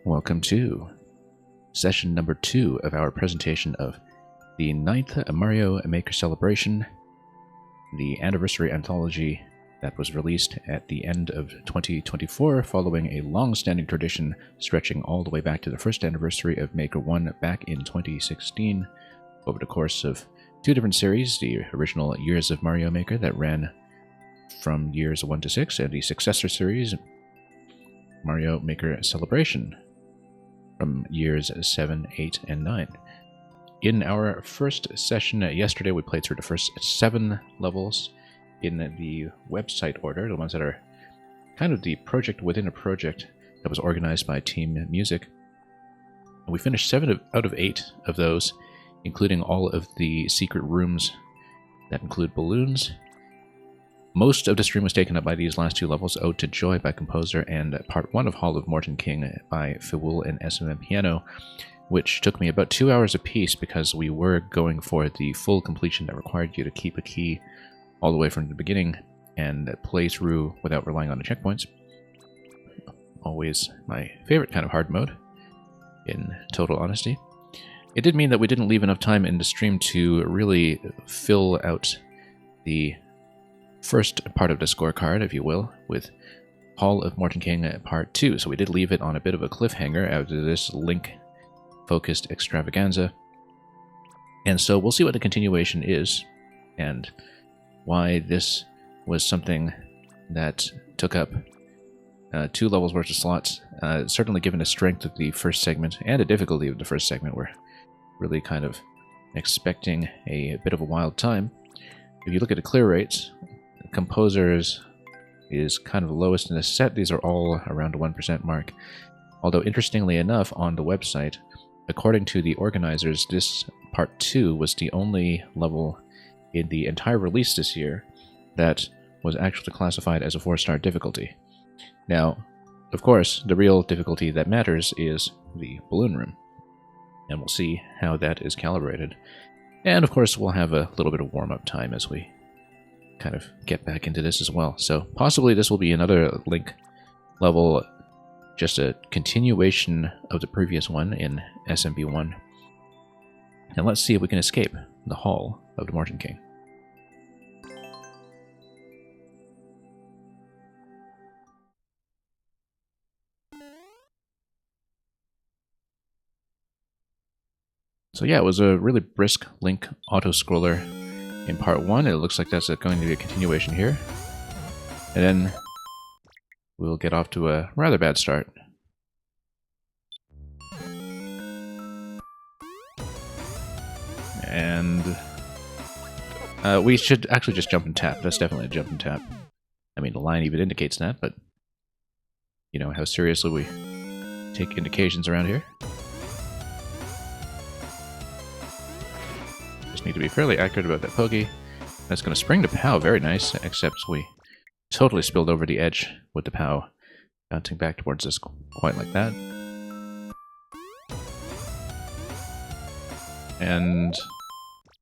Welcome to session number 2 of our presentation of the 9th Mario Maker Celebration, the anniversary anthology that was released at the end of 2024 following a long-standing tradition stretching all the way back to the first anniversary of Maker 1 back in 2016 over the course of 2 different series, the original Years of Mario Maker that ran from years 1 to 6 and the successor series Mario Maker Celebration from years 7, 8, and 9. In our first session yesterday, we played through the first 7 levels in the website order, the ones that are kind of the project within a project that was organized by Team Music. And we finished 7 out of 8 of those, including all of the secret rooms that include balloons. Most of the stream was taken up by these last 2 levels, Ode to Joy by Composer and Part 1 of Hall of Morton King by Fiwool and SMM Piano, which took me about 2 hours apiece because we were going for the full completion that required you to keep a key all the way from the beginning and play through without relying on the checkpoints. Always my favorite kind of hard mode, in total honesty. It did mean that we didn't leave enough time in the stream to really fill out the first part of the scorecard, if you will, with Hall of Morton King Part 2. So we did leave it on a bit of a cliffhanger after this Link-focused extravaganza. And so we'll see what the continuation is, and why this was something that took up 2 levels worth of slots. Certainly given the strength of the first segment and the difficulty of the first segment, we're really kind of expecting a bit of a wild time. If you look at the clear rates, Composers is kind of the lowest in the set. These are all around the 1% mark. Although, interestingly enough, on the website, according to the organizers, this Part 2 was the only level in the entire release this year that was actually classified as a 4-star difficulty. Now, of course, the real difficulty that matters is the balloon room, and we'll see how that is calibrated. And of course, we'll have a little bit of warm-up time as we kind of get back into this as well. So possibly this will be another Link level, just a continuation of the previous one in SMB1. And let's see if we can escape the Hall of the Morton King. So yeah, it was a really brisk Link auto-scroller in Part 1. It looks like that's going to be a continuation here. And then we'll get off to a rather bad start. And we should actually just jump and tap. That's definitely a jump and tap. I mean, the line even indicates that, but you know how seriously we take indications around here. Need to be fairly accurate about that pokey. That's going to spring the POW, very nice, except we totally spilled over the edge with the POW bouncing back towards us quite like that. And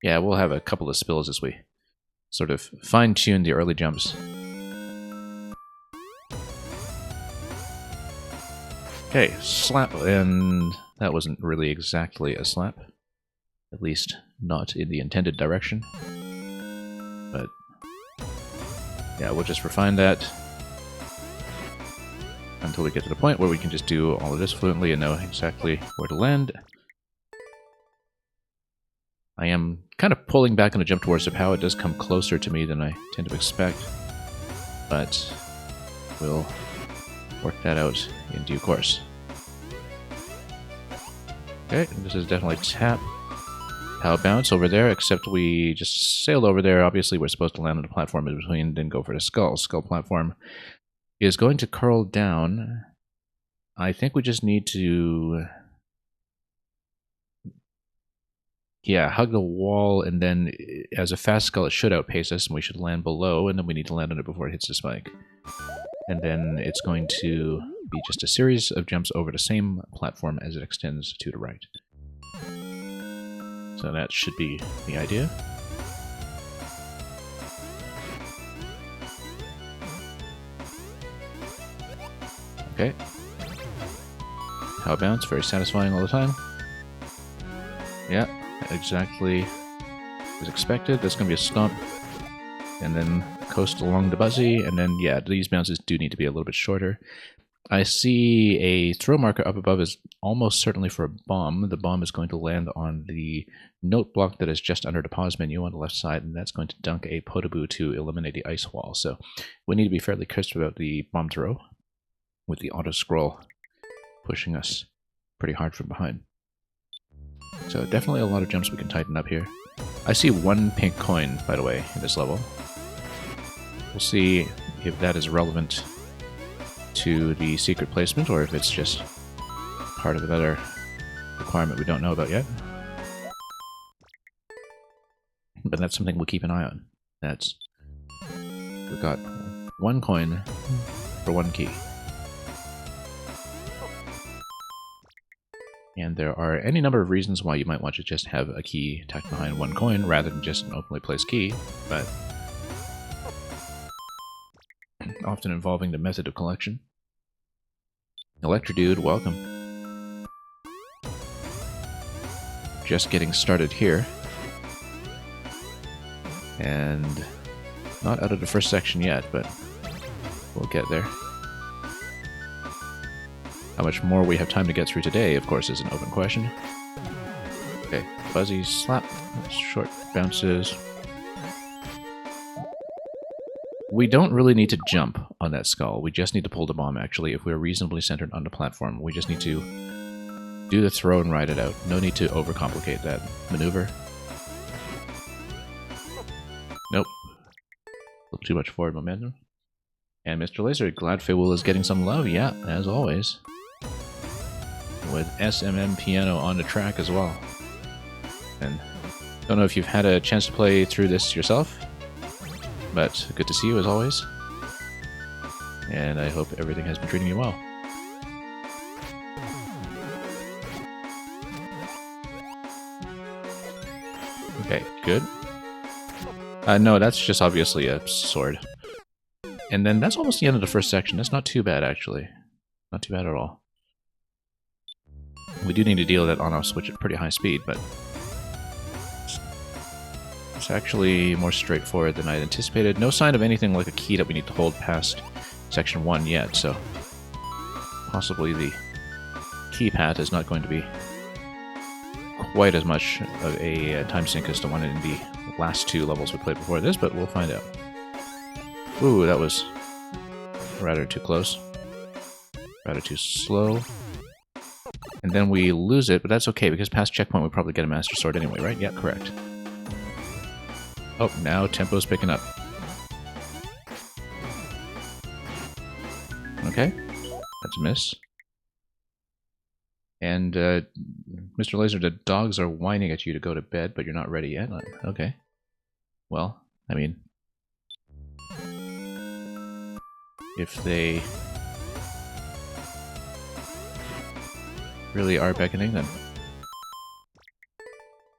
yeah, we'll have a couple of spills as we sort of fine-tune the early jumps. Okay, slap, and that wasn't really exactly a slap. At least not in the intended direction. But yeah, we'll just refine that until we get to the point where we can just do all of this fluently and know exactly where to land. I am kind of pulling back on the jump towards the POW. It does come closer to me than I tend to expect, but we'll work that out in due course. Okay, this is definitely tap. POW bounce over there, except we just sailed over there. Obviously, we're supposed to land on the platform in between, then go for the skull. Skull platform is going to curl down. I think we just need to... yeah, hug the wall, and then as a fast skull, it should outpace us, and we should land below, and then we need to land on it before it hits the spike. And then it's going to be just a series of jumps over the same platform as it extends to the right. So that should be the idea. Okay. How bounce, very satisfying all the time. Yeah, exactly as expected. That's going to be a stomp. And then coast along the Buzzy, and then, yeah, these bounces do need to be a little bit shorter. I see a throw marker up above is almost certainly for a bomb. The bomb is going to land on the note block that is just under the pause menu on the left side, and that's going to dunk a Podoboo to eliminate the ice wall. So we need to be fairly crisp about the bomb throw, with the auto scroll pushing us pretty hard from behind. So definitely a lot of jumps we can tighten up here. I see one pink coin, by the way, in this level. We'll see if that is relevant to the secret placement, or if it's just part of another requirement we don't know about yet. But that's something we'll keep an eye on. We've got one coin for one key. And there are any number of reasons why you might want to just have a key tucked behind one coin rather than just an openly placed key, but often involving the method of collection. Electrodude, welcome. Just getting started here. And not out of the first section yet, but we'll get there. How much more we have time to get through today, of course, is an open question. Okay, Buzzy slap, short bounces. We don't really need to jump on that skull. We just need to pull the bomb, actually, if we're reasonably centered on the platform. We just need to do the throw and ride it out. No need to overcomplicate that maneuver. Nope. A little too much forward momentum. And Mr. Laser, glad Faywool is getting some love, yeah, as always. With SMM Piano on the track as well. And don't know if you've had a chance to play through this yourself, but good to see you as always. And I hope everything has been treating you well. Okay, good. No, that's just obviously a sword. And then that's almost the end of the first section. That's not too bad, actually. Not too bad at all. We do need to deal with that on-off switch at pretty high speed, but it's actually more straightforward than I had anticipated. No sign of anything like a key that we need to hold past section 1 yet, so possibly the key path is not going to be quite as much of a time sink as the one in the last 2 levels we played before this, but we'll find out. Ooh, that was rather too close. Rather too slow. And then we lose it, but that's okay, because past checkpoint we probably get a Master Sword anyway, right? Yeah, correct. Oh, now tempo's picking up. Okay, that's a miss. And, Mr. Laser, the dogs are whining at you to go to bed, but you're not ready yet? Okay. Well, I mean, if they really are beckoning, then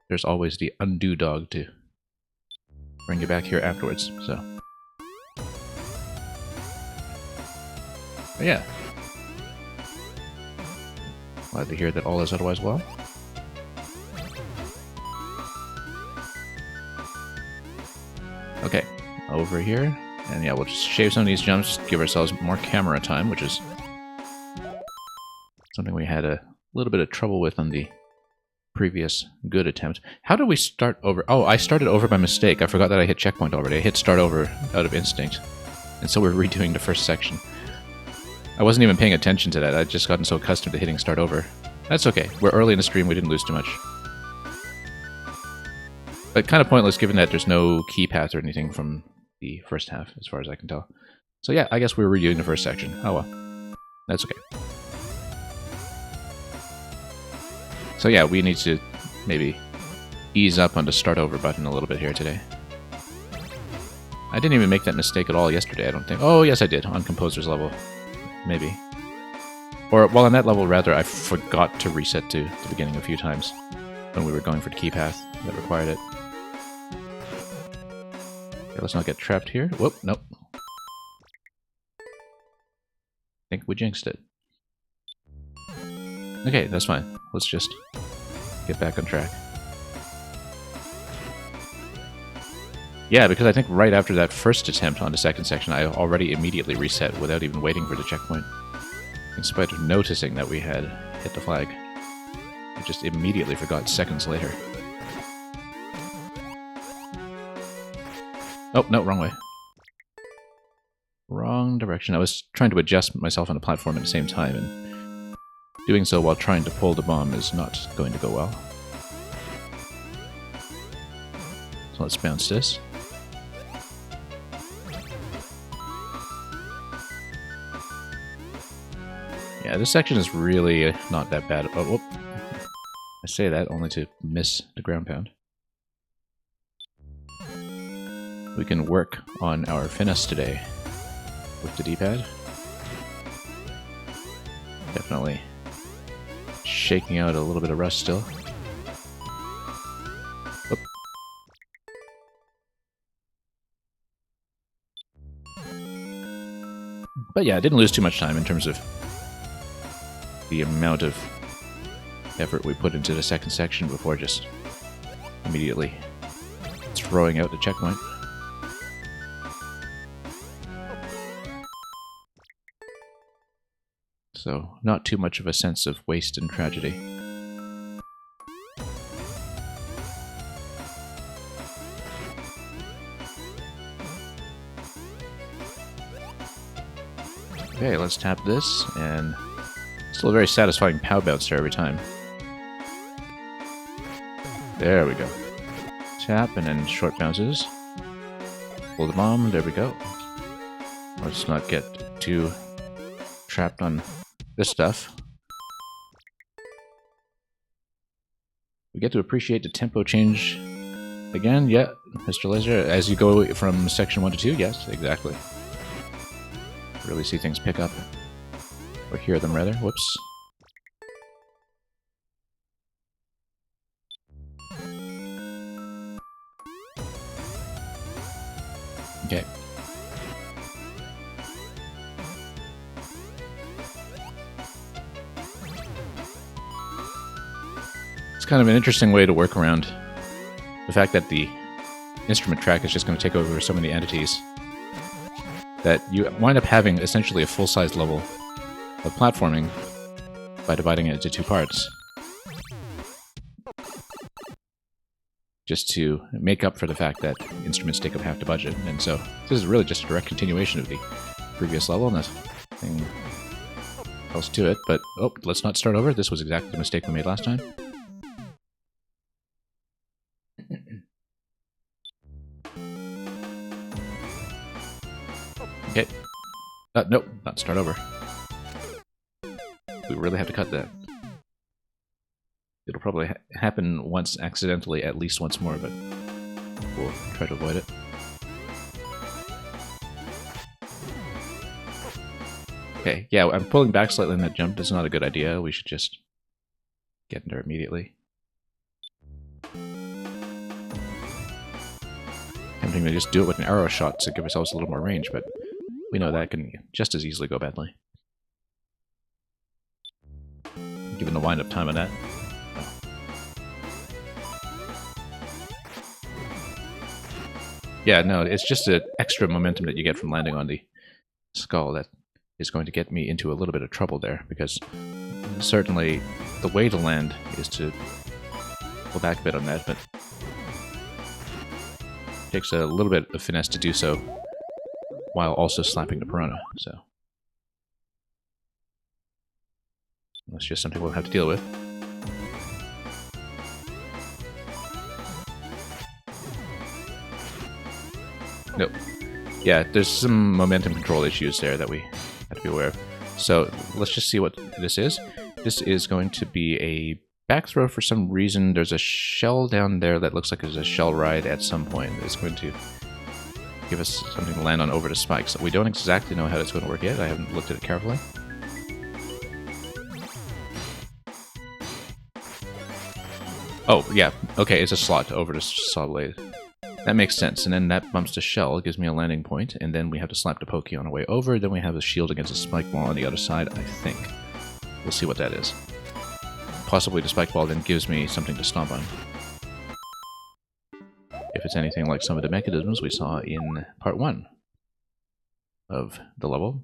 there's always the undo dog to bring you back here afterwards, so. But yeah. Glad to hear that all is otherwise well. Okay, over here. And yeah, we'll just shave some of these jumps, give ourselves more camera time, which is something we had a little bit of trouble with on the previous good attempt. How do we start over? Oh, I started over by mistake. I forgot that I hit checkpoint already. I hit start over out of instinct. And so we're redoing the first section. I wasn't even paying attention to that. I'd just gotten so accustomed to hitting start over. That's okay. We're early in the stream. We didn't lose too much. But kind of pointless given that there's no key path or anything from the first half, as far as I can tell. So yeah, I guess we're redoing the first section. Oh well. That's okay. So yeah, we need to maybe ease up on the start over button a little bit here today. I didn't even make that mistake at all yesterday, I don't think. Oh, yes I did, on Composer's level. Maybe. Or, well, on that level, rather, I forgot to reset to the beginning a few times when we were going for the key path that required it. Okay, let's not get trapped here. Whoop, nope. I think we jinxed it. Okay, that's fine. Let's just get back on track. Yeah, because I think right after that first attempt on the second section, I already immediately reset without even waiting for the checkpoint. In spite of noticing that we had hit the flag. I just immediately forgot seconds later. Oh, no, wrong way. Wrong direction. I was trying to adjust myself on the platform at the same time, and doing so while trying to pull the bomb is not going to go well. So let's bounce this. Yeah, this section is really not that bad. Oh, whoop. I say that only to miss the ground pound. We can work on our finesse today with the D-pad. Definitely shaking out a little bit of rust still. Whoop. But yeah, I didn't lose too much time in terms of the amount of effort we put into the second section before just immediately throwing out the checkpoint. So, not too much of a sense of waste and tragedy. Okay, let's tap this, and still a very satisfying pow bouncer every time. There we go. Tap, and then short bounces. Pull the bomb, there we go. Let's not get too trapped on this stuff. We get to appreciate the tempo change again. Yeah, Mr. Laser, as you go from section 1 to 2, yes, exactly. Really see things pick up. Or hear them, rather. Whoops. Okay. It's kind of an interesting way to work around the fact that the instrument track is just going to take over so many entities that you wind up having essentially a full-size level of platforming by dividing it into two parts. Just to make up for the fact that instruments take up half the budget. And so this is really just a direct continuation of the previous level, and there's nothing else to it. But, oh, let's not start over. This was exactly the mistake we made last time. Okay. Nope, not start over. We really have to cut that. It'll probably happen once accidentally, at least once more, but we'll try to avoid it. Okay, yeah, I'm pulling back slightly on that jump. That's not a good idea. We should just get in there immediately. Tempting to just do it with an arrow shot to give ourselves a little more range, but we know that can just as easily go badly. Given the wind-up time on that. Yeah, no, it's just an extra momentum that you get from landing on the skull that is going to get me into a little bit of trouble there, because certainly the way to land is to pull back a bit on that, but it takes a little bit of finesse to do so while also slapping the piranha, so that's just something we'll have to deal with. Nope. Yeah, there's some momentum control issues there that we have to be aware of. So let's just see what this is. This is going to be a back throw for some reason. There's a shell down there that looks like there's a shell ride at some point. It's going to give us something to land on over the spikes. We don't exactly know how it's going to work yet. I haven't looked at it carefully. Oh, yeah. Okay, it's a slot over the saw blade. That makes sense, and then that bumps the shell, gives me a landing point, and then we have to slap the pokey on our way over, then we have a shield against a spike wall on the other side, I think. We'll see what that is. possibly the spike ball then gives me something to stomp on. If it's anything like some of the mechanisms we saw in part 1 of the level.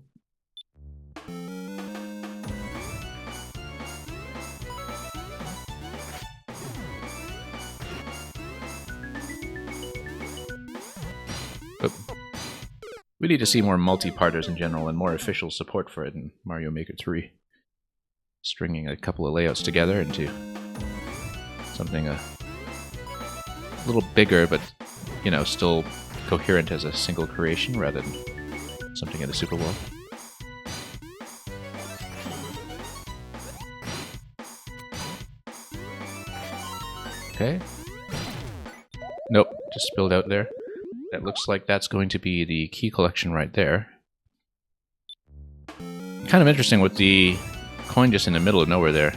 We need to see more multi-parters in general and more official support for it in Mario Maker 3. Stringing a couple of layouts together into something a little bigger, but, you know, still coherent as a single creation rather than something in a super world. Okay. Nope, just spilled out there. It looks like that's going to be the key collection right there. Kind of interesting with the coin just in the middle of nowhere there.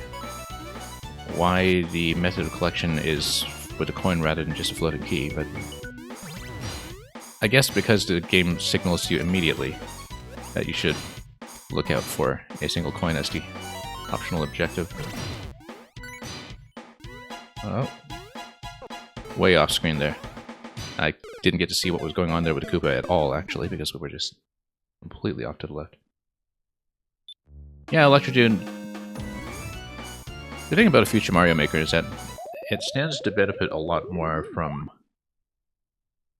Why the method of collection is with a coin rather than just a floating key, but I guess because the game signals to you immediately that you should look out for a single coin as the optional objective. Oh. Way off screen there. I didn't get to see what was going on there with the Koopa at all, actually, because we were just completely off to the left. Yeah, Electrodune. The thing about a future Mario Maker is that it stands to benefit a lot more from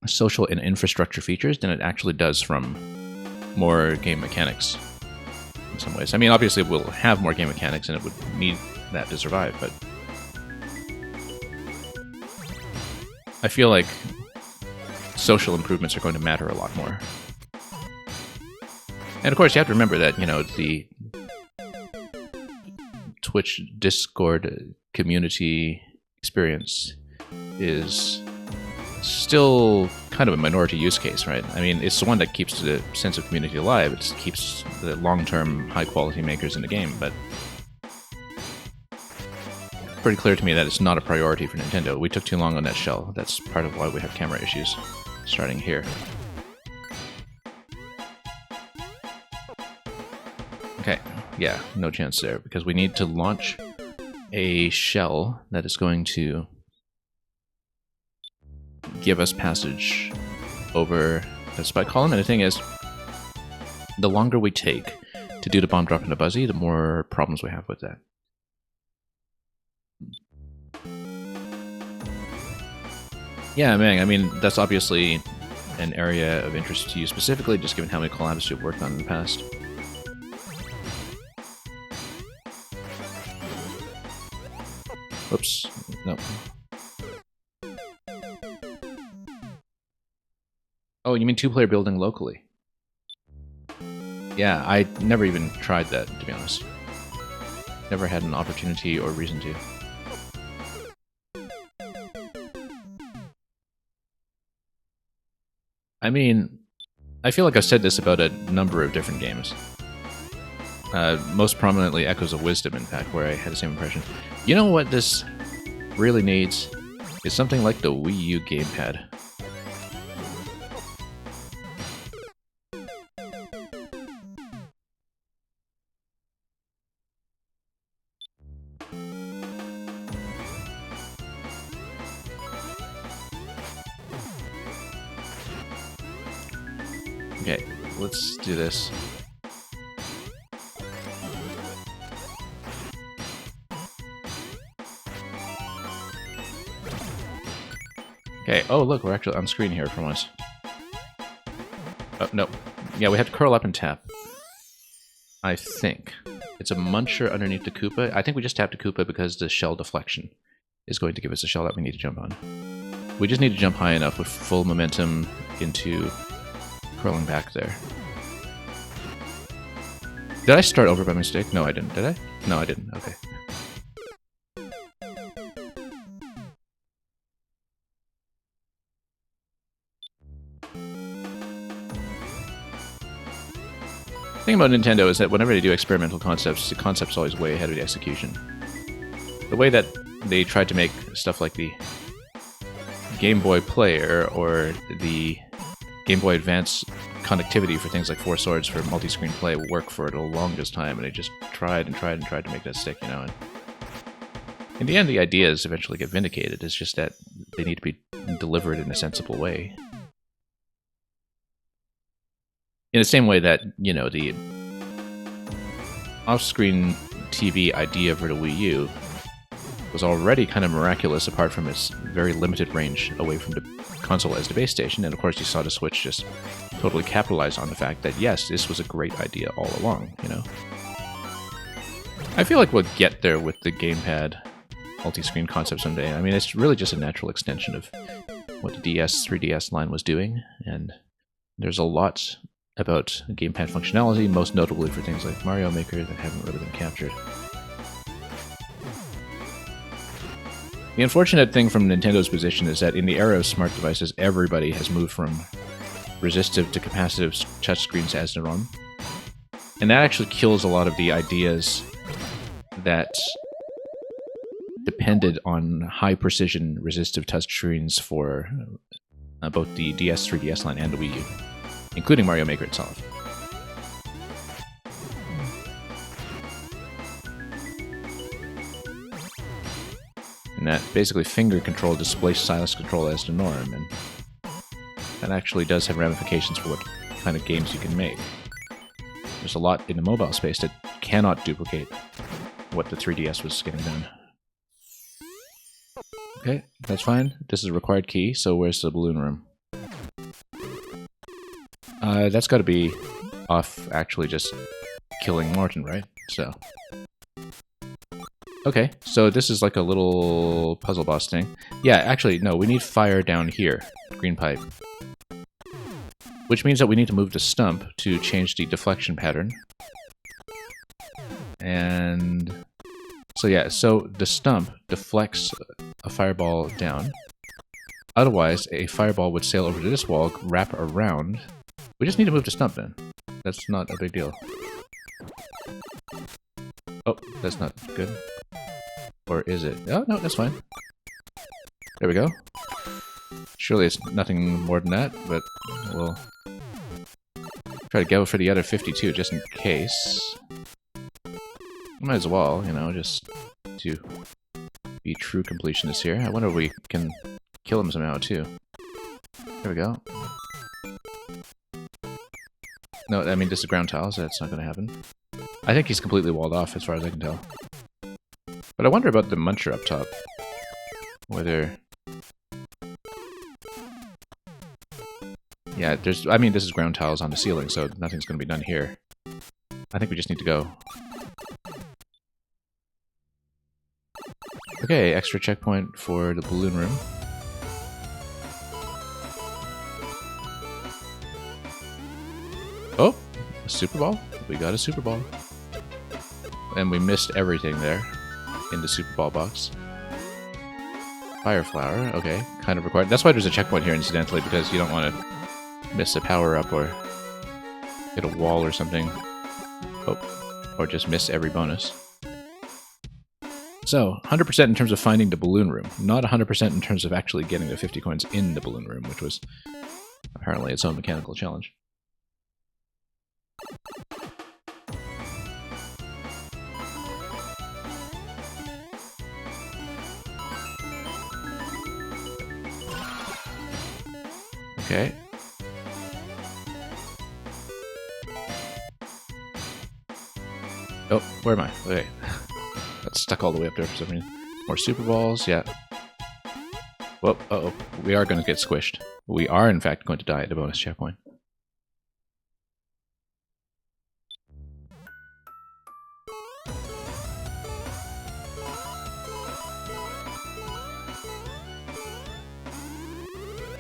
social and infrastructure features than it actually does from more game mechanics, in some ways. I mean, obviously we'll have more game mechanics and it would need that to survive, but I feel like social improvements are going to matter a lot more. And of course, you have to remember that, you know, the Twitch Discord community experience is still kind of a minority use case, right? I mean, it's the one that keeps the sense of community alive. It keeps the long-term, high-quality makers in the game, but pretty clear to me that it's not a priority for Nintendo. We took too long on that shell. That's part of why we have camera issues starting here. Okay, yeah, no chance there, because we need to launch a shell that is going to give us passage over the spike column. And the thing is, the longer we take to do the bomb drop into Buzzy, the more problems we have with that. Yeah, man, I mean, that's obviously an area of interest to you specifically, just given how many collabs you've worked on in the past. Whoops. No. Oh, you mean two-player building locally? Yeah, I never even tried that, to be honest. Never had an opportunity or reason to. I mean, I feel like I've said this about a number of different games. Most prominently Echoes of Wisdom, in fact, where I had the same impression. You know what this really needs? Is something like the Wii U gamepad. Okay, let's do this. Okay, oh look, we're actually on screen here for once. Oh, no. Yeah, we have to curl up and tap. I think. It's a muncher underneath the Koopa. I think we just tapped the Koopa because the shell deflection is going to give us a shell that we need to jump on. We just need to jump high enough with full momentum into curling back there. Did I start over by mistake? No, I didn't. Did I? No, I didn't. Okay. The thing about Nintendo is that whenever they do experimental concepts, the concept's always way ahead of the execution. The way that they tried to make stuff like the Game Boy Player or the Game Boy Advance connectivity for things like Four Swords for multi-screen play work for the longest time, and they just tried and tried and tried to make that stick, you know. And In the end, the ideas eventually get vindicated. It's just that they need to be delivered in a sensible way. In the same way that, you know, the off-screen TV idea for the Wii U was already kind of miraculous apart from its very limited range away from the console as the base station, and of course you saw the Switch just totally capitalize on the fact that, yes, this was a great idea all along, you know? I feel like we'll get there with the gamepad multi-screen concept someday. I mean, it's really just a natural extension of what the DS, 3DS line was doing, and there's a lot about gamepad functionality, most notably for things like Mario Maker, that haven't really been captured. The unfortunate thing from Nintendo's position is that in the era of smart devices, everybody has moved from resistive to capacitive touchscreens as their own. And that actually kills a lot of the ideas that depended on high-precision resistive touchscreens for both the DS, 3DS line and the Wii U, including Mario Maker itself. And that basically finger control displaced stylus control as the norm, and that actually does have ramifications for what kind of games you can make. There's a lot in the mobile space that cannot duplicate what the 3DS was getting done. Okay, that's fine. This is a required key, so where's the balloon room? That's got to be off actually just killing Morton, right? So... okay, so this is like a little puzzle boss thing. Yeah, actually, no, we need fire down here. Green pipe. Which means that we need to move the stump to change the deflection pattern. And... so yeah, so the stump deflects a fireball down. Otherwise, a fireball would sail over to this wall, wrap around. We just need to move the stump then. That's not a big deal. Oh, that's not good. Or is it? Oh, no, that's fine. There we go. Surely it's nothing more than that, but we'll try to go for the other 52 just in case. Might as well, you know, just to be true completionists here. I wonder if we can kill him somehow, too. There we go. No, I mean, this is ground tile, so that's not going to happen. I think he's completely walled off, as far as I can tell. But I wonder about the muncher up top. Whether... yeah, there's... I mean, this is ground tiles on the ceiling, so nothing's going to be done here. I think we just need to go. Okay, extra checkpoint for the balloon room. Oh! A Super Ball? We got a Super Ball. And we missed everything there in the Super Ball box. Fire flower, okay, kind of required. That's why there's a checkpoint here, incidentally, because you don't want to miss a power-up or hit a wall or something. Oh, or just miss every bonus. So, 100% in terms of finding the balloon room, not 100% in terms of actually getting the 50 coins in the balloon room, which was apparently its own mechanical challenge. Okay. Oh, where am I? Okay. Got stuck all the way up there for some reason. More Super Balls, yeah. Whoa, uh-oh. We are going to get squished. We are, in fact, going to die at the bonus checkpoint.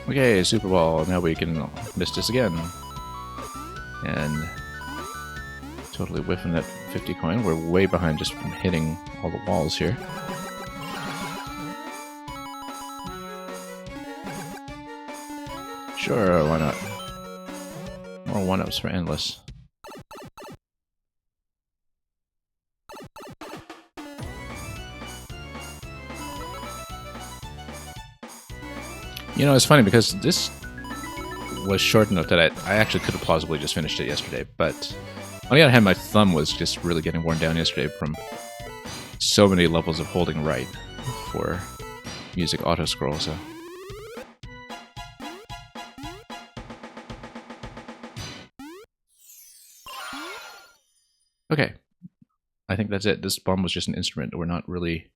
Okay, Super Ball. Now we can miss this again. And totally whiffing that 50 coin. We're way behind just from hitting all the walls here. Sure, why not? More one-ups for Endless. You know, it's funny because this was short enough that I actually could have plausibly just finished it yesterday, but on the other hand, my thumb was just really getting worn down yesterday from so many levels of holding right. for music auto scroll, so. Okay. I think that's it. This bomb was just an instrument. We're not really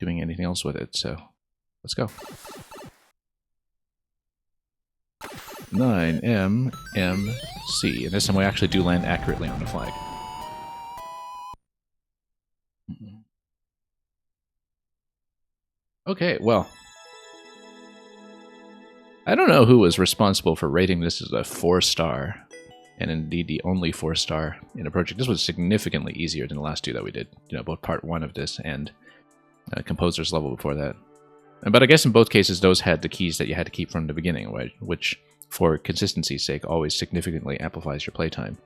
doing anything else with it, so let's go. 9MMC. And this time we actually do land accurately on the flag. Okay, well. I don't know who was responsible for rating this as a 4-star. And indeed the only 4-star in a project. This was significantly easier than the last two that we did. You know, both part 1 of this and Composer's level before that. But I guess in both cases, those had the keys that you had to keep from the beginning, right? Which, for consistency's sake, always significantly amplifies your playtime.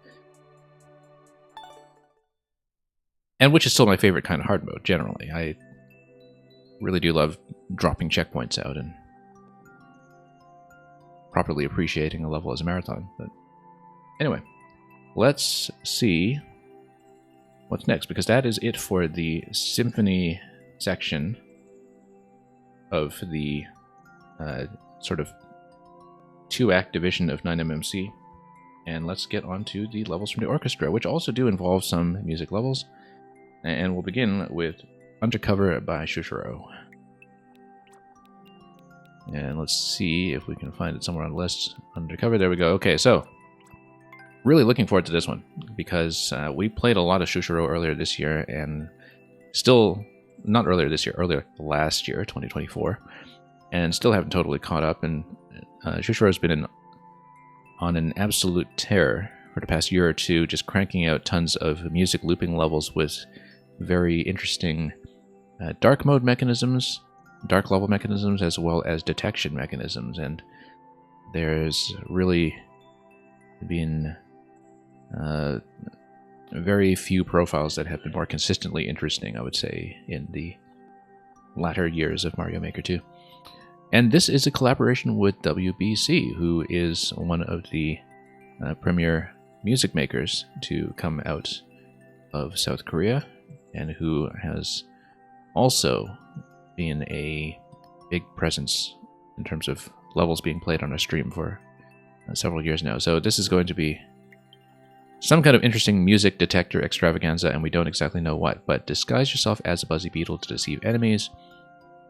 And which is still my favorite kind of hard mode, generally. I really do love dropping checkpoints out and properly appreciating a level as a marathon. But anyway, let's see what's next, because that is it for the Symphony section of the sort of 2-act division of 9MMC. And let's get on to the levels from the orchestra, which also do involve some music levels. And we'll begin with Undercover by Shushiro. And let's see if we can find it somewhere on the list. Undercover, there we go. Okay, so really looking forward to this one, because we played a lot of Shushiro earlier this year, and still, not earlier this year, earlier last year, 2024, and still haven't totally caught up, and Shushiro's been on an absolute tear for the past year or two, just cranking out tons of music looping levels with very interesting dark mode mechanisms, dark level mechanisms, as well as detection mechanisms, and there's really been very few profiles that have been more consistently interesting, I would say, in the latter years of Mario Maker 2. And this is a collaboration with WBC, who is one of the premier music makers to come out of South Korea, and who has also been a big presence in terms of levels being played on our stream for several years now. So this is going to be some kind of interesting music detector extravaganza, and we don't exactly know what, but disguise yourself as a Buzzy Beetle to deceive enemies,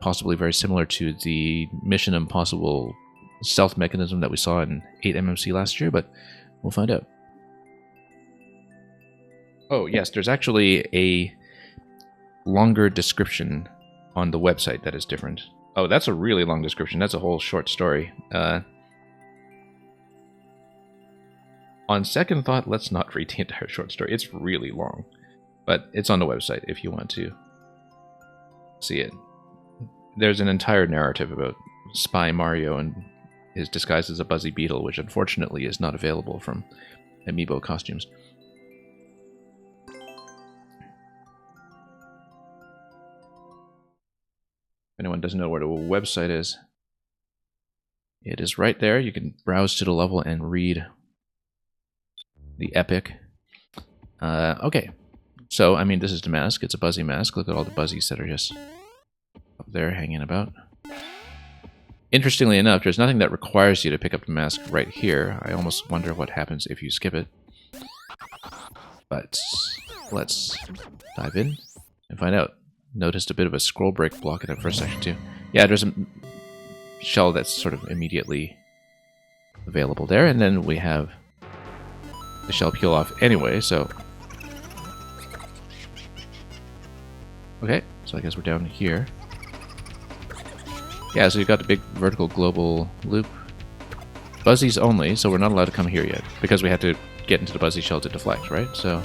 possibly very similar to the Mission Impossible stealth mechanism that we saw in 8MMC last year, but we'll find out. Oh yes, there's actually a longer description on the website that is different. Oh, that's a really long description. That's a whole short story. On second thought, let's not read the entire short story. It's really long. But it's on the website if you want to see it. There's an entire narrative about Spy Mario and his disguise as a Buzzy Beetle, which unfortunately is not available from Amiibo costumes. If anyone doesn't know where the website is, it is right there. You can browse to the level and read the epic. Okay, so, I mean, this is the mask. It's a Buzzy mask. Look at all the Buzzies that are just up there hanging about. Interestingly enough, there's nothing that requires you to pick up the mask right here. I almost wonder what happens if you skip it. But let's dive in and find out. Noticed a bit of a scroll break block in that first section too. Yeah, there's a shell that's sort of immediately available there, and then we have the shell peel off anyway, so... Okay, so I guess we're down here. Yeah, so you've got the big vertical global loop. Buzzies only, so we're not allowed to come here yet, because we had to get into the Buzzy shell to deflect, right? So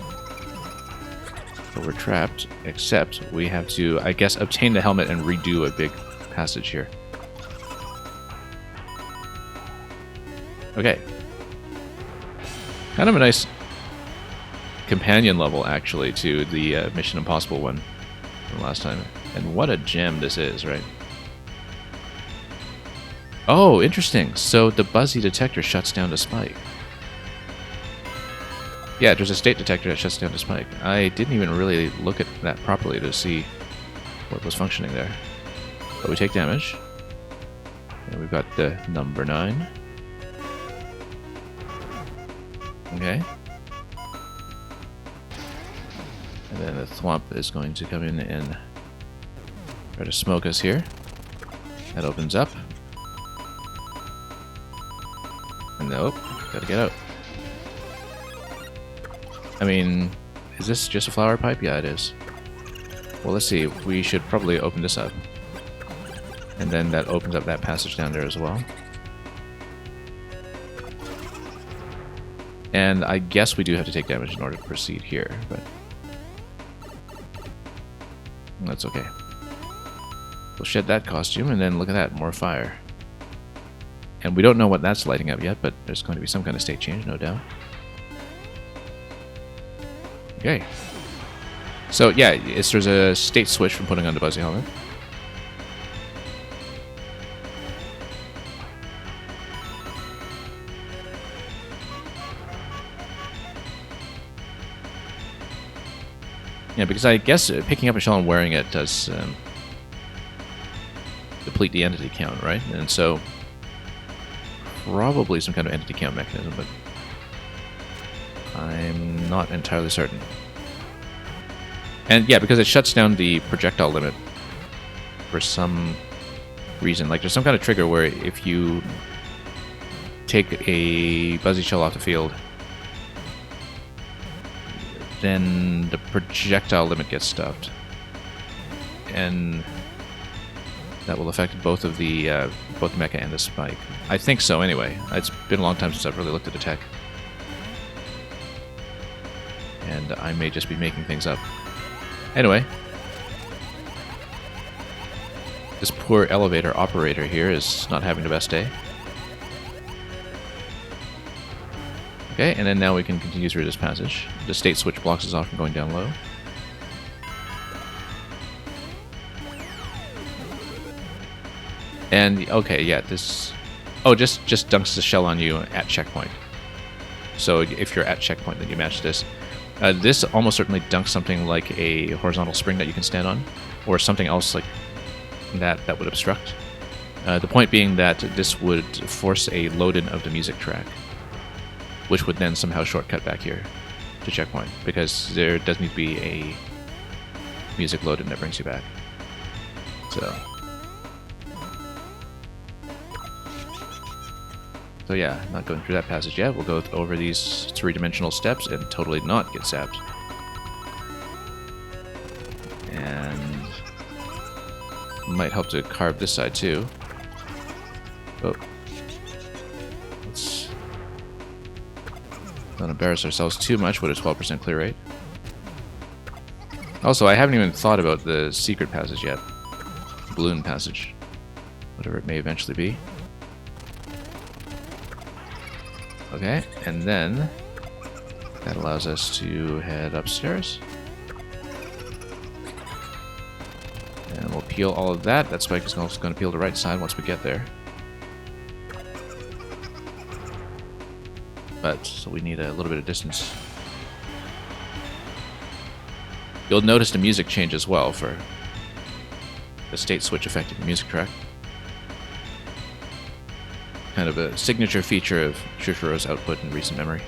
we're trapped, except we have to, I guess, obtain the helmet and redo a big passage here. Okay. Kind of a nice companion level, actually, to the Mission Impossible one from last time. And what a gem this is, right? Oh, interesting. So the Buzzy detector shuts down the Spike. Yeah, there's a state detector that shuts down the Spike. I didn't even really look at that properly to see what was functioning there. But we take damage. And we've got the number 9. Okay. And then the Thwomp is going to come in and try to smoke us here. That opens up. Nope, gotta get out. I mean, is this just a flower pipe? Yeah, it is. Well, let's see. We should probably open this up. And then that opens up that passage down there as well. And I guess we do have to take damage in order to proceed here, but that's okay. We'll shed that costume, and then look at that, more fire. And we don't know what that's lighting up yet, but there's going to be some kind of state change, no doubt. Okay. So yeah, there's a state switch from putting on the Buzzy helmet. Yeah, because I guess picking up a shell and wearing it does deplete the entity count, right? And so probably some kind of entity count mechanism, but I'm not entirely certain. And yeah, because it shuts down the projectile limit for some reason. Like there's some kind of trigger where if you take a Buzzy shell off the field, then the projectile limit gets stopped. And that will affect both of the both Mecha and the Spike. I think so anyway. It's been a long time since I've really looked at the tech. And I may just be making things up. Anyway. This poor elevator operator here is not having the best day. Okay, and then now we can continue through this passage. The state switch blocks us off from going down low. And, okay, yeah, this... Oh, just dunks the shell on you at checkpoint. So if you're at checkpoint, then you match this. This almost certainly dunks something like a horizontal spring that you can stand on, or something else like that would obstruct. The point being that this would force a load-in of the music track, which would then somehow shortcut back here to checkpoint, because there does need to be a music load-in that brings you back. So yeah, not going through that passage yet. We'll go over these three-dimensional steps and totally not get sapped. And might help to carve this side too. Oh. Let's not embarrass ourselves too much with a 12% clear rate. Also, I haven't even thought about the secret passage yet. Balloon passage. Whatever it may eventually be. Okay, and then that allows us to head upstairs. And we'll peel all of that. That spike is also going to peel the right side once we get there. But, so we need a little bit of distance. You'll notice the music change as well for the state switch affecting the music track. Kind of a signature feature of Shushiro's output in recent memory.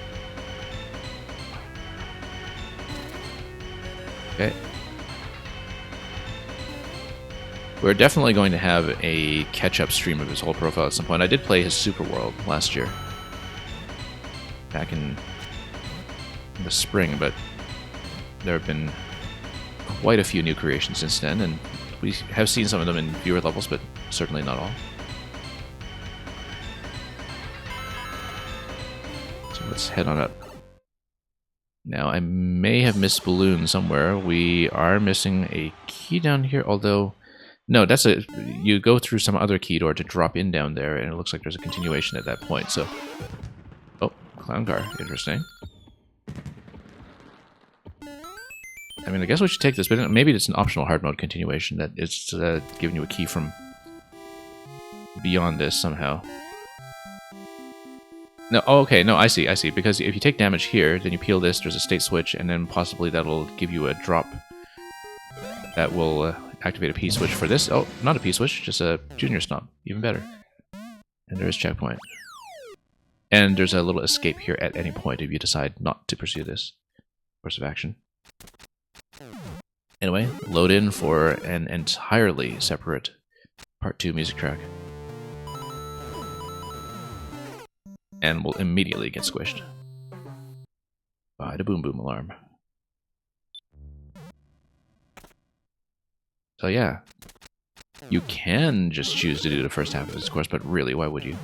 Okay. We're definitely going to have a catch-up stream of his whole profile at some point. I did play his Super World last year. Back in the spring, but there have been quite a few new creations since then, and we have seen some of them in viewer levels, but certainly not all. Let's head on up. Now, I may have missed balloon somewhere. We are missing a key down here, although... No, that's a... You go through some other key door to drop in down there, and it looks like there's a continuation at that point, so... Oh, clown car. Interesting. I mean, I guess we should take this, but maybe it's an optional hard mode continuation that is giving you a key from beyond this somehow. No, oh, okay, no, I see, because if you take damage here, then you peel this, there's a state switch, and then possibly that'll give you a drop that will activate a P-switch for this. Oh, not a P-switch, just a Junior Stomp. Even better. And there's checkpoint. And there's a little escape here at any point if you decide not to pursue this course of action. Anyway, load in for an entirely separate Part 2 music track. And we'll immediately get squished by the boom boom alarm. So yeah, you can just choose to do the first half of this course, but really, why would you?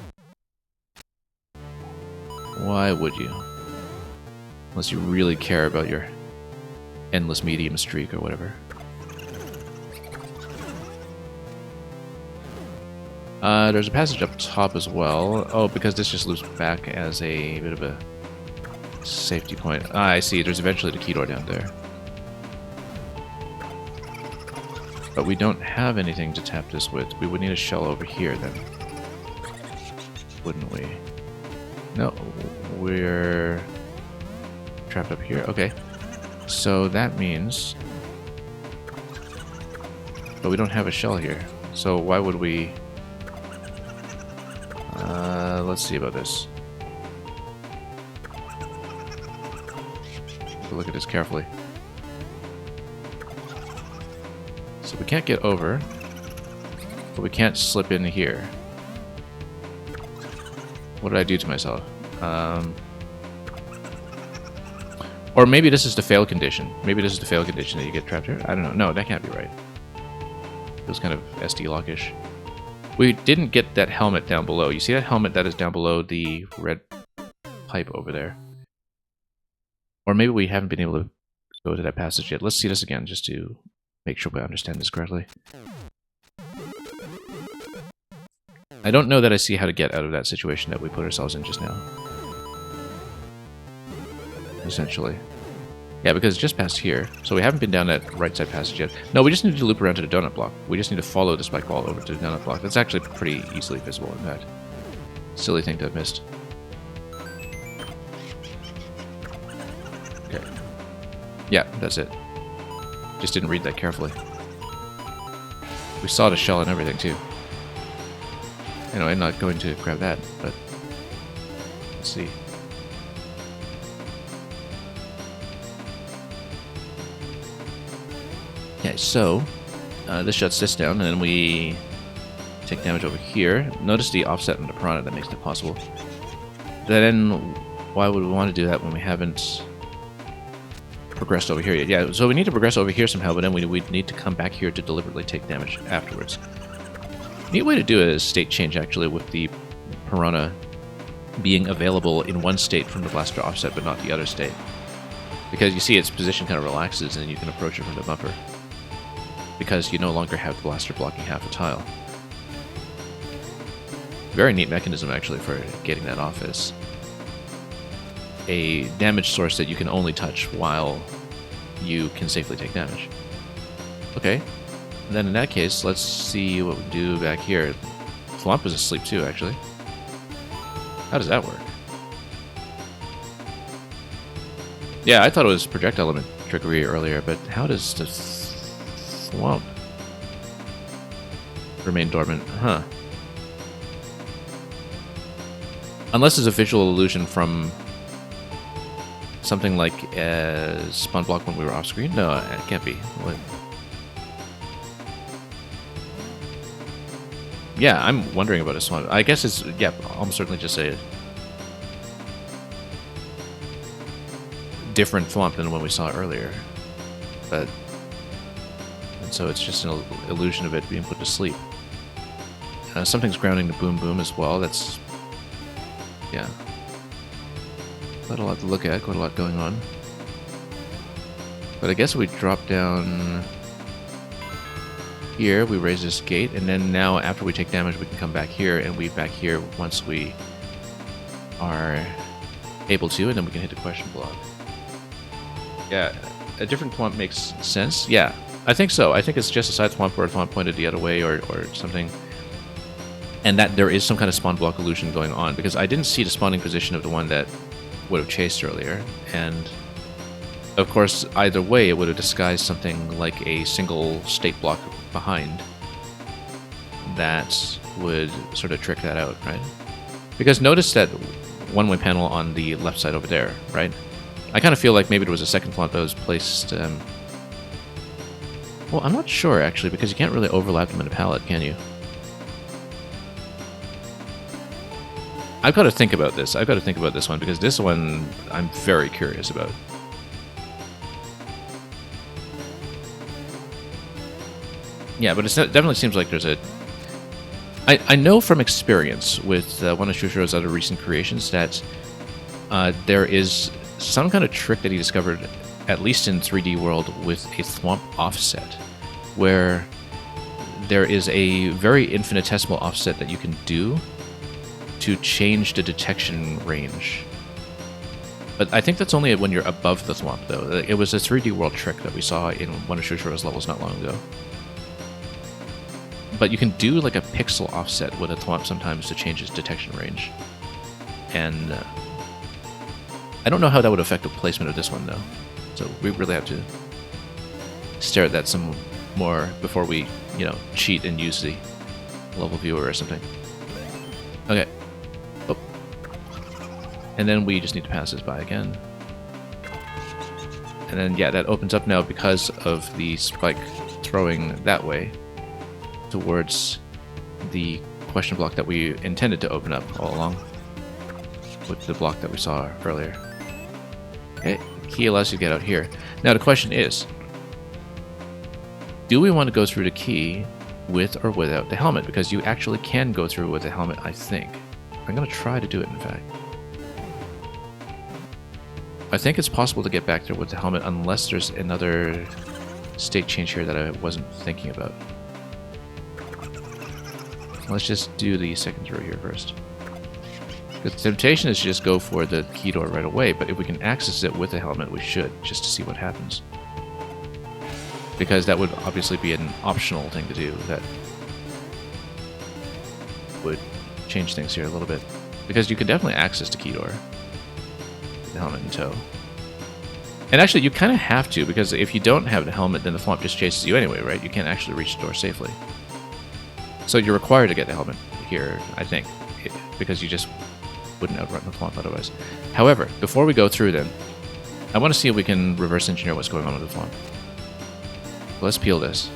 Why would you? Unless you really care about your endless medium streak or whatever. There's a passage up top as well. Oh, because this just loops back as a bit of a safety point. Ah, I see. There's eventually the key door down there. But we don't have anything to tap this with. We would need a shell over here then. Wouldn't we? No, we're trapped up here. Okay. So that means... But we don't have a shell here. So why would we... let's see about this. Look at this carefully. So we can't get over, but we can't slip in here. What did I do to myself? Or maybe this is the fail condition. Maybe this is the fail condition that you get trapped here. I don't know. No, that can't be right. It was kind of SD lockish. We didn't get that helmet down below. You see that helmet that is down below the red pipe over there? Or maybe we haven't been able to go to that passage yet. Let's see this again just to make sure we understand this correctly. I don't know that I see how to get out of that situation that we put ourselves in just now. Essentially. Yeah, because it's just past here. So we haven't been down that right side passage yet. No, we just need to loop around to the donut block. We just need to follow the spike ball over to the donut block. That's actually pretty easily visible, in fact. Silly thing to have missed. Okay. Yeah, that's it. Just didn't read that carefully. We saw the shell and everything, too. Anyway, I'm not going to grab that, but... Let's see. Okay, so... this shuts this down, and then we... take damage over here. Notice the offset on the piranha that makes it possible. Then, why would we want to do that when we haven't... progressed over here yet? Yeah, so we need to progress over here somehow, but then we'd need to come back here to deliberately take damage afterwards. Neat way to do it is state change, actually, with the piranha being available in one state from the blaster offset, but not the other state. Because you see its position kind of relaxes, and you can approach it from the bumper. Because you no longer have the blaster blocking half a tile. Very neat mechanism, actually, for getting that off as a damage source that you can only touch while you can safely take damage. Okay, and then in that case, let's see what we do back here. Thwomp is asleep too, actually. How does that work? Yeah, I thought it was projectile element trickery earlier, but how does the Thwomp remain dormant? Huh. Unless it's a visual illusion from something like spawn block when we were off screen? No, it can't be. What? Yeah, I'm wondering about a spawn. I guess it's, yeah, almost certainly just a different Thwomp than the one we saw earlier. But, and so it's just an illusion of it being put to sleep. Something's grounding the Boom Boom as well. That's, yeah. Quite a lot to look at, quite a lot going on. But I guess we drop down here, we raise this gate, and then now after we take damage we can come back here and weave back here once we are able to, and then we can hit the question block. Yeah, a different Thwomp makes sense. Yeah, I think so. I think it's just a side Thwomp or a Thwomp pointed the other way or something. And that there is some kind of spawn block illusion going on, because I didn't see the spawning position of the one that would have chased earlier, and Of course, either way, it would have disguised something like a single state block behind that would sort of trick that out, right? Because notice that one-way panel on the left side over there, right? I kind of feel like maybe there was a second thwomp that was placed... well, I'm not sure, actually, because you can't really overlap them in a palette, can you? I've got to think about this. I've got to think about this one, because this one I'm very curious about. Yeah, but it definitely seems like there's a... I know from experience with one of Shushiro's other recent creations that there is some kind of trick that he discovered, at least in 3D World, with a thwomp offset, where there is a very infinitesimal offset that you can do to change the detection range. But I think that's only when you're above the thwomp, though. It was a 3D World trick that we saw in one of Shushiro's levels not long ago. But you can do like a pixel offset with a thwomp sometimes to change its detection range. And I don't know how that would affect the placement of this one, though. So we really have to stare at that some more before we, you know, cheat and use the level viewer or something. Okay. Oh. And then we just need to pass this by again. And then, yeah, that opens up now because of the spike throwing that way towards the question block that we intended to open up all along with the block that we saw earlier. Okay, key allows you to get out here. Now the question is, do we want to go through the key with or without the helmet? Because you actually can go through with the helmet, I think. I'm going to try to do it, in fact. I think it's possible to get back there with the helmet unless there's another state change here that I wasn't thinking about. Let's just do the second throw here first. The temptation is to just go for the key door right away, but if we can access it with the helmet, we should, just to see what happens. Because that would obviously be an optional thing to do that would change things here a little bit. Because you can definitely access the key door with the helmet in tow. And actually, you kind of have to, because if you don't have the helmet, then the thwomp just chases you anyway, right? You can't actually reach the door safely. So you're required to get the helmet here, I think, because you just wouldn't outrun the thwomp otherwise. However, before we go through then, I want to see if we can reverse engineer what's going on with the thwomp. Let's peel this,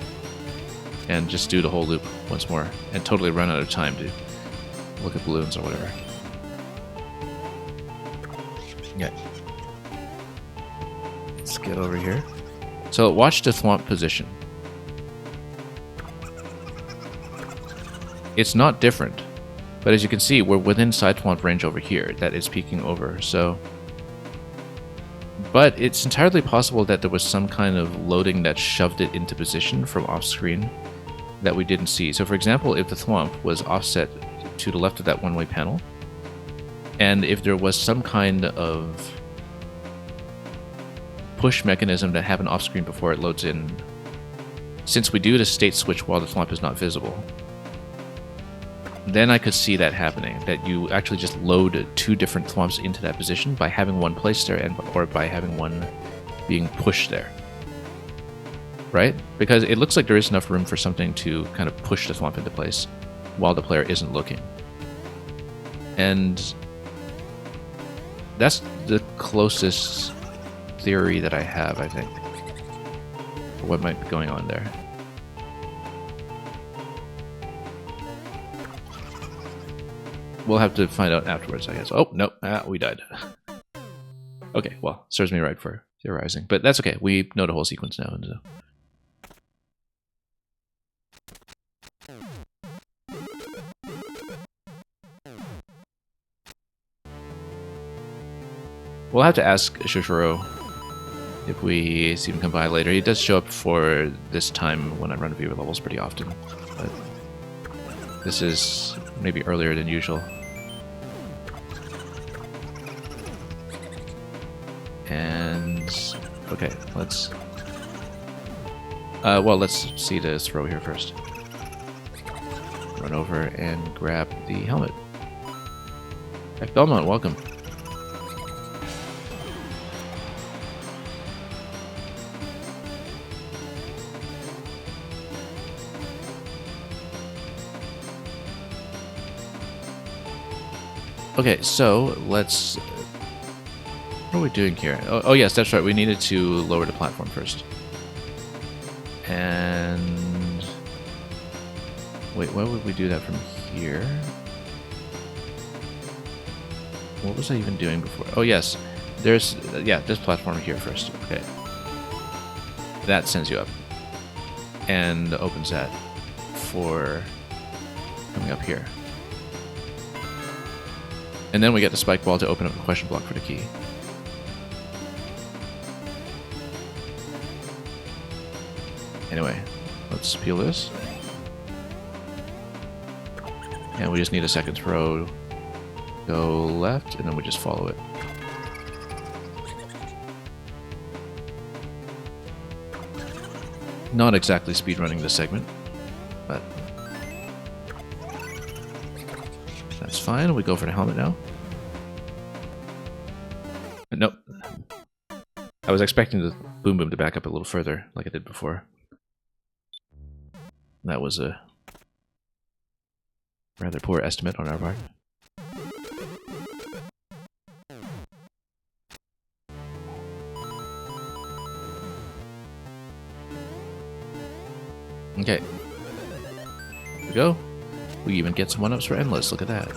and just do the whole loop once more, and totally run out of time to look at balloons or whatever. Yeah. Let's get over here. So watch the thwomp position. It's not different, but as you can see, we're within side thwomp range over here that is peeking over, so... But it's entirely possible that there was some kind of loading that shoved it into position from off-screen that we didn't see. So for example, if the thwomp was offset to the left of that one-way panel, and if there was some kind of push mechanism that happened off-screen before it loads in, since we do the state switch while the thwomp is not visible, then I could see that happening, that you actually just load two different thwomps into that position by having one placed there or by having one being pushed there. Right? Because it looks like there is enough room for something to kind of push the thwomp into place while the player isn't looking. And that's the closest theory that I have, I think, for what might be going on there. We'll have to find out afterwards, I guess. Oh, nope, we died. Okay, well, serves me right for theorizing. But that's okay, we know the whole sequence now. And we'll have to ask Shushiro if we see him come by later. He does show up for this time when I run viewer levels pretty often. But this is maybe earlier than usual. And okay, let's well, let's see the throw here first. Run over and grab the helmet. F. Belmont, welcome. Okay, so let's... What are we doing here? Oh yes, that's right. We needed to lower the platform first. And... Wait, why would we do that from here? What was I even doing before? Oh yes, there's... yeah, this platform here first. Okay. That sends you up. And opens that for coming up here. And then we get the spike ball to open up the question block for the key. Anyway, let's peel this. And we just need a second throw. Go left, and then we just follow it. Not exactly speedrunning this segment, but that's fine. We go for the helmet now. Nope. I was expecting the Boom Boom to back up a little further, like I did before. That was a rather poor estimate on our part. Okay. Here we go. We even get some 1-ups for Endless. Look at that.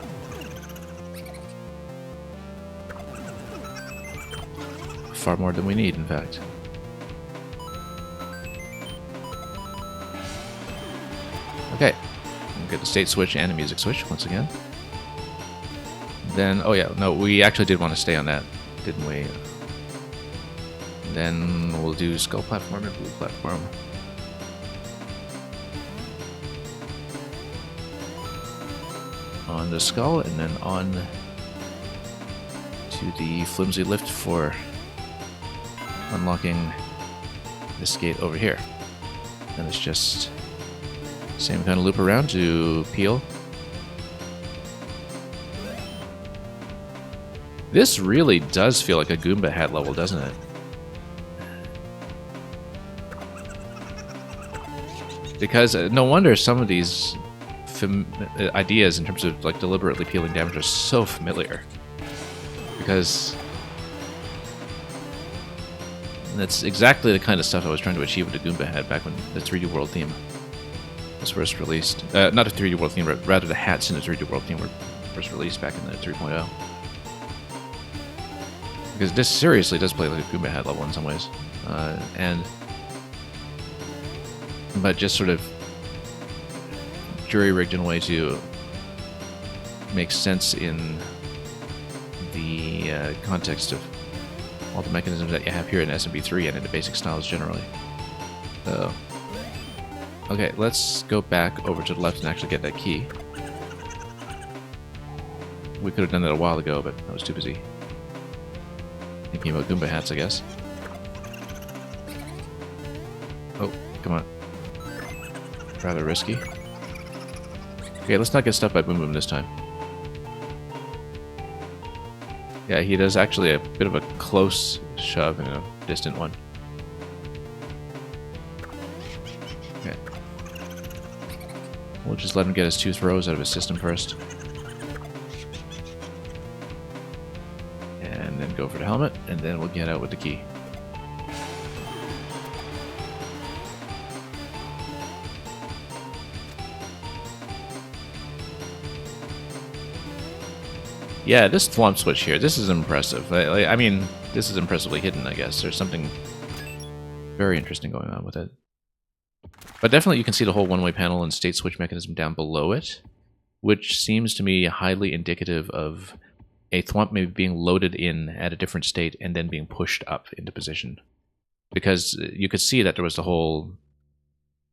Far more than we need, in fact. Okay. We'll get the state switch and the music switch once again. Then, oh yeah, no, we actually did want to stay on that, didn't we? Then we'll do skull platform and blue platform. On the skull, and then on to the flimsy lift for unlocking this gate over here. And it's just same kind of loop around to peel. This really does feel like a Goomba hat level, doesn't it? Because no wonder some of these ideas in terms of like deliberately peeling damage are so familiar, because that's exactly the kind of stuff I was trying to achieve with the Goomba hat back when the 3D World theme was first released. Not the 3D World theme, but rather the hats in the 3D World theme were first released back in the 3.0. Because this seriously does play like a Goomba hat level in some ways, but just sort of jury-rigged in a way to make sense in the context of all the mechanisms that you have here in SMB3 and in the basic styles generally. So, okay, let's go back over to the left and actually get that key. We could have done that a while ago, but I was too busy thinking about Goomba hats, I guess. Oh, come on. Rather risky. Okay, let's not get stuck by Boom Boom this time. Yeah, he does actually a bit of a close shove and a distant one. Okay. We'll just let him get his 2 throws out of his system first. And then go for the helmet, and then we'll get out with the key. Yeah, this thwomp switch here, this is impressive. I mean, this is impressively hidden, I guess. There's something very interesting going on with it. But definitely you can see the whole one-way panel and state switch mechanism down below it, which seems to me highly indicative of a thwomp maybe being loaded in at a different state and then being pushed up into position. Because you could see that there was the whole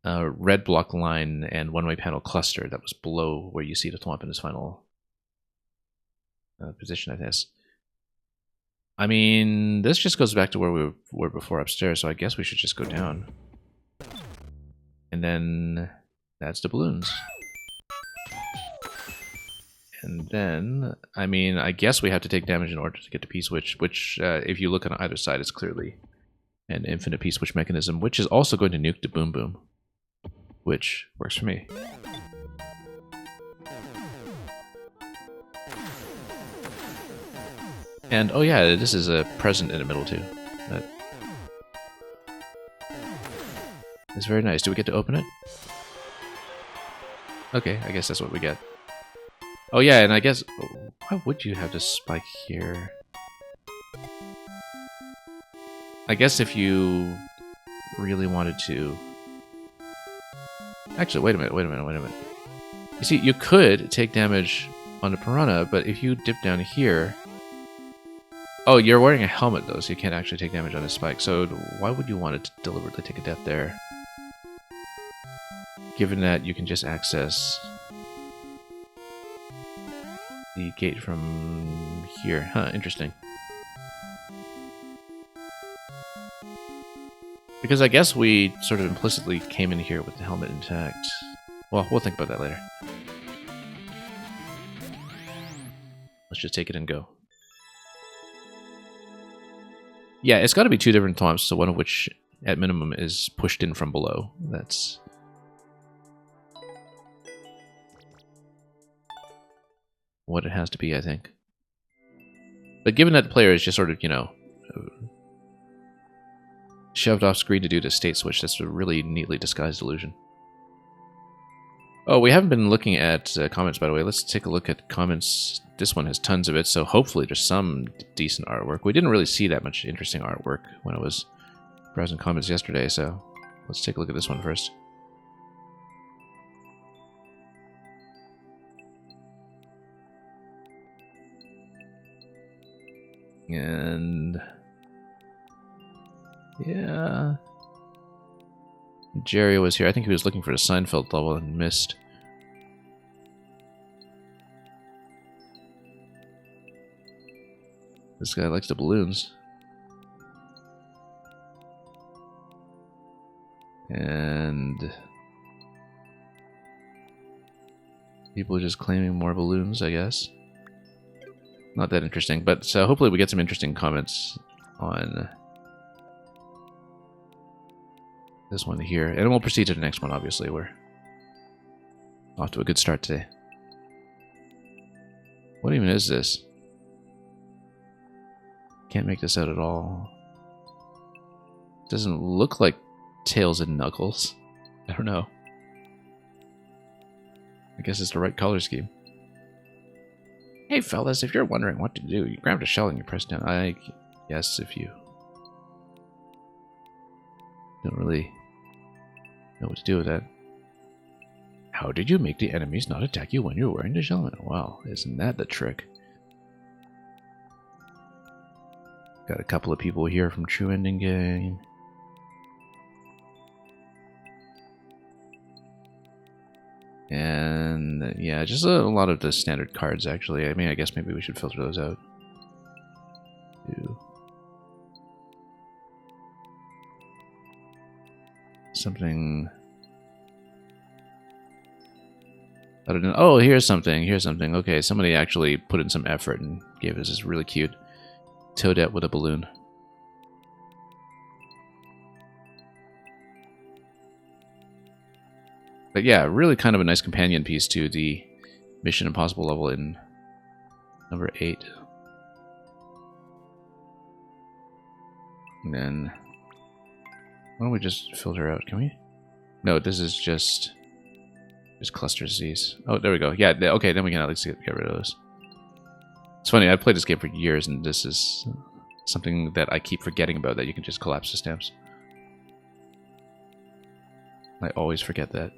red block line and one-way panel cluster that was below where you see the thwomp in his final position, I guess. I mean, this just goes back to where we were before upstairs, so I guess we should just go down. And then that's the balloons. And then, I mean, I guess we have to take damage in order to get the P-switch, which, if you look on either side, is clearly an infinite P-switch mechanism, which is also going to nuke the Boom Boom, which works for me. And, oh yeah, this is a present in the middle too. That is very nice. Do we get to open it? Okay, I guess that's what we get. Oh yeah, and I guess... Why would you have this spike here? I guess if you really wanted to... Actually, wait a minute. You see, you could take damage on the Piranha, but if you dip down here... Oh, you're wearing a helmet though, so you can't actually take damage on his spike. So why would you want to deliberately take a death there? Given that you can just access the gate from here. Huh, interesting. Because I guess we sort of implicitly came in here with the helmet intact. Well, we'll think about that later. Let's just take it and go. Yeah, it's got to be two different taunts, so one of which, at minimum, is pushed in from below. That's... what it has to be, I think. But given that the player is just sort of, you know, shoved off screen to do the state switch, that's a really neatly disguised illusion. Oh, we haven't been looking at comments, by the way. Let's take a look at comments. This one has tons of it, so hopefully there's some decent artwork. We didn't really see that much interesting artwork when I was browsing comments yesterday, so let's take a look at this one first. And... yeah... Jerry was here. I think he was looking for the Seinfeld level and missed. This guy likes the balloons. And... people are just claiming more balloons, I guess. Not that interesting, but so hopefully we get some interesting comments on this one here. And we'll proceed to the next one, obviously. We're off to a good start today. What even is this? Can't make this out at all. Doesn't look like Tails and Knuckles. I don't know. I guess it's the right color scheme. Hey fellas, if you're wondering what to do, you grab the shell and you press down. I guess if you don't really know what to do with that. How did you make the enemies not attack you when you're wearing the shell? Wow, isn't that the trick? Got a couple of people here from True Ending Game. And yeah, just a lot of the standard cards actually. I mean, I guess maybe we should filter those out. Something... I don't know. Oh, here's something. Here's something. Okay, somebody actually put in some effort and gave us this really cute Toadette with a balloon. But yeah, really kind of a nice companion piece to the Mission Impossible level in number 8. And then... why don't we just filter out? Can we? No, this is just cluster disease. Oh, there we go. Yeah, okay, then we can at least get rid of those. It's funny, I've played this game for years, and this is something that I keep forgetting about, that you can just collapse the stamps. I always forget that.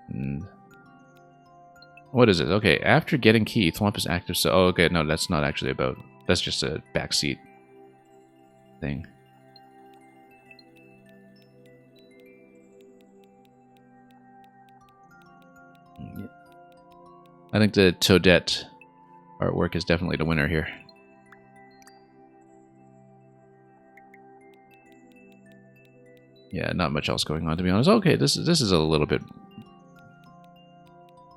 And what is it? Okay, after getting key, Thwomp is active, so... oh, okay, no, that's not actually about... that's just a backseat thing. I think the Toadette artwork is definitely the winner here. Yeah, not much else going on, to be honest. Okay, this is a little bit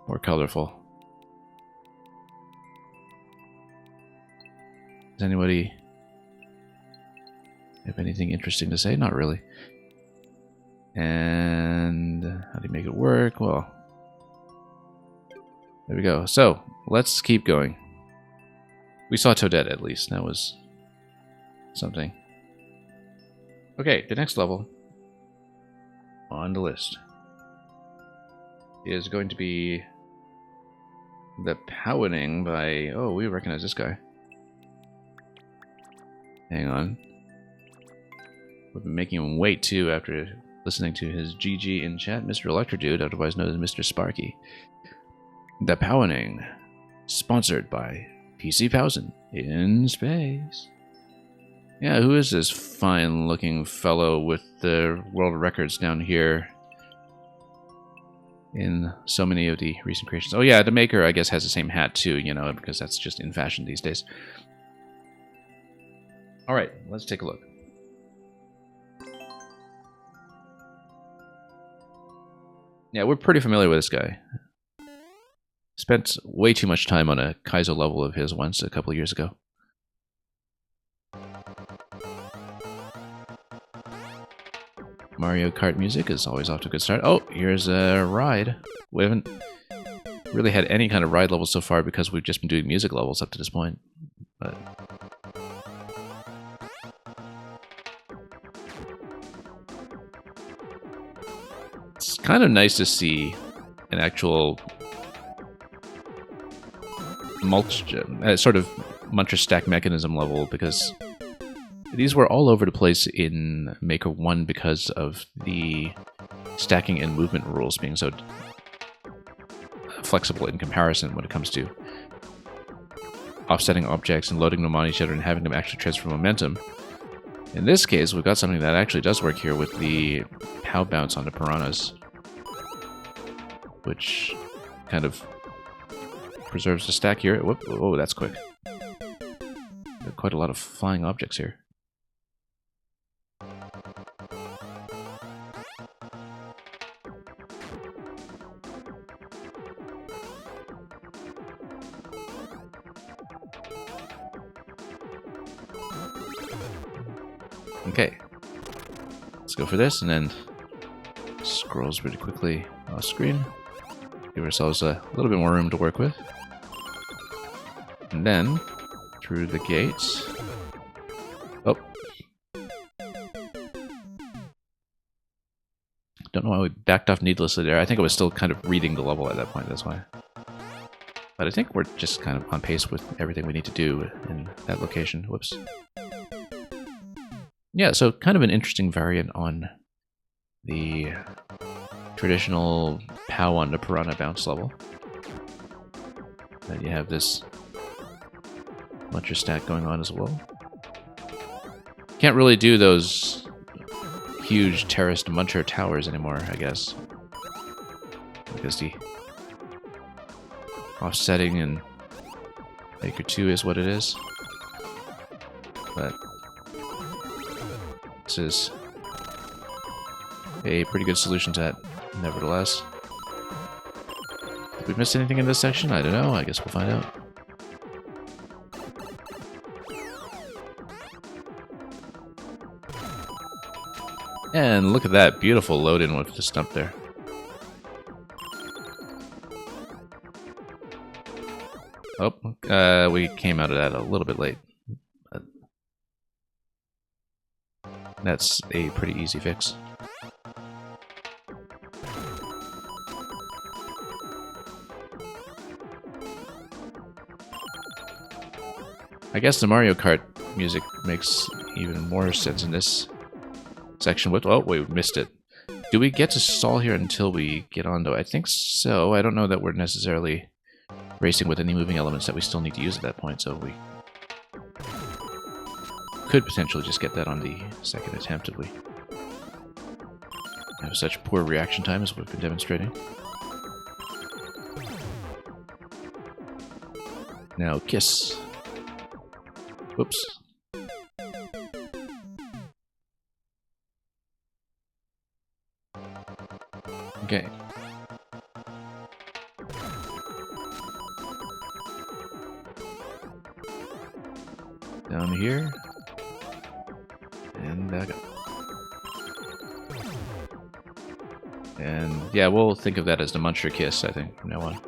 more colorful. Does anybody have anything interesting to say? Not really. And how do you make it work? Well, there we go. So, let's keep going. We saw Toadette at least. That was something. Okay, the next level on the list is going to be the Powening by... Oh, we recognize this guy. Hang on. We've been making him wait, too, after listening to his GG in chat. Mr. Electrodude, otherwise known as Mr. Sparky. The Powening, sponsored by PC Powson in space. Yeah, who is this fine-looking fellow with the world records down here in so many of the recent creations? Oh yeah, the maker, I guess, has the same hat too, you know, because that's just in fashion these days. Alright, let's take a look. Yeah, we're pretty familiar with this guy. Spent way too much time on a Kaizo level of his once a couple of years ago. Mario Kart music is always off to a good start. Oh, here's a ride. We haven't really had any kind of ride levels so far because we've just been doing music levels up to this point. But it's kind of nice to see an actual sort of Muncher stack mechanism level, because these were all over the place in Maker 1 because of the stacking and movement rules being so flexible in comparison when it comes to offsetting objects and loading them on each other and having them actually transfer momentum. In this case, we've got something that actually does work here with the POW bounce on the piranhas, which kind of preserves the stack here. Whoop, oh, that's quick. Got quite a lot of flying objects here. Okay, let's go for this, and then scrolls really quickly off screen. Give ourselves a little bit more room to work with. And then, through the gates. Oh. Don't know why we backed off needlessly there. I think I was still kind of reading the level at that point, that's why. But I think we're just kind of on pace with everything we need to do in that location. Whoops. Yeah, so kind of an interesting variant on the traditional POW on the Piranha bounce level. Then you have this Muncher stack going on as well. Can't really do those huge terraced Muncher towers anymore, I guess, because the offsetting in Maker 2 is what it is. But this is a pretty good solution to that, nevertheless. Did we miss anything in this section? I don't know. I guess we'll find out. And look at that beautiful load-in with the stump there. Oh, we came out of that a little bit late. That's a pretty easy fix. I guess the Mario Kart music makes even more sense in this section. Oh, we missed it. Do we get to stall here until we get on, though? I think so. I don't know that we're necessarily racing with any moving elements that we still need to use at that point, so we could potentially just get that on the second attempt if we have such poor reaction time as we've been demonstrating. Now, kiss. Whoops. Okay. Down here. And back up. And yeah, we'll think of that as the Muncher kiss, I think, from now on.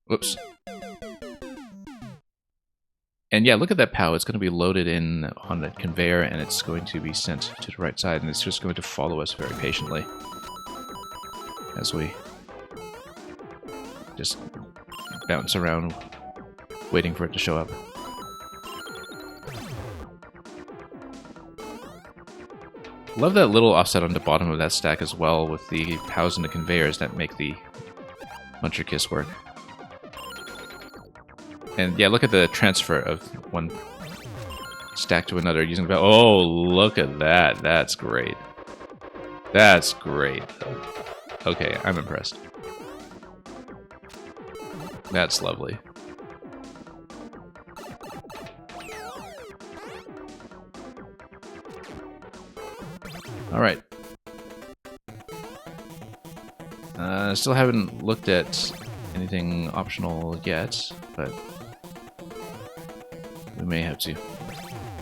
Whoops. And yeah, look at that POW. It's going to be loaded in on the conveyor, and it's going to be sent to the right side, and it's just going to follow us very patiently as we just bounce around, waiting for it to show up. Love that little offset on the bottom of that stack as well, with the POWs and the conveyors that make the Muncher Kiss work. And yeah, look at the transfer of one stack to another using the... Oh, look at that. That's great. That's great. Okay, I'm impressed. That's lovely. All right. Still haven't looked at anything optional yet, but we may have to do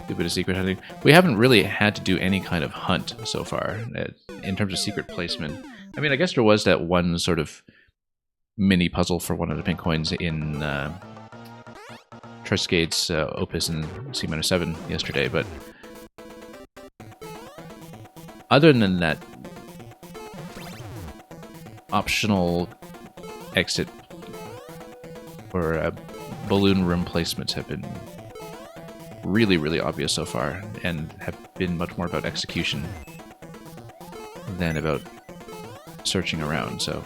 a bit of secret hunting. We haven't really had to do any kind of hunt so far in terms of secret placement. I mean, I guess there was that one sort of mini puzzle for one of the pink coins in Triscade's Opus in C-7 yesterday, but other than that optional exit or balloon room placements have been really, really obvious so far, and have been much more about execution than about searching around, so...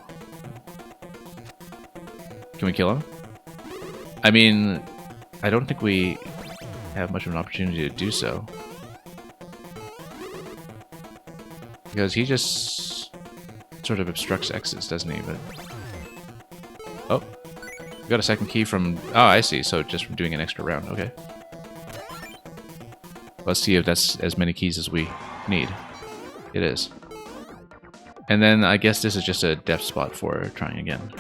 Can we kill him? I mean, I don't think we have much of an opportunity to do so. Because he just sort of obstructs exits, doesn't he? But oh, we got a second key from... Oh, I see. So just from doing an extra round. Okay. Let's see if that's as many keys as we need. It is. And then I guess this is just a def spot for trying again.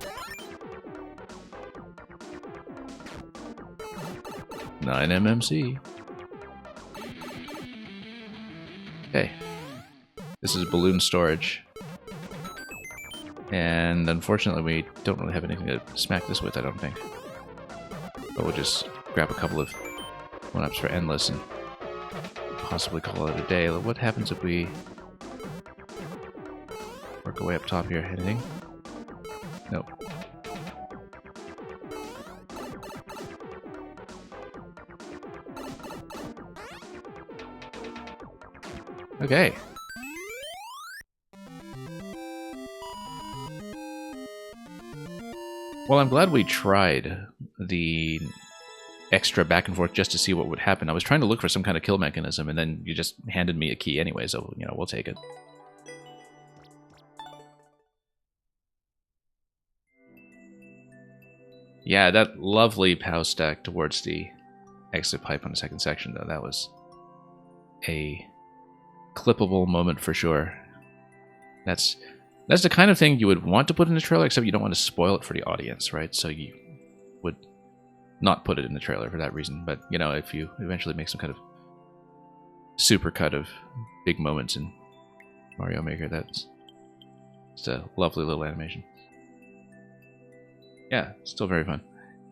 9 MMC. Okay. This is balloon storage. And unfortunately we don't really have anything to smack this with, I don't think. But we'll just grab a couple of 1-ups for Endless and possibly call it a day. What happens if we work our way up top here? Anything? Nope. Okay. Well, I'm glad we tried the extra back and forth just to see what would happen. I was trying to look for some kind of kill mechanism, and then you just handed me a key anyway, so, you know, we'll take it. Yeah, that lovely POW stack towards the exit pipe on the second section, though, that was a clippable moment for sure. That's the kind of thing you would want to put in the trailer, except you don't want to spoil it for the audience, right? So you would not put it in the trailer for that reason. But, you know, if you eventually make some kind of super cut of big moments in Mario Maker, that's just a lovely little animation. Yeah, still very fun.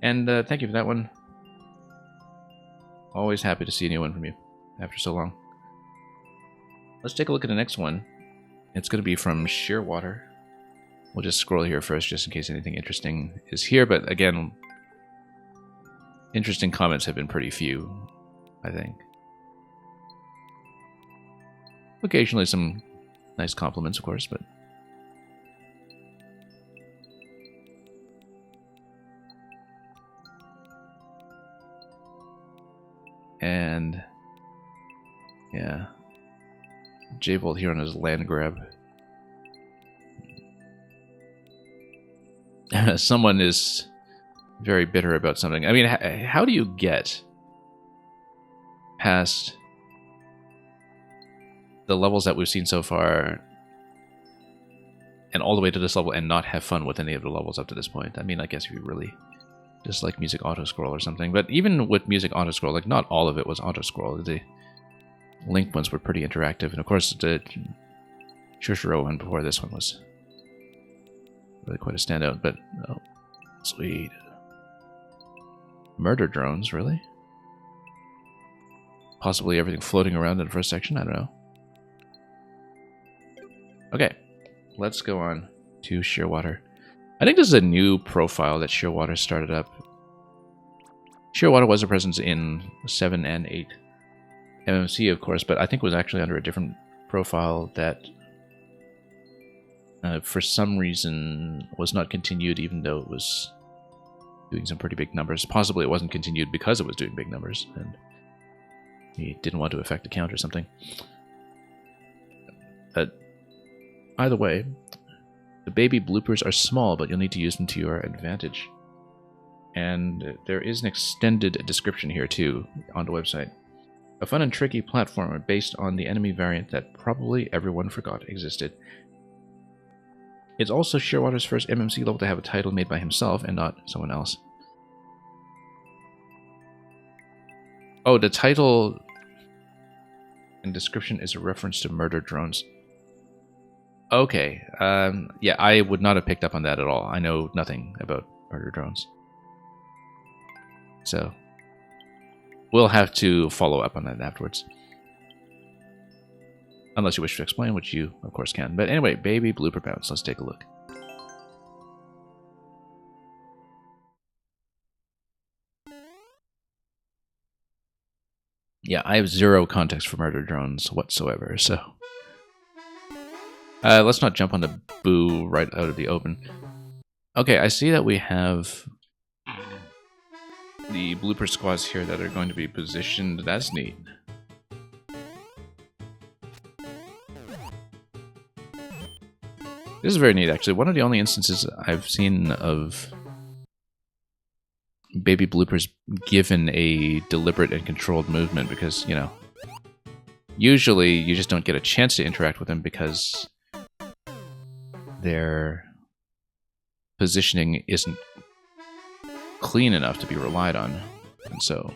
And thank you for that one. Always happy to see a new one from you after so long. Let's take a look at the next one. It's going to be from Shearwater. We'll just scroll here first just in case anything interesting is here. But again, interesting comments have been pretty few, I think. Occasionally some nice compliments, of course, but... And... yeah. J-Bolt here on his land grab. Someone is very bitter about something. I mean, how do you get past the levels that we've seen so far and all the way to this level and not have fun with any of the levels up to this point? I mean, I guess if you really just like Music Auto-Scroll or something. But even with Music Auto-Scroll, like, not all of it was Auto-Scroll. The Link ones were pretty interactive. And of course, the Shishiro one before this one was really quite a standout. But, oh, sweet. Murder drones, really? Possibly everything floating around in the first section, I don't know. Okay, let's go on to Shearwater. I think this is a new profile that Shearwater started up. Shearwater was a presence in 7 and 8 MMC, of course, but I think it was actually under a different profile that for some reason was not continued, even though it was doing some pretty big numbers. Possibly it wasn't continued because it was doing big numbers, and he didn't want to affect the count or something. But either way, the baby bloopers are small, but you'll need to use them to your advantage. And there is an extended description here, too, on the website. A fun and tricky platformer based on the enemy variant that probably everyone forgot existed. It's also Shearwater's first MMC level to have a title made by himself and not someone else. Oh, the title and description is a reference to murder drones. Okay, yeah, I would not have picked up on that at all. I know nothing about murder drones. So, we'll have to follow up on that afterwards. Unless you wish to explain, which you, of course, can. But anyway, baby blooper bounce. Let's take a look. Yeah, I have zero context for murder drones whatsoever, so... let's not jump on the boo right out of the open. Okay, I see that we have the blooper squads here that are going to be positioned. That's neat. This is very neat, actually. One of the only instances I've seen of baby bloopers given a deliberate and controlled movement, because, you know, usually you just don't get a chance to interact with them because their positioning isn't clean enough to be relied on. And so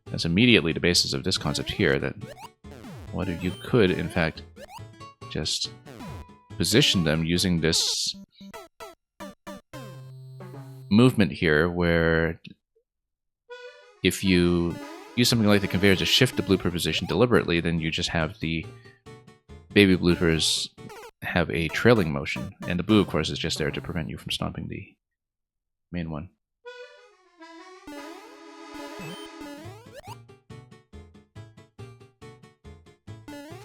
that's immediately the basis of this concept here, that what if you could, in fact, just position them using this movement here, where if you use something like the conveyor to shift the blooper position deliberately, then you just have the baby bloopers have a trailing motion, and the boo, of course, is just there to prevent you from stomping the main one.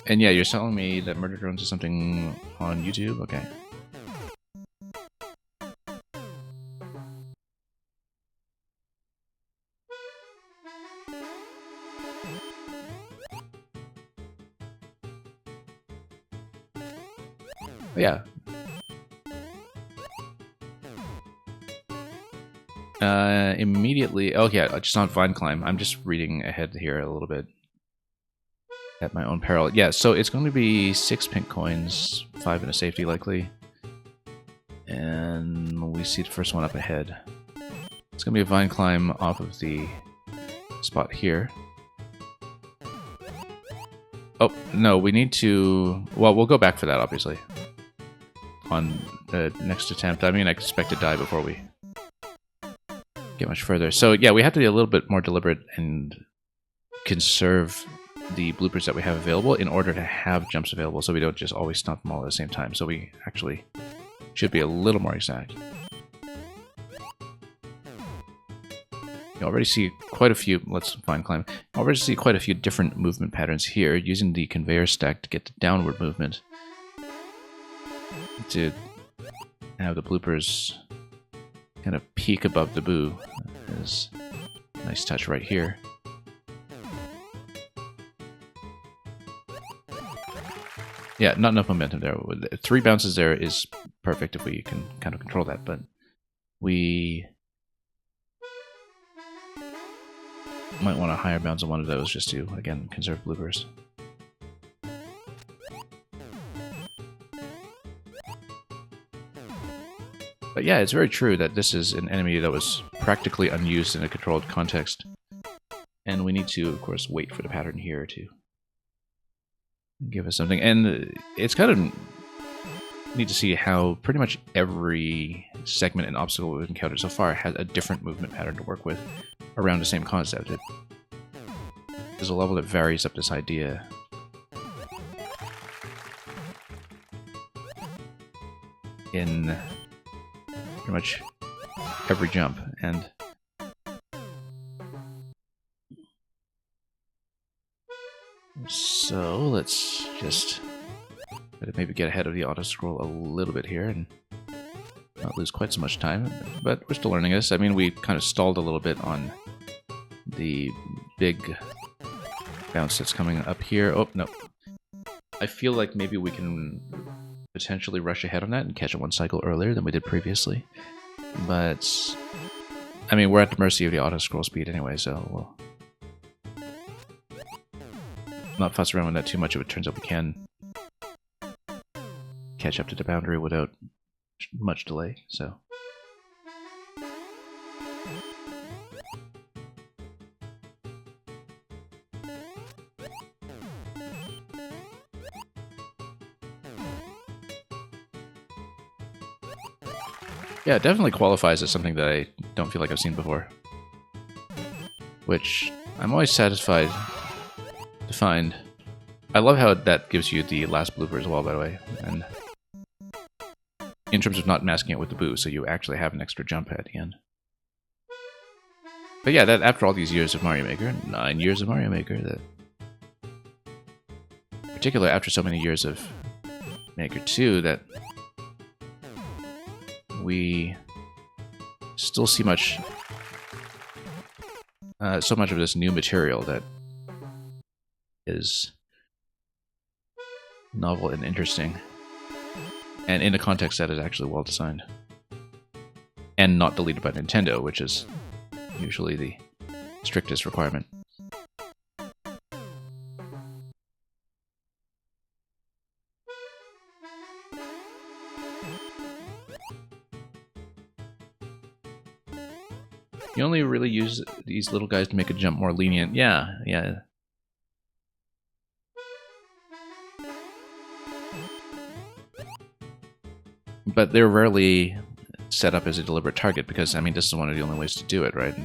And yeah, you're telling me that murder drones is something on YouTube? Okay. Yeah. Immediately... Oh yeah, just on Vine Climb. I'm just reading ahead here a little bit at my own peril. Yeah, so it's going to be 6 pink coins, 5 in a safety likely. And we see the first one up ahead. It's going to be a Vine Climb off of the spot here. Oh, no, we need to... Well, we'll go back for that, obviously. On the next attempt. I mean, I expect to die before we get much further. So yeah, we have to be a little bit more deliberate and conserve the bloopers that we have available in order to have jumps available, so we don't just always stomp them all at the same time. So we actually should be a little more exact. You already see quite a few... Let's Vine Climb. You already see quite a few different movement patterns here, using the conveyor stack to get the downward movement. To have the bloopers kind of peak above the boo is a nice touch right here. Yeah, not enough momentum there. 3 bounces there is perfect if we can kind of control that, but we might want a higher bounce on one of those just to, again, conserve bloopers. But yeah, it's very true that this is an enemy that was practically unused in a controlled context. And we need to, of course, wait for the pattern here to give us something. And it's kind of neat to see how pretty much every segment and obstacle we've encountered so far has a different movement pattern to work with around the same concept. There's a level that varies up this idea. In pretty much every jump, and so let's just maybe get ahead of the auto-scroll a little bit here and not lose quite so much time, but we're still learning this. I mean, we kind of stalled a little bit on the big bounce that's coming up here. Oh, no. I feel like maybe we can potentially rush ahead on that and catch it one cycle earlier than we did previously. But, I mean, we're at the mercy of the auto-scroll speed anyway, so we'll not fuss around with that too much if it turns out we can catch up to the boundary without much delay, so. Yeah, it definitely qualifies as something that I don't feel like I've seen before. Which I'm always satisfied to find. I love how that gives you the last blooper as well, by the way. And in terms of not masking it with the boo, so you actually have an extra jump at the end. But yeah, that after all these years of Mario Maker, 9 years of Mario Maker, that in particular after so many years of Maker 2, that we still see so much of this new material that is novel and interesting, and in a context that is actually well designed, and not deleted by Nintendo, which is usually the strictest requirement. You only really use these little guys to make a jump more lenient. Yeah, yeah. But they're rarely set up as a deliberate target because, I mean, this is one of the only ways to do it, right?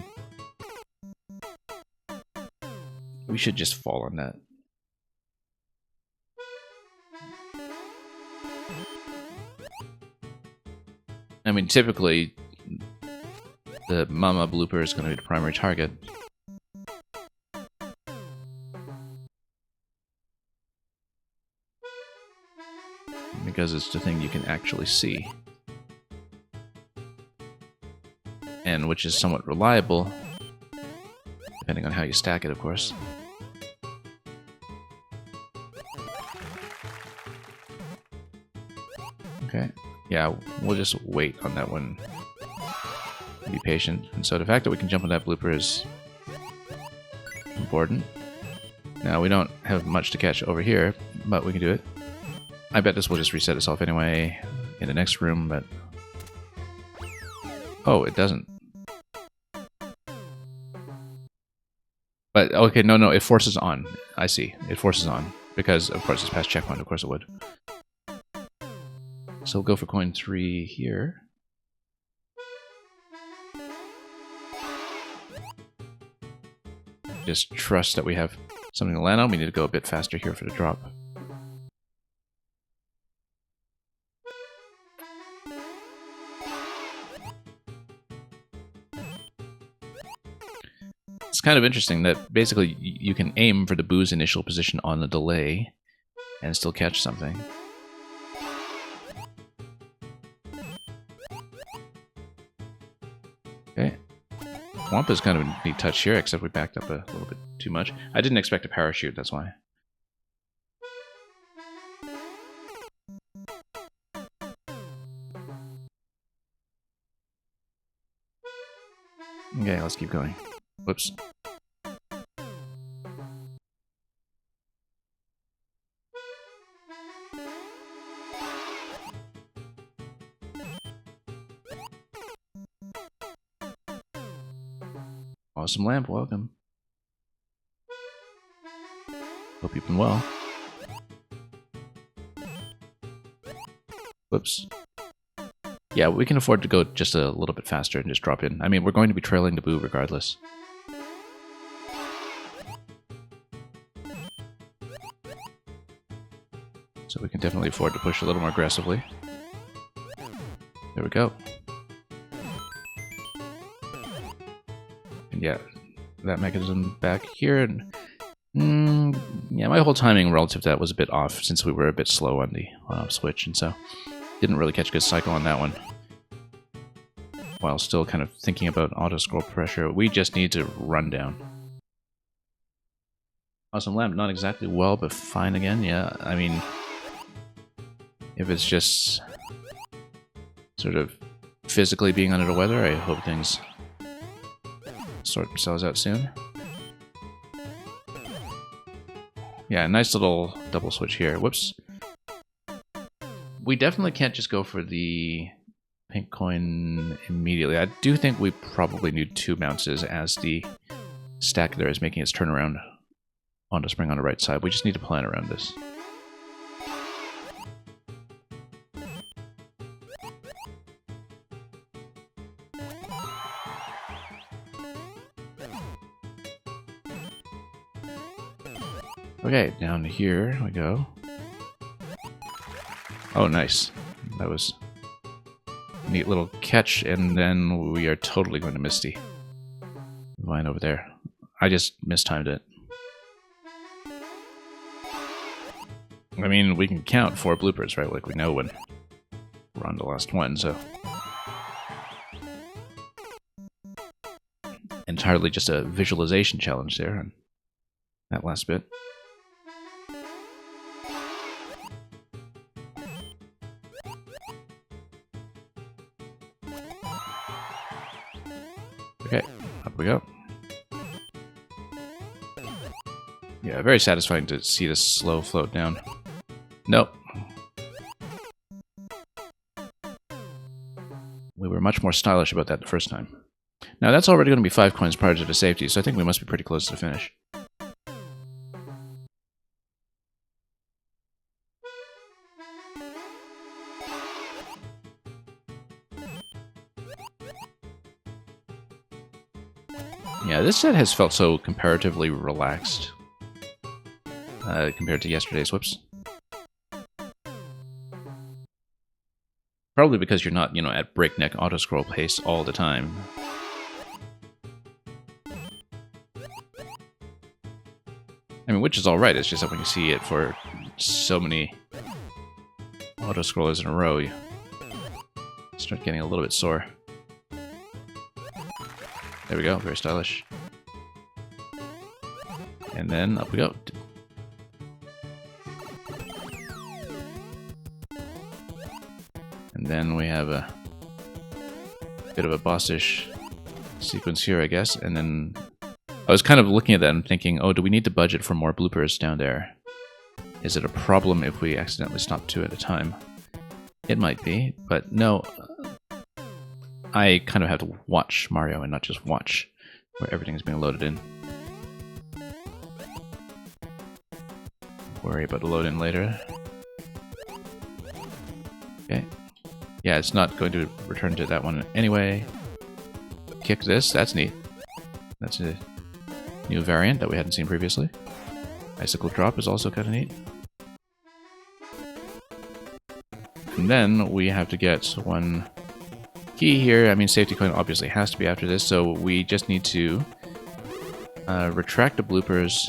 We should just fall on that. I mean, typically, the Mama blooper is going to be the primary target. Because it's the thing you can actually see. And which is somewhat reliable, depending on how you stack it, of course. Okay. Yeah, we'll just wait on that one. Be patient. And so the fact that we can jump on that blooper is important. Now, we don't have much to catch over here, but we can do it. I bet this will just reset itself anyway in the next room, but... Oh, it doesn't. But, okay, no, it forces on. I see. It forces on. Because, of course, it's past checkpoint. Of course it would. So we'll go for coin 3 here. Just trust that we have something to land on. We need to go a bit faster here for the drop. It's kind of interesting that basically you can aim for the boo's initial position on the delay and still catch something. Okay. Wampa's kind of a neat touch here, except we backed up a little bit too much. I didn't expect a parachute, that's why. Okay, let's keep going. Whoops. Awesome Lamp, welcome. Hope you've been well. Whoops. Yeah, we can afford to go just a little bit faster and just drop in. I mean, we're going to be trailing the Boo regardless. So we can definitely afford to push a little more aggressively. There we go. And yeah, that mechanism back here. And yeah, my whole timing relative to that was a bit off since we were a bit slow on the on-off switch, and so didn't really catch a good cycle on that one. While still kind of thinking about auto-scroll pressure, we just need to run down. Awesome Lamp, not exactly well, but fine again. Yeah, I mean, if it's just sort of physically being under the weather, I hope things sort themselves out soon. Yeah, nice little double switch here. Whoops. We definitely can't just go for the pink coin immediately. I do think we probably need 2 bounces as the stack there is making its turnaround onto spring on the right side. We just need to plan around this. Okay, down here we go. Oh, nice. That was a neat little catch, and then we are totally going to Misty. Vine over there. I just mistimed it. I mean, we can count 4 bloopers, right? Like, we know when we're on the last one, so... Entirely just a visualization challenge there on that last bit. Okay, up we go. Yeah, very satisfying to see this slow float down. Nope. We were much more stylish about that the first time. Now that's already going to be 5 coins prior to the safety, so I think we must be pretty close to the finish. Yeah, this set has felt so comparatively relaxed compared to yesterday's. Whoops. Probably because you're not, at breakneck auto-scroll pace all the time. I mean, which is alright, it's just that when you see it for so many auto-scrollers in a row, you start getting a little bit sore. There we go, very stylish. And then up we go. And then we have a bit of a bossish sequence here, I guess. And then I was kind of looking at that and thinking, oh, do we need to budget for more bloopers down there? Is it a problem if we accidentally stop 2 at a time? It might be, but no. I kind of have to watch Mario and not just watch where everything is being loaded in. Worry about the load in later. Okay. Yeah, it's not going to return to that one anyway. Kick this, that's neat. That's a new variant that we hadn't seen previously. Icicle drop is also kind of neat. And then we have to get one key here. I mean, safety coin obviously has to be after this, so we just need to retract the bloopers.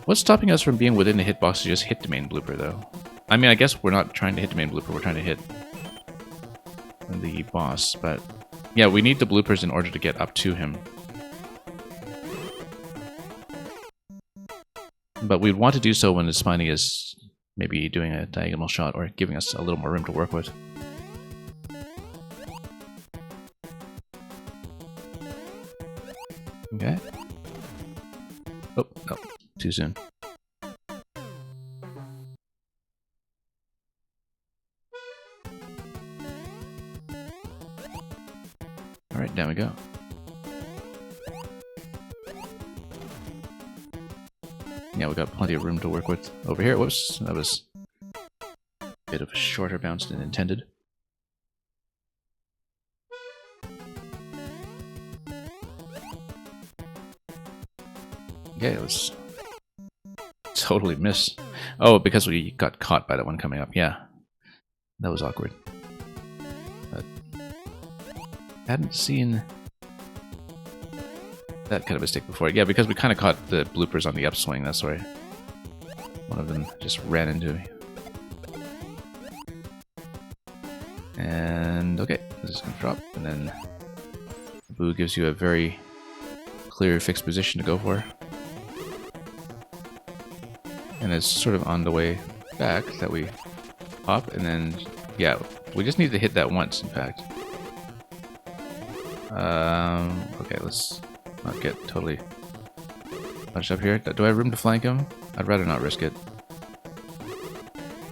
What's stopping us from being within the hitbox to just hit the main blooper, though? I mean, I guess we're not trying to hit the main blooper, we're trying to hit the boss, but yeah, we need the bloopers in order to get up to him. But we'd want to do so when the Spiny is maybe doing a diagonal shot or giving us a little more room to work with. Okay. Oh, no, too soon. Alright, down we go. Yeah, we got plenty of room to work with over here. Whoops, that was Bit of a shorter bounce than intended. Okay, it was totally miss. Oh, because we got caught by that one coming up. Yeah, that was awkward. But hadn't seen that kind of mistake before. Yeah, because we kind of caught the bloopers on the upswing. That's why one of them just ran into me. And okay, this is gonna drop, and then Boo gives you a very clear fixed position to go for. And it's sort of on the way back that we hop, and then, yeah, we just need to hit that once, in fact. Okay, let's not get totally punched up here. Do I have room to flank him? I'd rather not risk it.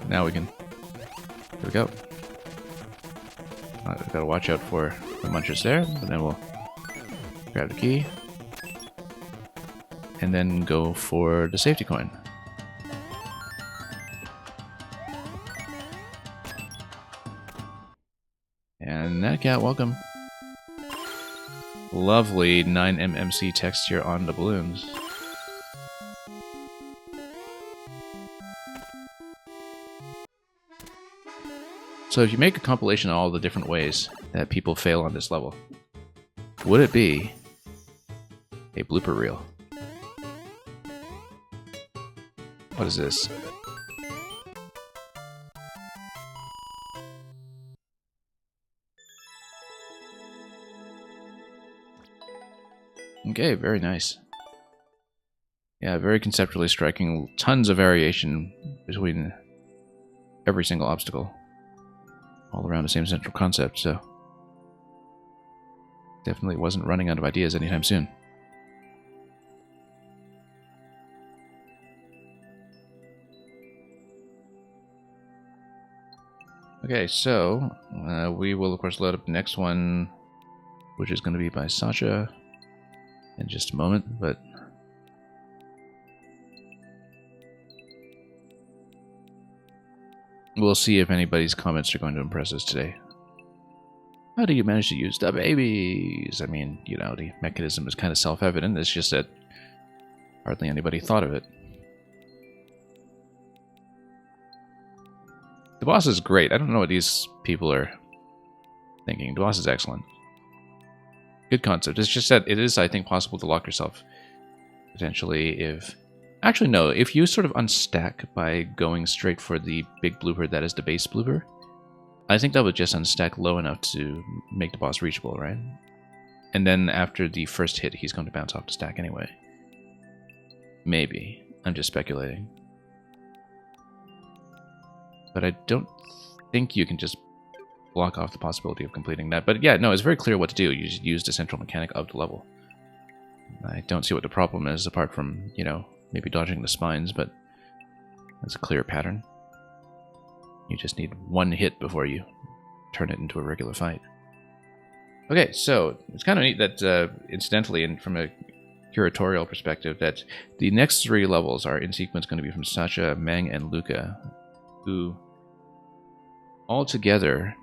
Now we can. Here we go. We've got to watch out for the munchers there, but then we'll grab the key. And then go for the safety coin. And that cat, welcome. Lovely 9mmC texture on the balloons. So if you make a compilation of all the different ways that people fail on this level, would it be a blooper reel? What is this? Okay, very nice. Yeah, very conceptually striking. Tons of variation between every single obstacle. All around the same central concept, so definitely wasn't running out of ideas anytime soon. Okay, so we will of course load up the next one, which is going to be by Sasha in just a moment, but we'll see if anybody's comments are going to impress us today. How do you manage to use the babies? I mean, you know, the mechanism is kind of self-evident. It's just that hardly anybody thought of it. The boss is great. I don't know what these people are thinking. The boss is excellent. Good concept. It's just that it is, I think, possible to lock yourself potentially if... Actually, no. If you sort of unstack by going straight for the big blooper that is the base blooper, I think that would just unstack low enough to make the boss reachable, right? And then after the first hit, he's going to bounce off the stack anyway. Maybe. I'm just speculating. But I don't think you can just block off the possibility of completing that. But yeah, no, it's very clear what to do. You just use the central mechanic of the level. I don't see what the problem is, apart from, you know, maybe dodging the spines, but that's a clear pattern. You just need one hit before you turn it into a regular fight. Okay, so it's kind of neat that, incidentally, and from a curatorial perspective, that the next 3 levels are in sequence going to be from Sasha, Mang, and Luca, who all together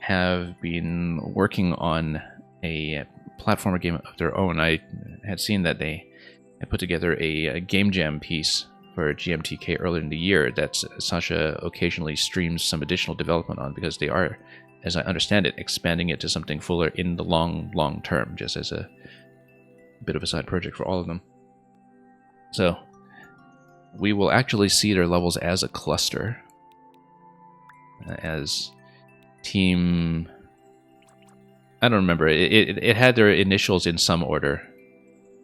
have been working on a platformer game of their own. I had seen that they had put together a game jam piece for GMTK earlier in the year that Sasha occasionally streams some additional development on, because they are, as I understand it, expanding it to something fuller in the long term, just as a bit of a side project for all of them. So we will actually see their levels as a cluster, as team... I don't remember. It had their initials in some order.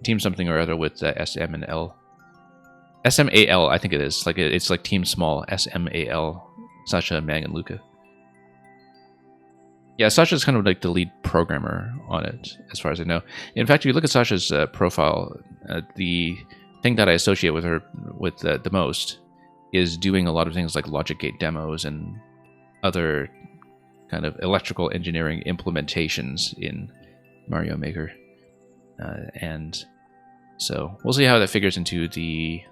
Team something or other with SM and L. SMAL, I think it is. Like it's like Team Small. SMAL. Sasha, Mang, and Luca. Yeah, Sasha's kind of like the lead programmer on it, as far as I know. In fact, if you look at Sasha's profile, the thing that I associate with her with the most is doing a lot of things like logic gate demos and other kind of electrical engineering implementations in Mario Maker. And so we'll see how that figures into the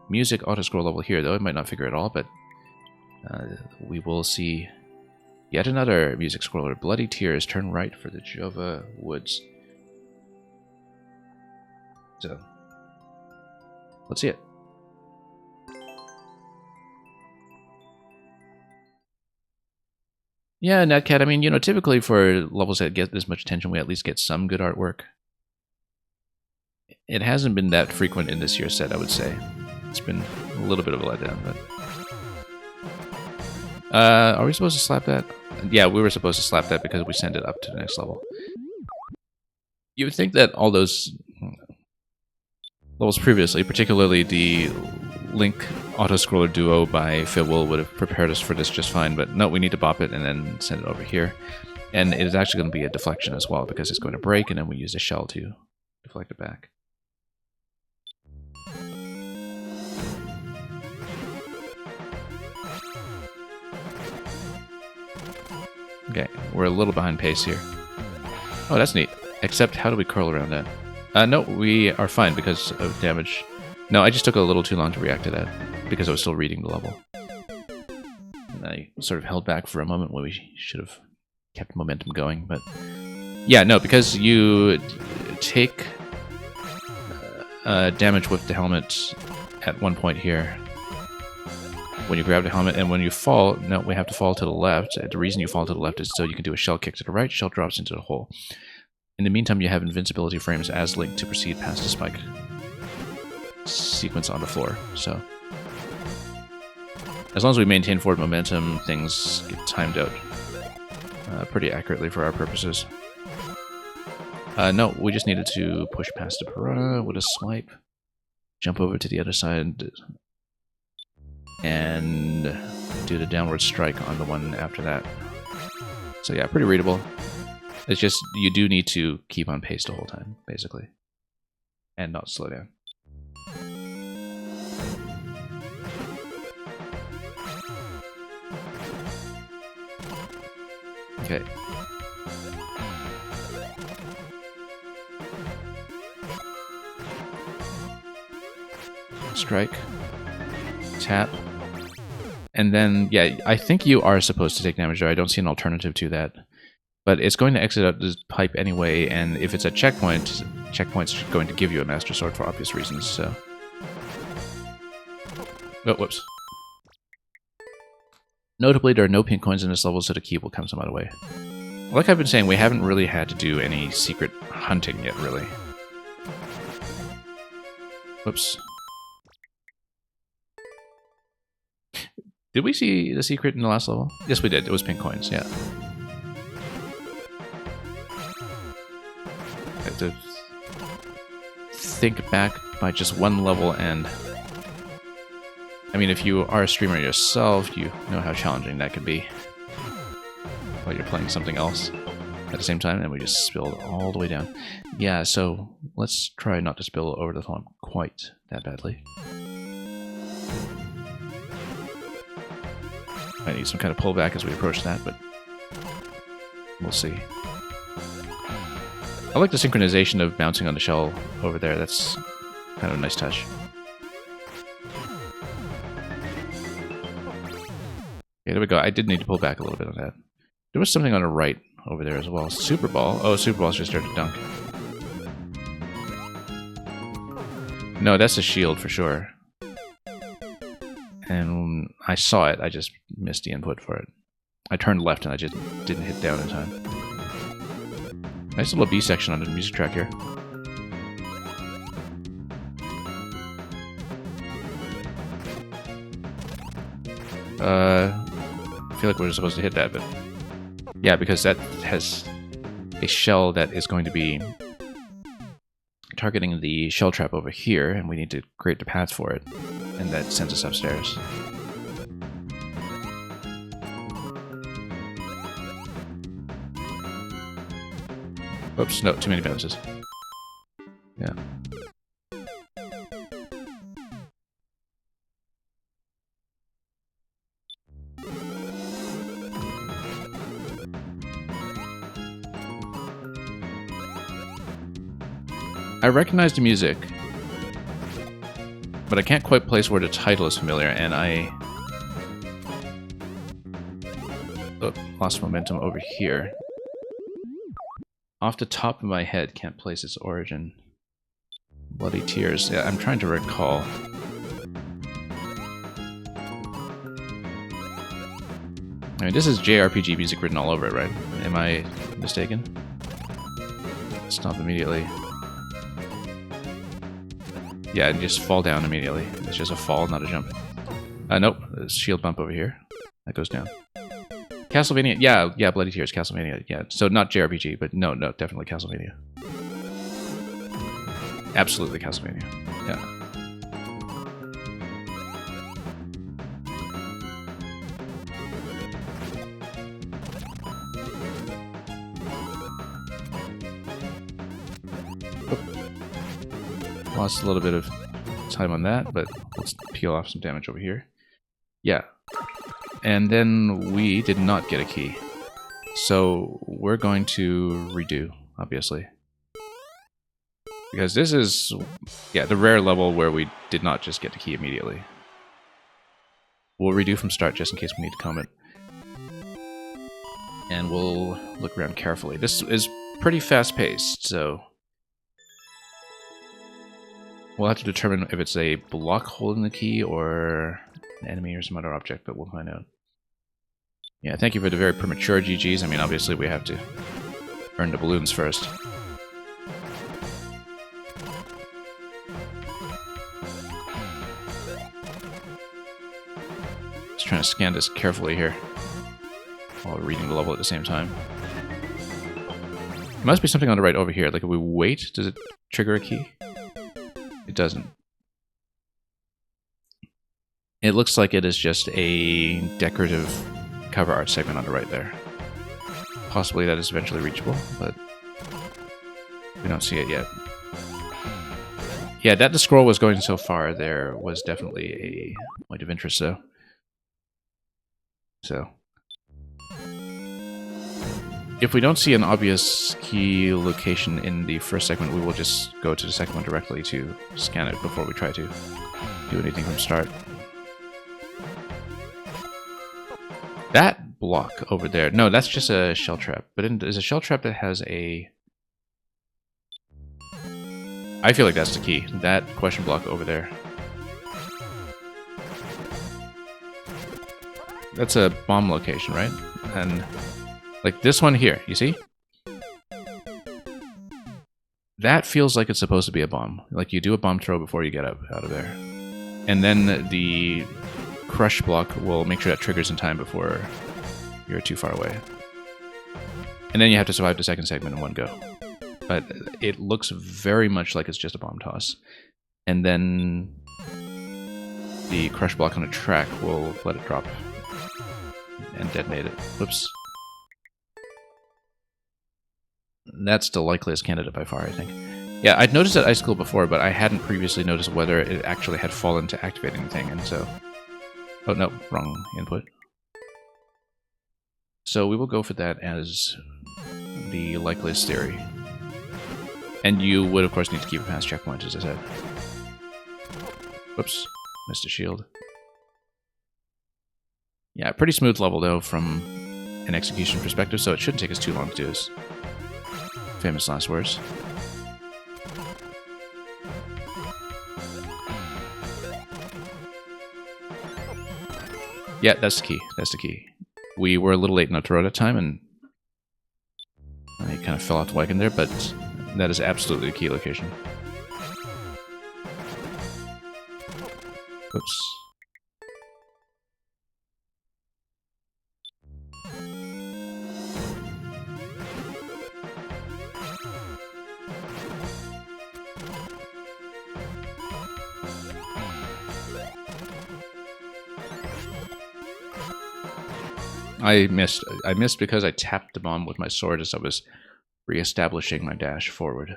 music auto-scroll level here, though. It might not figure at all, but we will see yet another music scroller. Bloody Tears. Turn right for the Jova Woods. So, let's see it. Yeah, Netcat, I mean, you know, typically for levels that get this much attention, we at least get some good artwork. It hasn't been that frequent in this year's set, I would say. It's been a little bit of a letdown, but... are we supposed to slap that? Yeah, we were supposed to slap that because we sent it up to the next level. You would think that all those levels previously, particularly the Link Auto-Scroller Duo by Philwill, would have prepared us for this just fine, but no, we need to bop it and then send it over here. And it is actually going to be a deflection as well, because it's going to break, and then we use a shell to deflect it back. Okay, we're a little behind pace here. Oh, that's neat. Except, how do we curl around that? No, we are fine because of damage. No, I just took a little too long to react to that, because I was still reading the level. And I sort of held back for a moment when we should have kept momentum going, but... Yeah, no, because you take damage with the helmet at one point here, when you grab the helmet, and when you fall, no, we have to fall to the left. The reason you fall to the left is so you can do a shell kick to the right, shell drops into the hole. In the meantime, you have invincibility frames as Link to proceed past the spike sequence on the floor, so... As long as we maintain forward momentum, things get timed out pretty accurately for our purposes. No, we just needed to push past the piranha with a swipe, jump over to the other side, and do the downward strike on the one after that. So yeah, pretty readable. It's just, you do need to keep on pace the whole time, basically. And not slow down. Okay. Strike. Tap. And then, yeah, I think you are supposed to take damage there. I don't see an alternative to that. But it's going to exit out this pipe anyway, and if it's a checkpoint, checkpoint's going to give you a Master Sword for obvious reasons, so... Oh, whoops. Notably, there are no pink coins in this level, so the key will come some other way. Like I've been saying, we haven't really had to do any secret hunting yet, really. Whoops. Did we see the secret in the last level? Yes, we did. It was pink coins, yeah. I have to think back by just one level, and... I mean, if you are a streamer yourself, you know how challenging that can be. While you're playing something else at the same time, and we just spilled all the way down. Yeah, so let's try not to spill over the phone quite that badly. I need some kind of pullback as we approach that, but we'll see. I like the synchronization of bouncing on the shell over there. That's kind of a nice touch. Okay, there we go. I did need to pull back a little bit on that. There was something on the right over there as well. Super Ball. Oh, Super Ball's just started to dunk. No, that's a shield for sure. And I saw it, I just missed the input for it. I turned left and I just didn't hit down in time. Nice little B section on the music track here. I feel like we're supposed to hit that, but... Yeah, because that has a shell that is going to be targeting the shell trap over here, and we need to create the path for it. And that sends us upstairs. Oops, no, too many bounces. Yeah. I recognize the music, but I can't quite place where the title is familiar, and Oh, lost momentum over here. Off the top of my head, can't place its origin. Bloody Tears. Yeah, I'm trying to recall. I mean, this is JRPG music written all over it, right? Am I mistaken? Stop immediately. Yeah, and just fall down immediately. It's just a fall, not a jump. Nope. There's a shield bump over here. That goes down. Castlevania. Yeah, Bloody Tears, Castlevania. Yeah, so not JRPG, but no, definitely Castlevania. Absolutely Castlevania. Yeah. Lost a little bit of time on that, but let's peel off some damage over here. Yeah. And then we did not get a key. So we're going to redo, obviously. Because this is, yeah, the rare level where we did not just get the key immediately. We'll redo from start just in case we need to comment. And we'll look around carefully. This is pretty fast-paced, so we'll have to determine if it's a block holding the key or an enemy or some other object, but we'll find out. Yeah, thank you for the very premature GGs. I mean, obviously we have to earn the balloons first. Just trying to scan this carefully here while reading the level at the same time. There must be something on the right over here. Like if we wait, does it trigger a key? It doesn't. It looks like it is just a decorative cover art segment on the right there. Possibly that is eventually reachable, but we don't see it yet. Yeah, that the scroll was going so far there was definitely a point of interest, though. So, if we don't see an obvious key location in the first segment, we will just go to the second one directly to scan it before we try to do anything from start. That block over there, no, that's just a shell trap. But there's a shell trap that has a... I feel like that's the key. That question block over there. That's a bomb location, right? And like this one here, you see? That feels like it's supposed to be a bomb. Like you do a bomb throw before you get out of there. And then the crush block will make sure that triggers in time before you're too far away. And then you have to survive the second segment in one go. But it looks very much like it's just a bomb toss. And then the crush block on a track will let it drop and detonate it. Whoops. That's the likeliest candidate by far, I think. Yeah, I'd noticed that icicle before, but I hadn't previously noticed whether it actually had fallen to activate anything, and so... Oh, no, wrong input. So we will go for that as the likeliest theory. And you would, of course, need to keep it past checkpoints, as I said. Whoops, missed a shield. Yeah, pretty smooth level, though, from an execution perspective, so it shouldn't take us too long to do this. Famous last words. Yeah, that's the key. That's the key. We were a little late in the road at time, and I kind of fell off the wagon there, but that is absolutely the key location. Oops. I missed because I tapped the bomb with my sword as I was re-establishing my dash forward.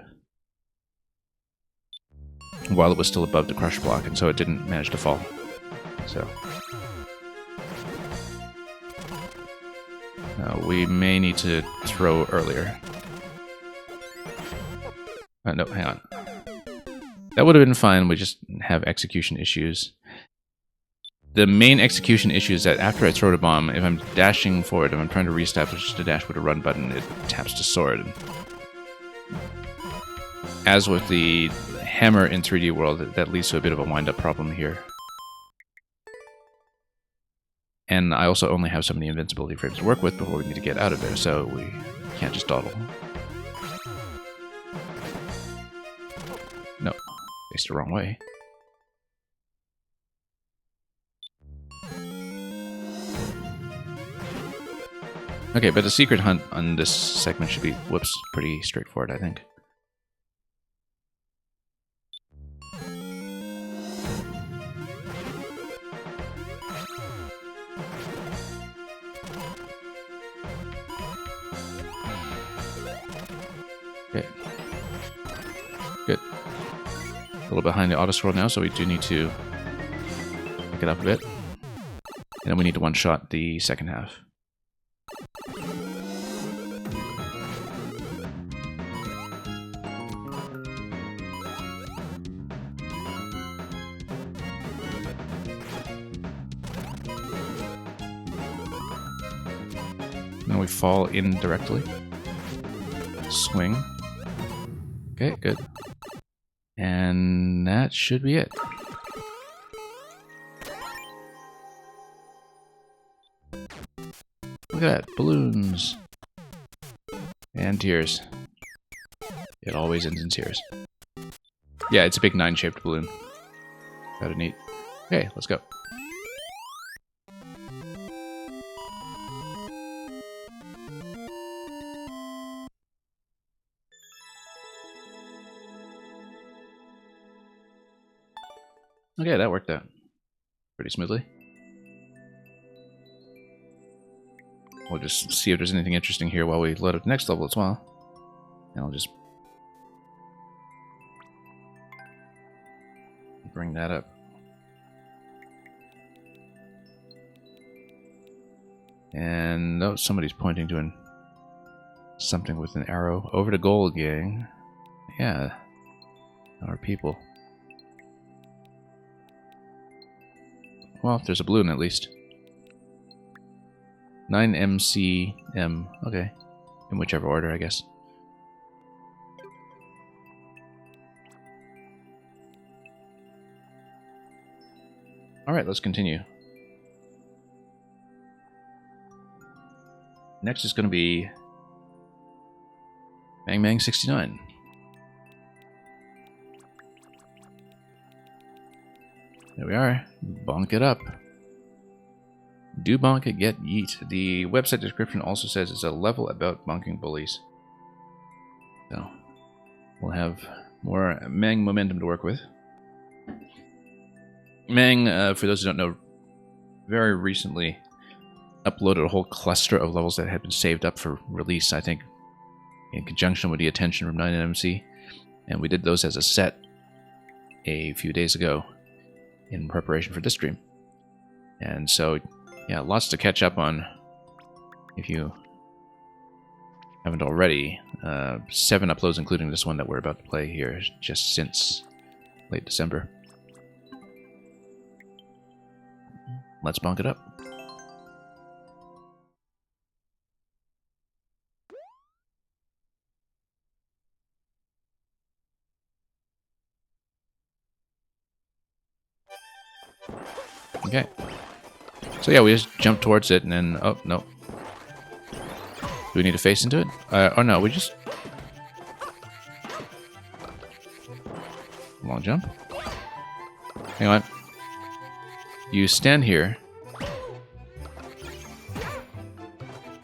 While it was still above the crush block, and so it didn't manage to fall. So... we may need to throw earlier. No, hang on. That would have been fine, we just have execution issues. The main execution issue is that after I throw the bomb, if I'm dashing forward, if I'm trying to reestablish the dash with a run button, it taps to sword. As with the hammer in 3D World, that leads to a bit of a wind-up problem here. And I also only have so many invincibility frames to work with before we need to get out of there, so we can't just dawdle. No, faced the wrong way. Okay, but the secret hunt on this segment should be, whoops, pretty straightforward, I think. Okay. Good. A little behind the auto scroll now, so we do need to pick it up a bit. And then we need to one-shot the second half. Then we fall in directly. Swing. Okay, good. And that should be it. Look at that, balloons. And tears. It always ends in tears. Yeah, it's a big 9-shaped balloon. Kind of neat. Okay, let's go. Okay, that worked out pretty smoothly. We'll just see if there's anything interesting here while we load up the next level as well. And I'll just bring that up. And oh, somebody's pointing to something with an arrow. Over to gold, gang. Yeah, our people. Well, there's a balloon at least. 9MCM. Okay. In whichever order, I guess. Alright, let's continue. Next is going to be Bang Bang 69. There we are. Bonk it up. Do bonk it, get yeet. The website description also says it's a level about bonking bullies. So, we'll have more Mang momentum to work with. Mang, for those who don't know, very recently uploaded a whole cluster of levels that had been saved up for release, I think, in conjunction with the attention from 9MC. And we did those as a set a few days ago in preparation for this stream. And so, yeah, lots to catch up on if you haven't already. 7 uploads, including this one that we're about to play here, just since late December. Let's bonk it up. Okay. So yeah, we just jump towards it and then... Oh, no. Do we need to face into it? Oh no, we just... Long jump. Hang on. You stand here.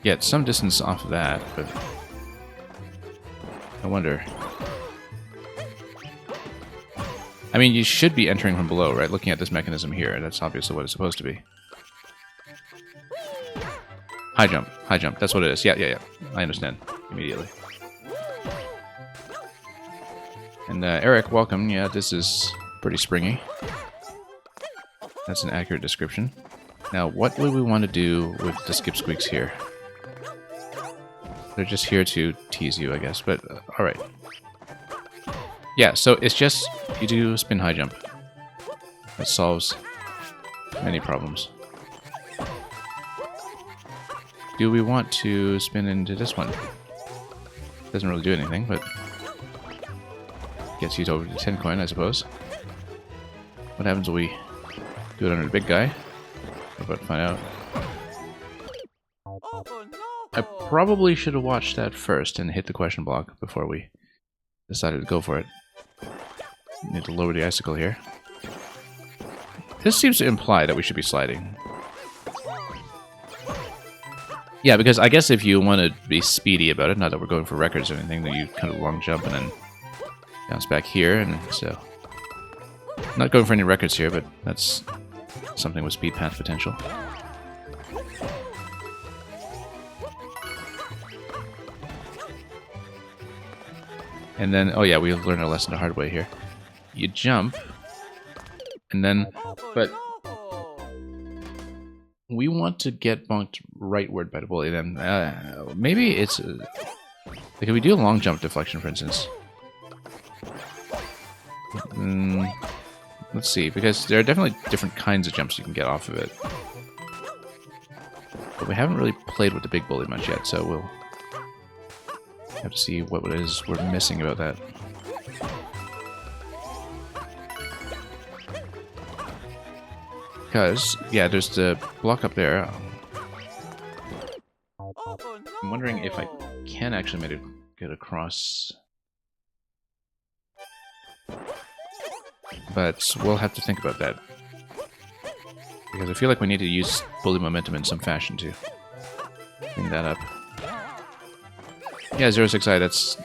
Get some distance off of that, but... I wonder... I mean, you should be entering from below, right? Looking at this mechanism here, that's obviously what it's supposed to be. High jump, that's what it is. Yeah. I understand immediately. And Eric, welcome. Yeah, this is pretty springy. That's an accurate description. Now, what would we want to do with the skip squeaks here? They're just here to tease you, I guess, but alright. Yeah, so it's just, you do spin high jump. That solves many problems. Do we want to spin into this one? Doesn't really do anything, but gets used over to 10 coin, I suppose. What happens when we do it under the big guy? We're about to find out. I probably should have watched that first and hit the question block before we decided to go for it. Need to lower the icicle here. This seems to imply that we should be sliding. Yeah, because I guess if you want to be speedy about it, not that we're going for records or anything, then you kind of long jump and then bounce back here, and so... Not going for any records here, but that's something with speed path potential. And then, oh yeah, we learned our lesson the hard way here. You jump, and then, but we want to get bonked rightward by the bully. Then maybe it's like if we do a long jump deflection, for instance. Let's see, because there are definitely different kinds of jumps you can get off of it. But we haven't really played with the big bully much yet, so we'll have to see what it is we're missing about that. Because, yeah, there's the block up there. I'm wondering if I can actually get across. But we'll have to think about that. Because I feel like we need to use bully momentum in some fashion to clean that up. Yeah, 06i, that's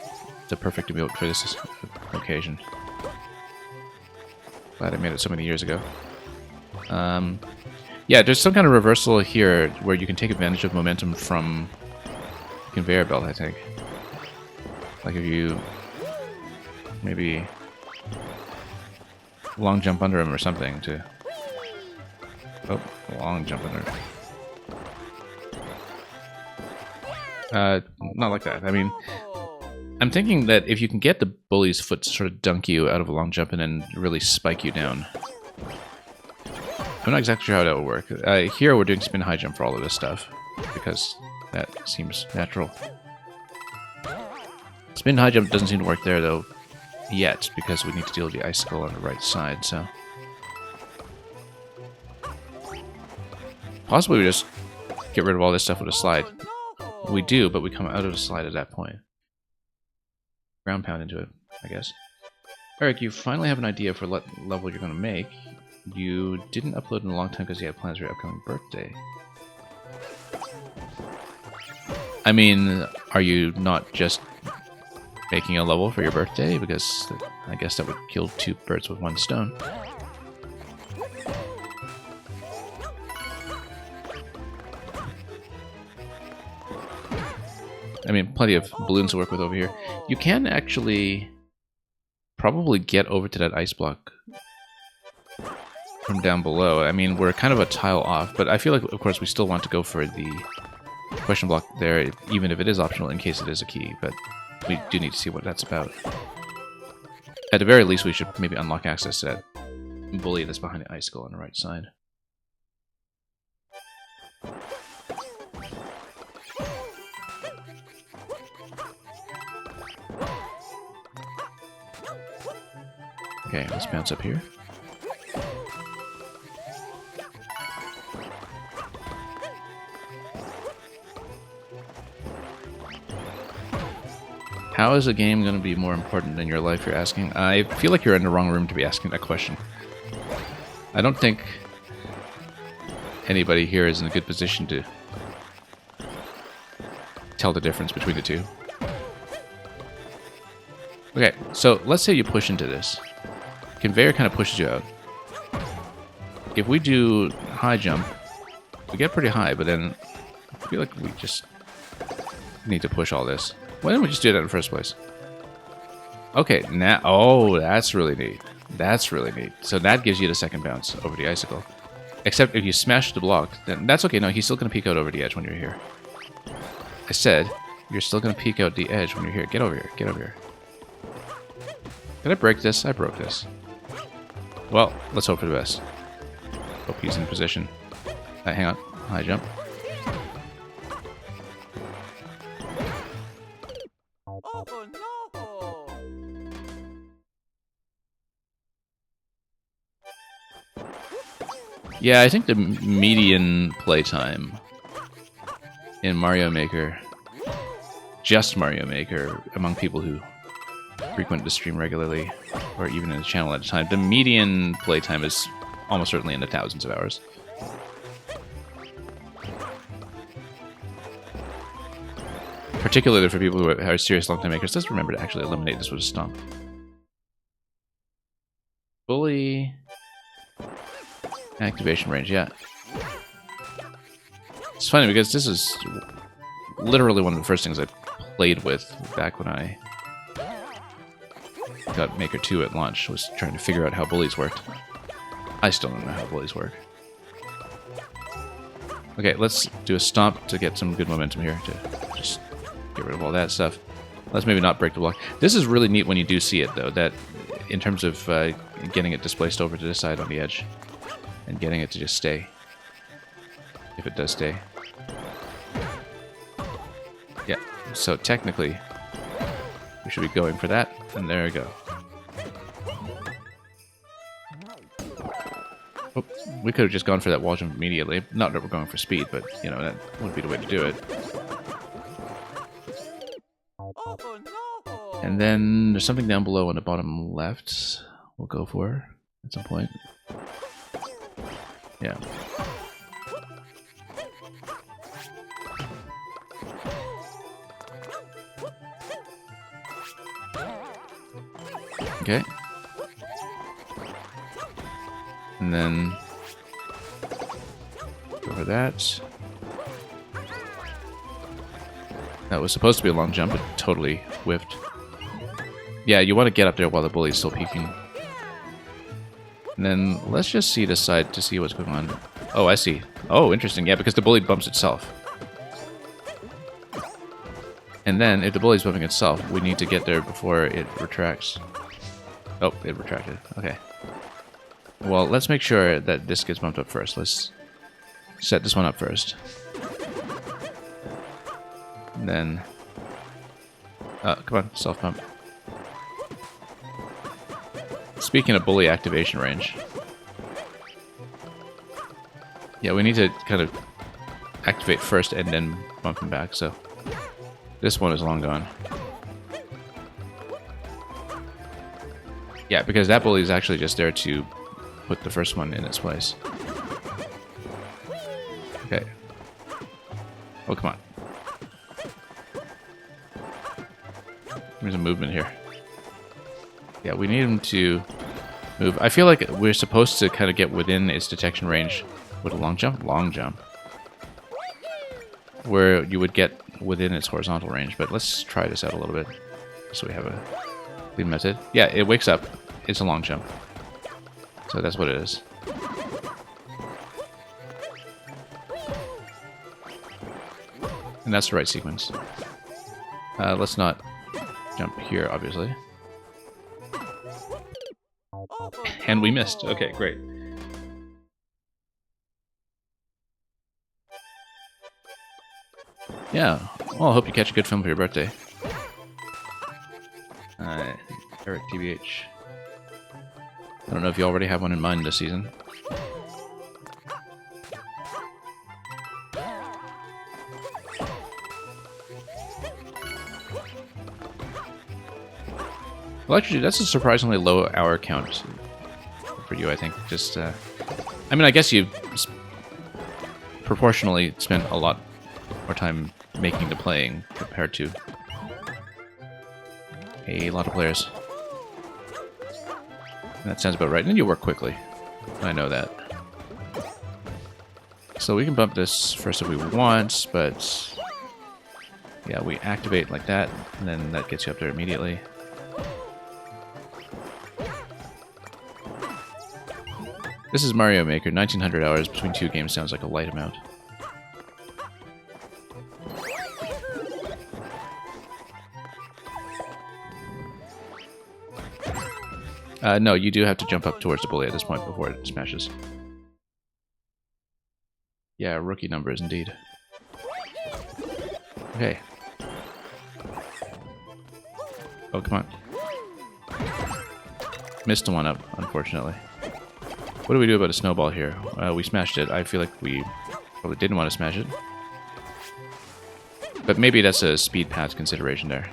the perfect emote for this occasion. Glad I made it so many years ago. Yeah, there's some kind of reversal here where you can take advantage of momentum from conveyor belt, I think. Like if you maybe long jump under him or something to... Oh, long jump under. Not like that. I mean, I'm thinking that if you can get the bully's foot to sort of dunk you out of a long jump and then really spike you down. I'm not exactly sure how that would work. Here we're doing spin high jump for all of this stuff, because that seems natural. Spin high jump doesn't seem to work there, though, yet, because we need to deal with the icicle on the right side, so... Possibly we just get rid of all this stuff with a slide. We do, but we come out of the slide at that point. Ground pound into it, I guess. Eric, you finally have an idea for what level you're going to make. You didn't upload in a long time because you had plans for your upcoming birthday. I mean, are you not just making a level for your birthday? Because I guess that would kill two birds with one stone. I mean, plenty of balloons to work with over here. You can actually probably get over to that ice block from down below. I mean, we're kind of a tile off, but I feel like, of course, we still want to go for the question block there, even if it is optional in case it is a key, but we do need to see what that's about. At the very least, we should maybe unlock access to that bully that's behind the icicle on the right side. Okay, let's bounce up here. How is a game going to be more important than your life, you're asking? I feel like you're in the wrong room to be asking that question. I don't think anybody here is in a good position to tell the difference between the two. Okay, so let's say you push into this. Conveyor kind of pushes you out. If we do high jump, we get pretty high, but then I feel like we just need to push all this. Why didn't we just do that in the first place? Okay, now... Oh, that's really neat. That's really neat. So that gives you the second bounce over the icicle. Except if you smash the block, then that's okay. No, he's still going to peek out over the edge when you're here. I said, you're still going to peek out the edge when you're here. Get over here. Get over here. Did I break this? I broke this. Well, let's hope for the best. Hope he's in position. Hang on. High jump. Oh no! Yeah, I think the median playtime in Mario Maker, just Mario Maker, among people who frequent the stream regularly, or even in the channel at a time, the median playtime is almost certainly in the thousands of hours. Particularly for people who are serious long-time makers. Let's remember to actually eliminate this with a stomp. Bully activation range, yeah. It's funny because this is literally one of the first things I played with back when I got Maker 2 at launch, was trying to figure out how bullies worked. I still don't know how bullies work. Okay, let's do a stomp to get some good momentum here, to just get rid of all that stuff. Let's maybe not break the block. This is really neat when you do see it, though, that in terms of getting it displaced over to this side on the edge, and getting it to just stay, if it does stay. Yeah, so technically, we should be going for that, and there we go. Oh, we could have just gone for that wall jump immediately. Not that we're going for speed, but, you know, that would be the way to do it. Oh no! And then there's something down below on the bottom left we'll go for at some point. Yeah. Okay. And then go for that. That was supposed to be a long jump, but totally whiffed. Yeah, you want to get up there while the bully's still peeking. And then let's just see this side to see what's going on. Oh, I see. Oh, interesting. Yeah, because the bully bumps itself. And then, if the bully's bumping itself, we need to get there before it retracts. Oh, it retracted. Okay. Well, let's make sure that this gets bumped up first. Let's set this one up first. And then... come on, self-pump. Speaking of bully activation range... Yeah, we need to kind of activate first and then bump him back, so... This one is long gone. Yeah, because that bully is actually just there to put the first one in its place. Okay. Oh, come on. There's a movement here. Yeah, we need him to move. I feel like we're supposed to kind of get within its detection range with a long jump. Long jump. Where you would get within its horizontal range, but let's try this out a little bit so we have a clean method. Yeah, it wakes up. It's a long jump. So that's what it is. And that's the right sequence. Let's not jump here, obviously. And we missed. Okay, great. Yeah. Well, I hope you catch a good film for your birthday. Eric TBH. I don't know if you already have one in mind this season. Well, actually, that's a surprisingly low hour count for you, I think. Just, I mean, I guess you proportionally spent a lot more time making the playing compared to a lot of players. And that sounds about right. And you work quickly. I know that. So we can bump this first if we want, but yeah, we activate like that, and then that gets you up there immediately. This is Mario Maker. 1900 hours between two games sounds like a light amount. No, you do have to jump up towards the bully at this point before it smashes. Yeah, rookie numbers indeed. Okay. Oh, come on. Missed the one up, unfortunately. What do we do about a snowball here? We smashed it. I feel like we probably didn't want to smash it. But maybe that's a speed pass consideration there.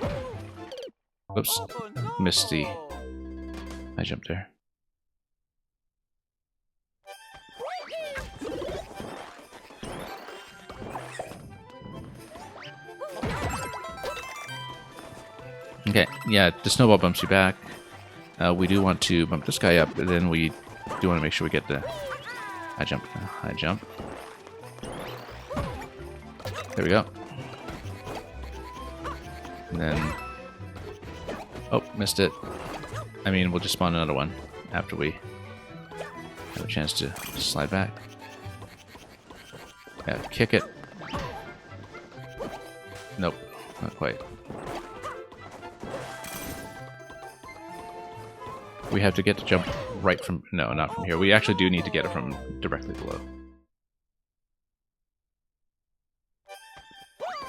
Oops. Missed the high jump there. Okay, yeah, the snowball bumps you back. We do want to bump this guy up, but then we do want to make sure we get the high jump. High jump. There we go. And then... Oh, missed it. I mean, we'll just spawn another one after we have a chance to slide back. Yeah, kick it. Nope, not quite. We have to get to jump right from... No, not from here. We actually do need to get it from directly below.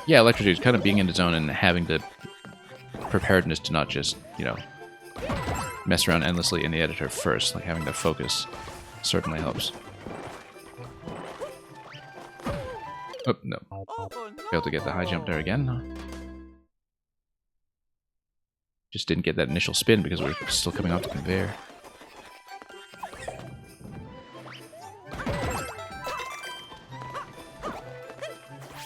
Yeah, Electrodude's kind of being in the zone and having the preparedness to not just, you know, mess around endlessly in the editor first. Like, having the focus certainly helps. Oh, no. Failed to get the high jump there again. Just didn't get that initial spin because we were still coming off the conveyor.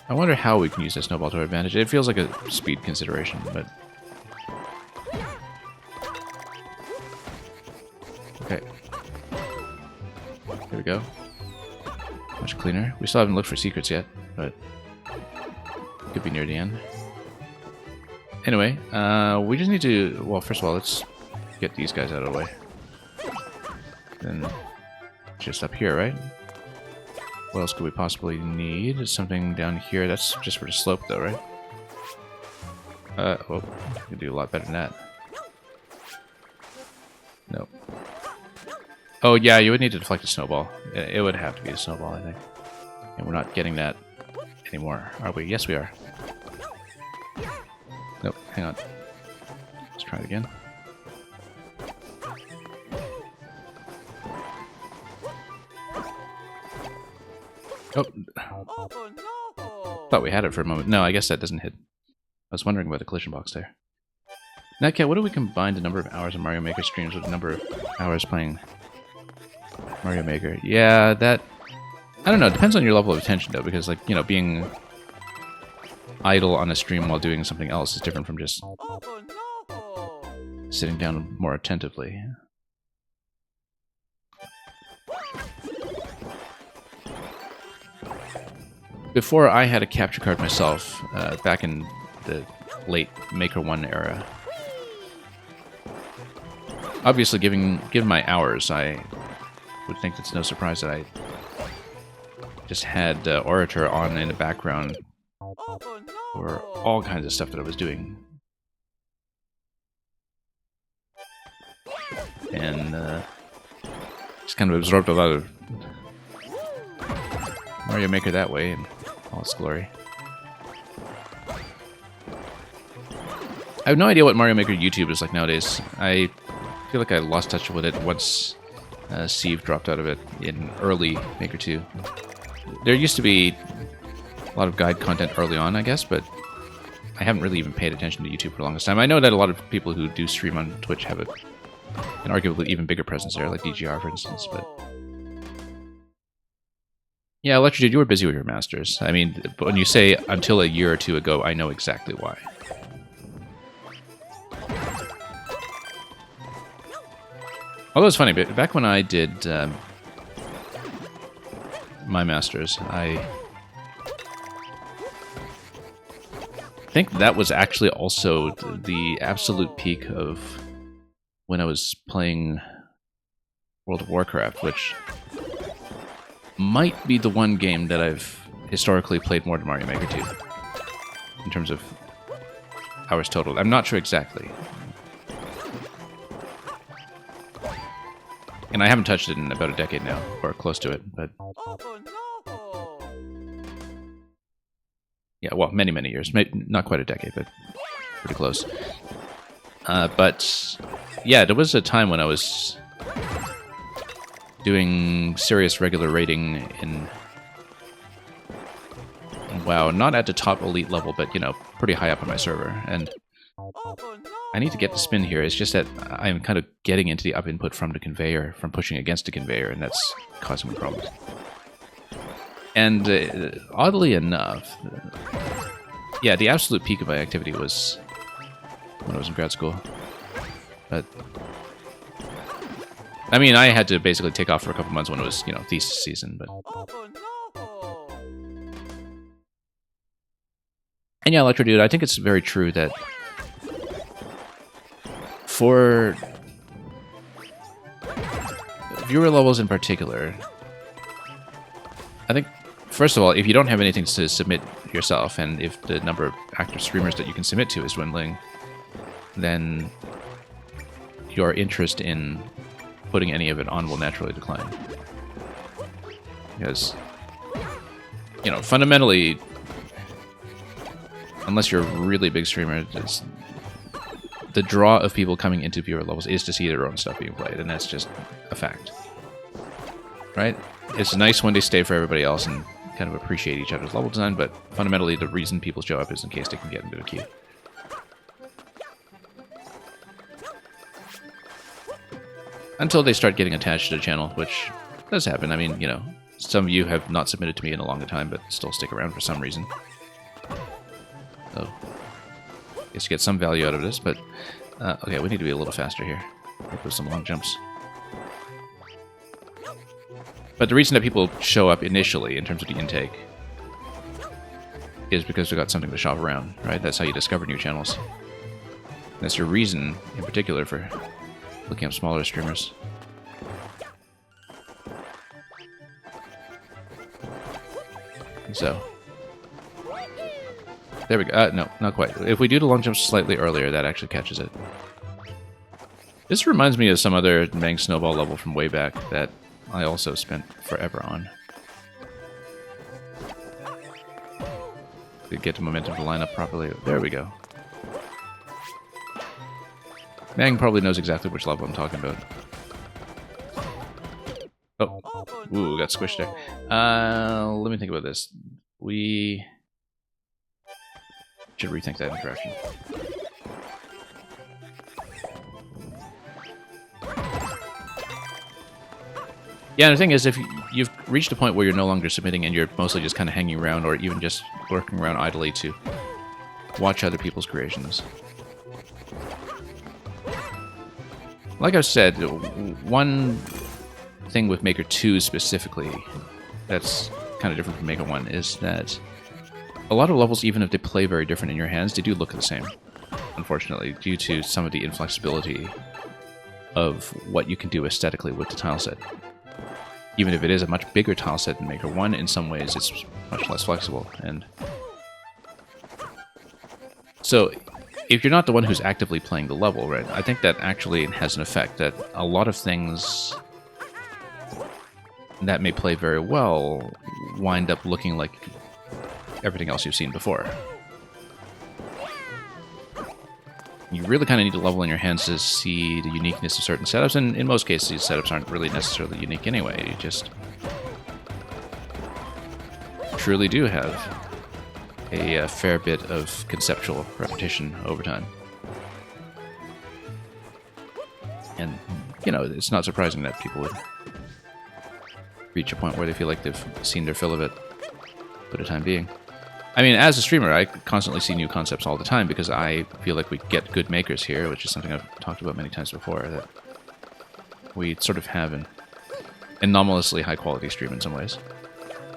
I wonder how we can use this snowball to our advantage. It feels like a speed consideration, but... Okay. Here we go. Much cleaner. We still haven't looked for secrets yet, but... could be near the end. Anyway, we just need to... Well, first of all, let's get these guys out of the way. Then... just up here, right? What else could we possibly need? Something down here. That's just for the slope, though, right? Oh, we can do a lot better than that. Nope. Oh, yeah, you would need to deflect a snowball. It would have to be a snowball, I think. And we're not getting that anymore, are we? Yes, we are. Nope, hang on. Let's try it again. Oh. Thought we had it for a moment. No, I guess that doesn't hit. I was wondering about the collision box there. Nightcat, what do we combine the number of hours of Mario Maker streams with the number of hours playing Mario Maker? Yeah, that... I don't know, it depends on your level of attention, though, because, like, you know, being idle on a stream while doing something else is different from just sitting down more attentively. Before I had a capture card myself, back in the late Maker 1 era, obviously given my hours, I would think it's no surprise that I just had Orator on in the background for all kinds of stuff that I was doing. And just kind of absorbed a lot of Mario Maker that way in all its glory. I have no idea what Mario Maker YouTube is like nowadays. I feel like I lost touch with it once Steve dropped out of it in early Maker 2. There used to be a lot of guide content early on, I guess, but I haven't really even paid attention to YouTube for the longest time. I know that a lot of people who do stream on Twitch have an arguably even bigger presence there, like DGR, for instance, but... Yeah, Electrodude, you were busy with your masters. I mean, when you say until a year or two ago, I know exactly why. Although it's funny, but back when I did my masters, I think that was actually also the absolute peak of when I was playing World of Warcraft, which might be the one game that I've historically played more than Mario Maker 2 in terms of hours total. I'm not sure exactly. And I haven't touched it in about a decade now, or close to it, but... Yeah, well, many, many years. Maybe not quite a decade, but pretty close. But yeah, there was a time when I was doing serious regular raiding in WoW, not at the top elite level, but, you know, pretty high up on my server. And Oh no! I need to get the spin here. It's just that I'm kind of getting into the up input from the conveyor, from pushing against the conveyor, and that's causing me problems. And oddly enough, yeah, the absolute peak of my activity was when I was in grad school. But I mean, I had to basically take off for a couple months when it was, you know, thesis season. But Oh no! and yeah, Electro Dude, I think it's very true that for viewer levels in particular, I think, first of all, if you don't have anything to submit yourself, and if the number of active streamers that you can submit to is dwindling, then your interest in putting any of it on will naturally decline. Because, you know, fundamentally, unless you're a really big streamer, the draw of people coming into viewer levels is to see their own stuff being played, and that's just a fact. Right? It's nice when they stay for everybody else and kind of appreciate each other's level design, but fundamentally the reason people show up is in case they can get into the queue. Until they start getting attached to the channel, which does happen. I mean, you know, some of you have not submitted to me in a long time, but still stick around for some reason. So, I guess you get some value out of this, but... okay, we need to be a little faster here. With some long jumps. But the reason that people show up initially, in terms of the intake, is because they've got something to shop around, right? That's how you discover new channels. That's your reason, in particular, for looking up smaller streamers. So, there we go. No, not quite. If we do the long jump slightly earlier, that actually catches it. This reminds me of some other Mang Snowball level from way back that I also spent forever on. To get the momentum to line up properly. There we go. Mang probably knows exactly which level I'm talking about. Oh, ooh, got squished there. Let me think about this. We should rethink that interaction. Yeah, and the thing is, if you've reached a point where you're no longer submitting and you're mostly just kind of hanging around or even just lurking around idly to watch other people's creations. Like I've said, one thing with Maker 2 specifically that's kind of different from Maker 1 is that a lot of levels, even if they play very different in your hands, they do look the same, unfortunately, due to some of the inflexibility of what you can do aesthetically with the tileset. Even if it is a much bigger tileset than Maker 1, in some ways it's much less flexible. And so, if you're not the one who's actively playing the level, right, I think that actually has an effect that a lot of things that may play very well wind up looking like everything else you've seen before. You really kind of need to level in your hands to see the uniqueness of certain setups, and in most cases these setups aren't really necessarily unique anyway. You just truly do have a fair bit of conceptual repetition over time. And, you know, it's not surprising that people would reach a point where they feel like they've seen their fill of it for the time being. I mean, as a streamer, I constantly see new concepts all the time because I feel like we get good makers here, which is something I've talked about many times before, that we sort of have an anomalously high-quality stream in some ways.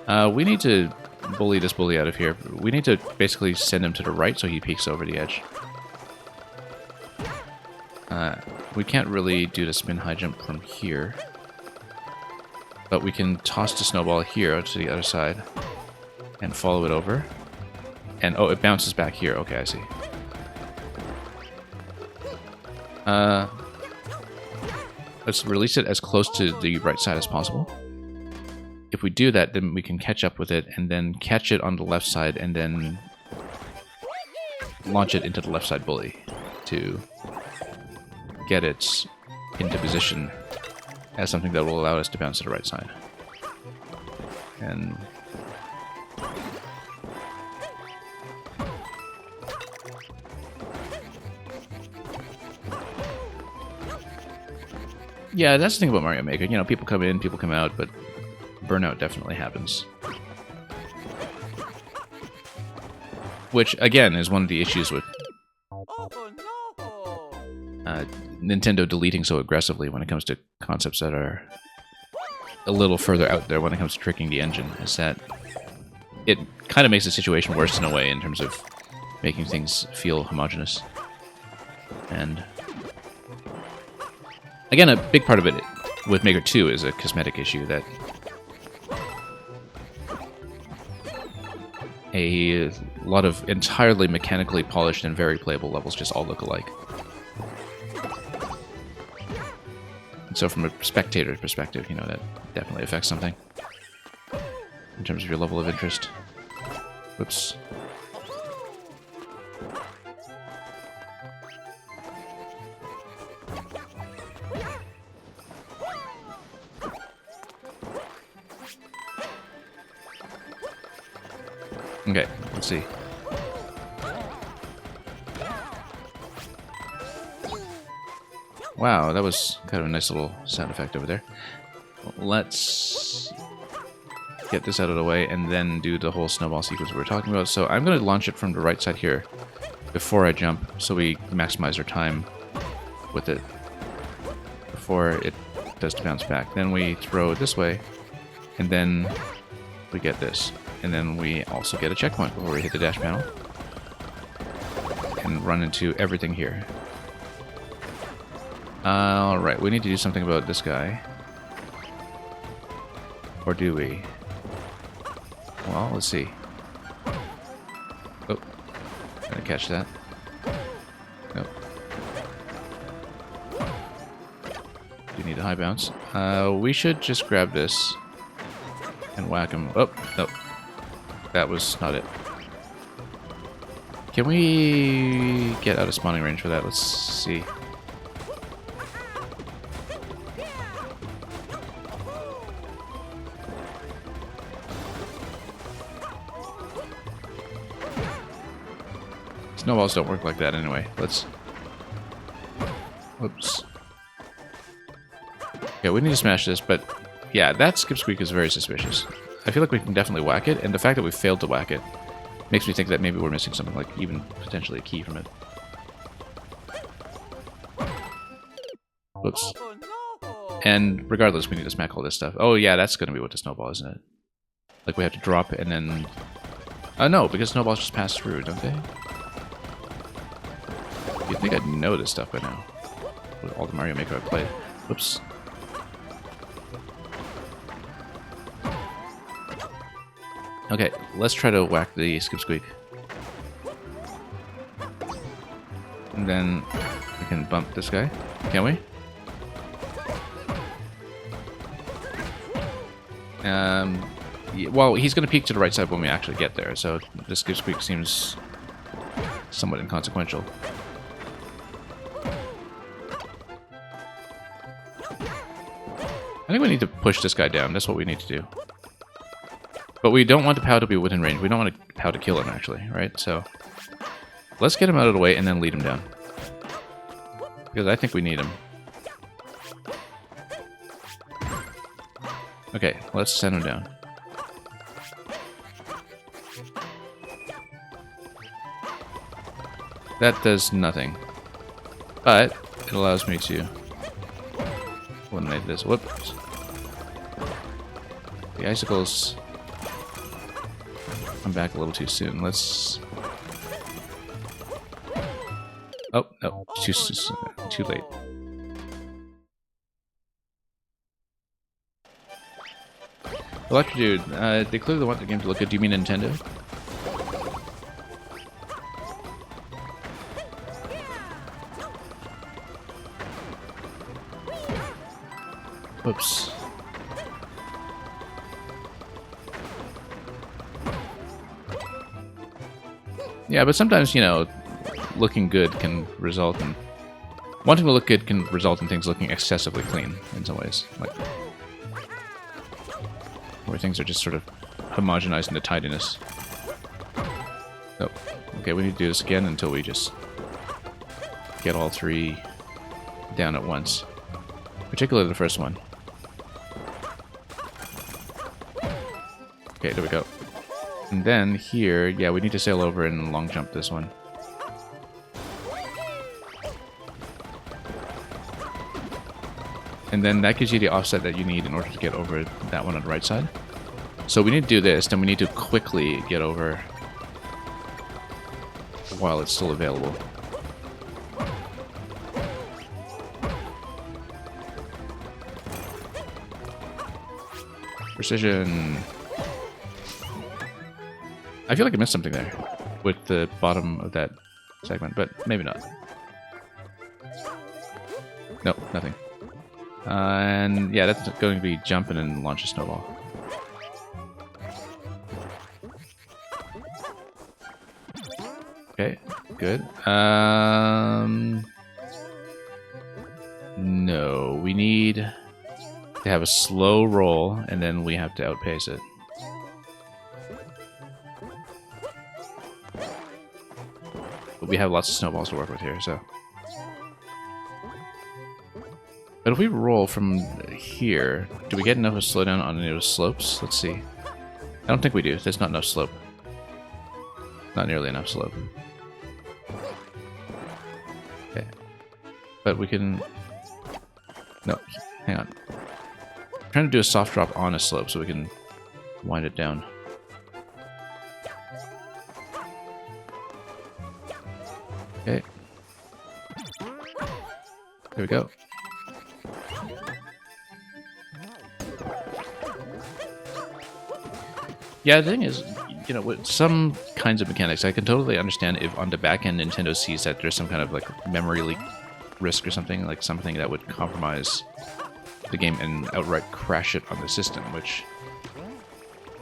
We need to bully this bully out of here. We need to basically send him to the right so he peeks over the edge. We can't really do the spin high jump from here, but we can toss the snowball here to the other side and follow it over. And, oh, it bounces back here. Okay, I see. Let's release it as close to the right side as possible. If we do that, then we can catch up with it, and then catch it on the left side, and then launch it into the left side bully to get it into position as something that will allow us to bounce to the right side. And yeah, that's the thing about Mario Maker. You know, people come in, people come out, but burnout definitely happens. Which, again, is one of the issues with Oh no! Nintendo deleting so aggressively when it comes to concepts that are a little further out there when it comes to tricking the engine, is that it kind of makes the situation worse in a way in terms of making things feel homogenous. And again, a big part of it with Maker 2 is a cosmetic issue that a lot of entirely mechanically polished and very playable levels just all look alike. And so from a spectator's perspective, you know, that definitely affects something in terms of your level of interest. Whoops. Okay, let's see. Wow, that was kind of a nice little sound effect over there. Let's get this out of the way and then do the whole snowball sequence we were talking about. So I'm going to launch it from the right side here before I jump, so we maximize our time with it before it does to bounce back. Then we throw it this way, and then we get this. And then we also get a checkpoint before we hit the dash panel. And run into everything here. Alright, we need to do something about this guy. Or do we? Well, let's see. Oh, gonna catch that. Nope. Do need a high bounce. We should just grab this and whack him. Oh, nope. That was not it. Can we get out of spawning range for that? Let's see. Snowballs don't work like that anyway. Let's... Whoops. Okay, we need to smash this, but yeah, that skip squeak is very suspicious. I feel like we can definitely whack it, and the fact that we failed to whack it makes me think that maybe we're missing something, like even potentially a key from it. Whoops. Oh no! And regardless, we need to smack all this stuff. Oh yeah, that's going to be what the snowball, isn't it? Like we have to drop and then... no, because snowballs just pass through, don't they? You'd think I'd know this stuff by now, with all the Mario Maker I've played. Whoops. Okay, let's try to whack the skip squeak. And then we can bump this guy, can we? Yeah, well, he's going to peek to the right side when we actually get there, so the skip squeak seems somewhat inconsequential. I think we need to push this guy down. That's what we need to do. But we don't want the POW to be within range. We don't want the POW to kill him, actually, right? So let's get him out of the way and then lead him down. Because I think we need him. Okay, let's send him down. That does nothing. But it allows me to eliminate this. Whoops. The icicles come back a little too soon. Let's... Oh, no. Too late. Electro Dude, they clearly want the game to look good. Do you mean Nintendo? Whoops. Yeah, but sometimes, you know, looking good can result in... Wanting to look good can result in things looking excessively clean in some ways. Like, where things are just sort of homogenized into tidiness. So, okay, we need to do this again until we just get all three down at once. Particularly the first one. Okay, there we go. And then here, yeah, we need to sail over and long jump this one. And then that gives you the offset that you need in order to get over that one on the right side. So we need to do this, then we need to quickly get over while it's still available. Precision. I feel like I missed something there with the bottom of that segment, but maybe not. No, nothing. And yeah, that's going to be jump and then launch a snowball. Okay, good. No, we need to have a slow roll, and then we have to outpace it. But we have lots of snowballs to work with here, so... But if we roll from here, do we get enough of a slowdown on any of those slopes? Let's see. I don't think we do. There's not enough slope. Not nearly enough slope. Okay. But we can... No, hang on. I'm trying to do a soft drop on a slope so we can wind it down. Okay. There we go. Yeah, the thing is, you know, with some kinds of mechanics, I can totally understand if on the back end Nintendo sees that there's some kind of like memory leak risk or something, like something that would compromise the game and outright crash it on the system, which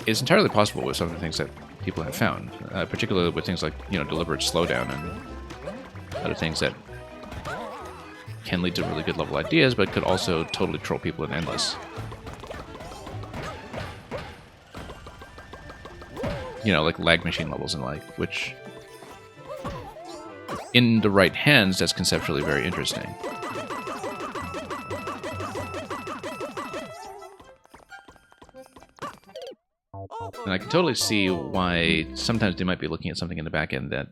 is entirely possible with some of the things that people have found, particularly with things like, you know, deliberate slowdown and other things that can lead to really good level ideas, but could also totally troll people in Endless. You know, like lag machine levels and like, which in the right hands, that's conceptually very interesting. And I can totally see why sometimes they might be looking at something in the back end that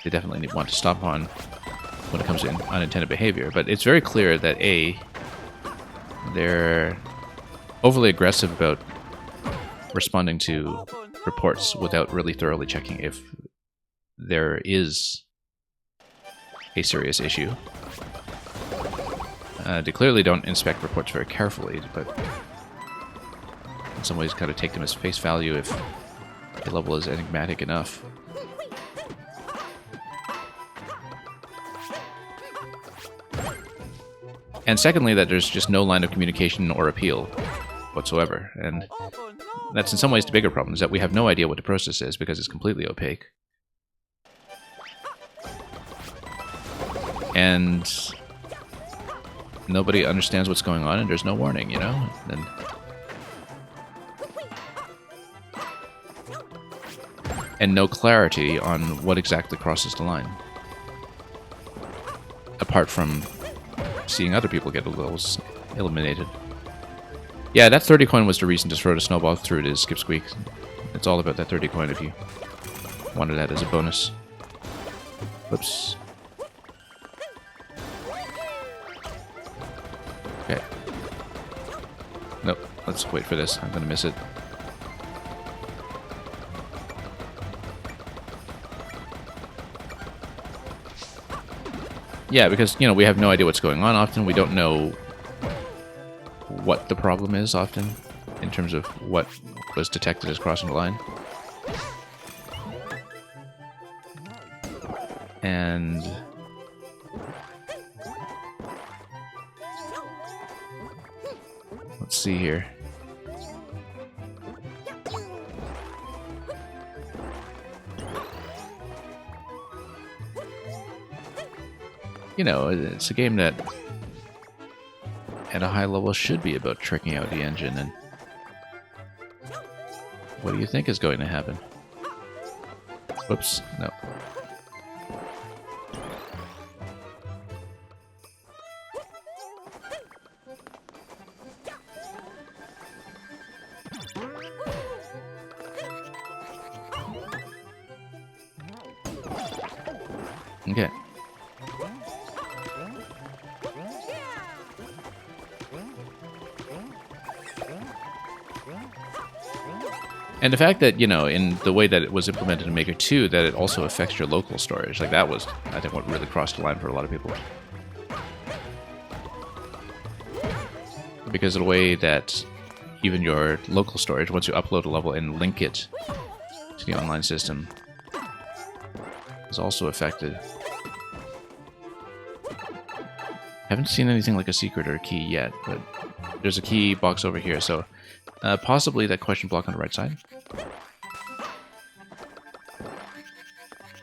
they definitely want to stop on when it comes to unintended behavior. But it's very clear that A, they're overly aggressive about responding to reports without really thoroughly checking if there is a serious issue. They clearly don't inspect reports very carefully, but in some ways kind of take them as face value if a level is enigmatic enough. And secondly, that there's just no line of communication or appeal whatsoever. And that's in some ways the bigger problem, is that we have no idea what the process is because it's completely opaque. And nobody understands what's going on and there's no warning, you know? And no clarity on what exactly crosses the line. Apart from seeing other people get levels eliminated. Yeah, that 30 coin was the reason to throw the snowball through to Skip Squeak. It's all about that 30 coin if you wanted that as a bonus. Whoops. Okay. Nope, let's wait for this. I'm gonna miss it. Yeah, because, you know, we have no idea what's going on often. We don't know what the problem is often, in terms of what was detected as crossing the line. And let's see here. you know, it's a game that at a high level should be about tricking out the engine. And what do you think is going to happen? Whoops, no. Okay. And the fact that, you know, in the way that it was implemented in Maker 2, that it also affects your local storage, like that was, I think, what really crossed the line for a lot of people. Because of the way that even your local storage, once you upload a level and link it to the online system, is also affected. Haven't seen anything like a secret or a key yet, but there's a key box over here, so possibly that question block on the right side.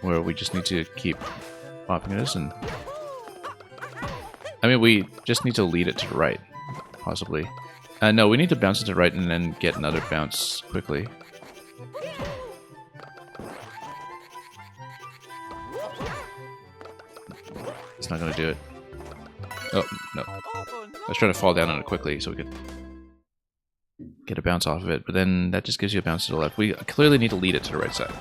Where we just need to keep popping this, and I mean, we just need to lead it to the right, possibly. No, we need to bounce it to the right and then get another bounce quickly. It's not going to do it. Oh, no. I was trying to fall down on it quickly so we could get a bounce off of it, but then that just gives you a bounce to the left. We clearly need to lead it to the right side.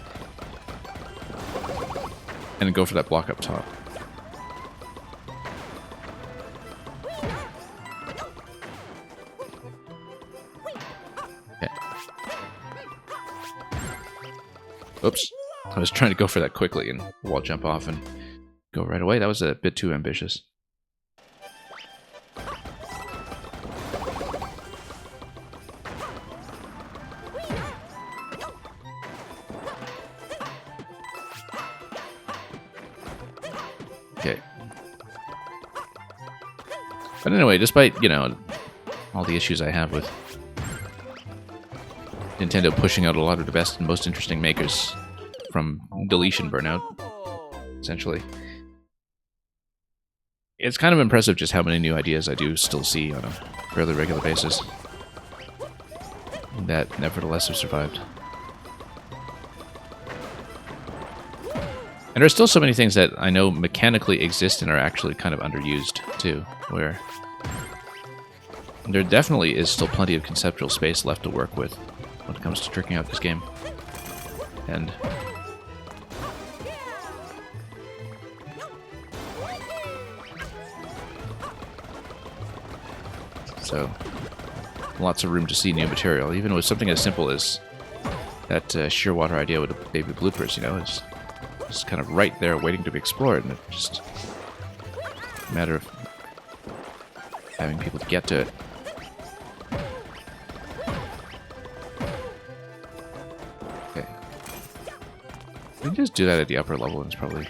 And then go for that block up top. Okay. Oops. I was trying to go for that quickly and wall jump off and go right away. That was a bit too ambitious. Okay. But anyway, despite, you know, all the issues I have with Nintendo pushing out a lot of the best and most interesting makers from deletion burnout, essentially, it's kind of impressive just how many new ideas I do still see on a fairly regular basis that nevertheless have survived. And there's still so many things that I know mechanically exist and are actually kind of underused, too, where there definitely is still plenty of conceptual space left to work with when it comes to tricking out this game. And so, lots of room to see new material, even with something as simple as that Shearwater idea with the baby bloopers, you know, it's just kind of right there waiting to be explored, and it's just a matter of having people to get to it. Okay. We can just do that at the upper level, and it's probably...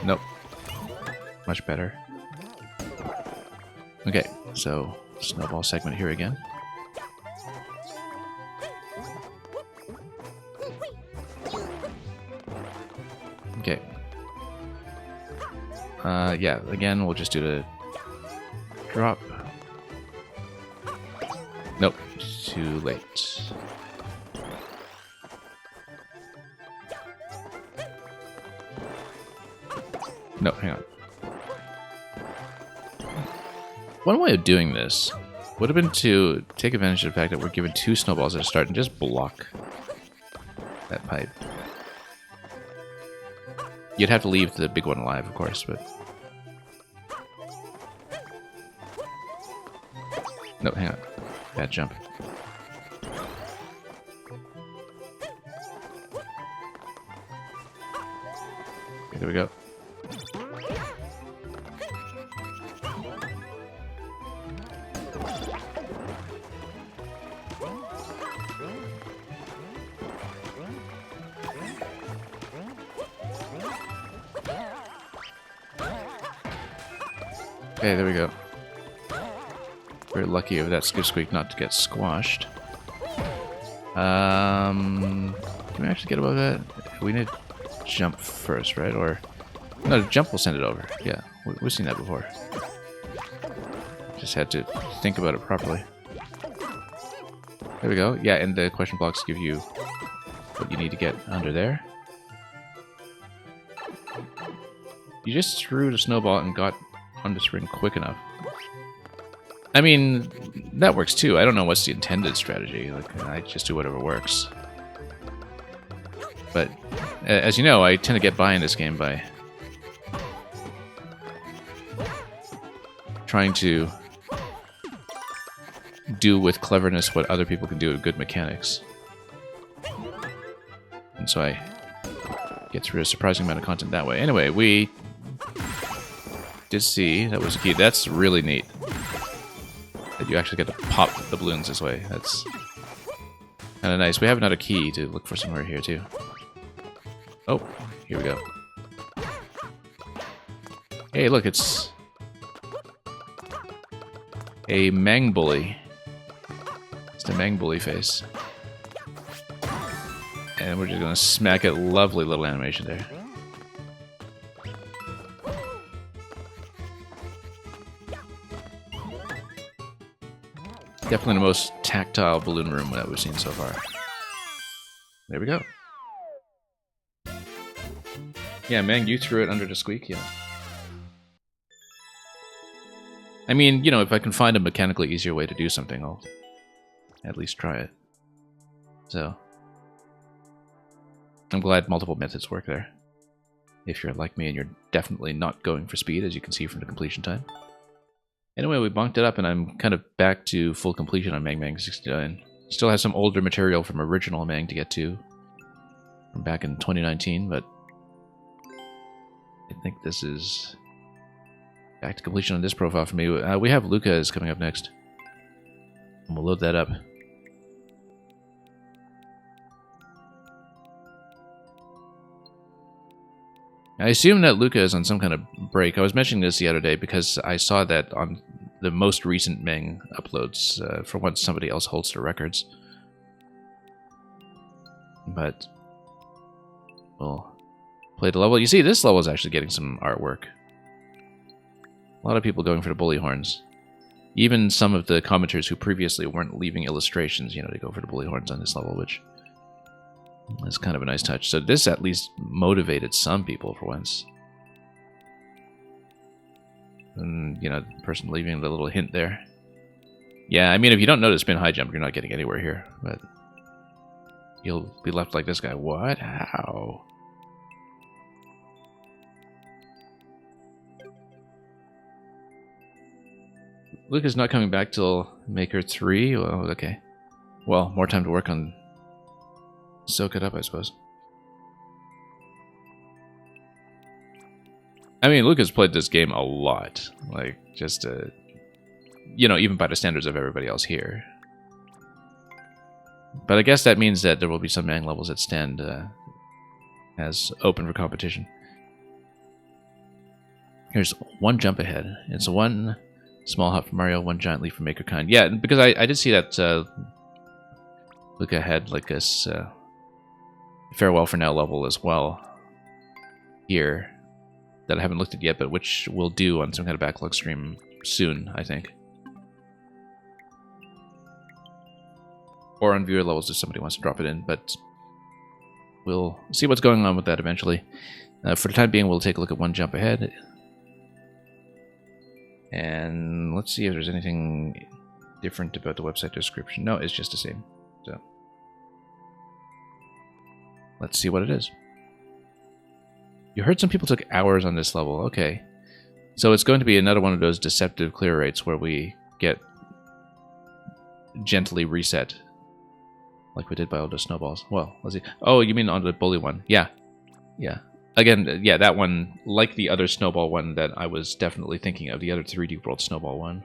Nope. Much better. Okay, so snowball segment here again. Okay. Yeah, again, we'll just do the drop. Nope, too late. No, hang on. One way of doing this would have been to take advantage of the fact that we're given 2 snowballs at the start and just block that pipe. You'd have to leave the big one alive, of course, but... No, hang on. Bad jump. Okay, there we go. Okay, there we go. Very lucky of that Skip Squeak not to get squashed. Can we actually get above that? We need to jump first, right? Or No, the jump will send it over. Yeah, we've seen that before. Just had to think about it properly. There we go. Yeah, and the question blocks give you what you need to get under there. You just threw the snowball and got on the spring quick enough. I mean, that works too. I don't know what's the intended strategy. Like, I just do whatever works. But, as you know, I tend to get by in this game by trying to do with cleverness what other people can do with good mechanics. And so I get through a surprising amount of content that way. Anyway, we did see that was a key. That's really neat. That you actually get to pop the balloons this way. That's kind of nice. We have another key to look for somewhere here too. Oh, here we go. Hey, look, it's a Mangbully. It's the Mangbully face. And we're just gonna smack it. Lovely little animation there. Definitely the most tactile balloon room that we've seen so far. There we go. Yeah, Mang, you threw it under the squeak, yeah. I mean, you know, if I can find a mechanically easier way to do something, I'll at least try it. So, I'm glad multiple methods work there. If you're like me and you're definitely not going for speed, as you can see from the completion time. Anyway, we bonked it up and I'm kind of back to full completion on Mang Mang 69. Still have some older material from original Mang to get to from back in 2019, but I think this is back to completion on this profile for me. We have Luca is coming up next. And we'll load that up. I assume that Luca is on some kind of break. I was mentioning this the other day because I saw that on the most recent Mang uploads, for once somebody else holds the records. But we'll play the level. You see, this level is actually getting some artwork. A lot of people going for the bully horns. Even some of the commenters who previously weren't leaving illustrations, you know, they go for the bully horns on this level, which is kind of a nice touch. So this at least motivated some people for once. And, you know, the person leaving the little hint there. Yeah, I mean, if you don't know to spin high jump, you're not getting anywhere here. But you'll be left like this guy. What? How? Luca's not coming back till Maker 3? Well, okay. Well, more time to work on soak it up, I suppose. I mean, Luca's played this game a lot. Like, just, you know, even by the standards of everybody else here. But I guess that means that there will be some Mang levels that stand as open for competition. Here's one jump ahead. It's one small hop for Mario, one giant leap for Maker Kind. Yeah, because I did see that Luca had like this Farewell for Now level as well here that I haven't looked at yet, but which we'll do on some kind of backlog stream soon, I think. Or on viewer levels if somebody wants to drop it in, but we'll see what's going on with that eventually. For the time being, we'll take a look at one jump ahead. And let's see if there's anything different about the website description. No, it's just the same. So let's see what it is. You heard some people took hours on this level. Okay. So it's going to be another one of those deceptive clear rates where we get gently reset. Like we did by all the snowballs. Well, let's see. Oh, you mean on the bully one? Yeah. Yeah. Again, yeah, that one, like the other snowball one that I was definitely thinking of, the other 3D World snowball one.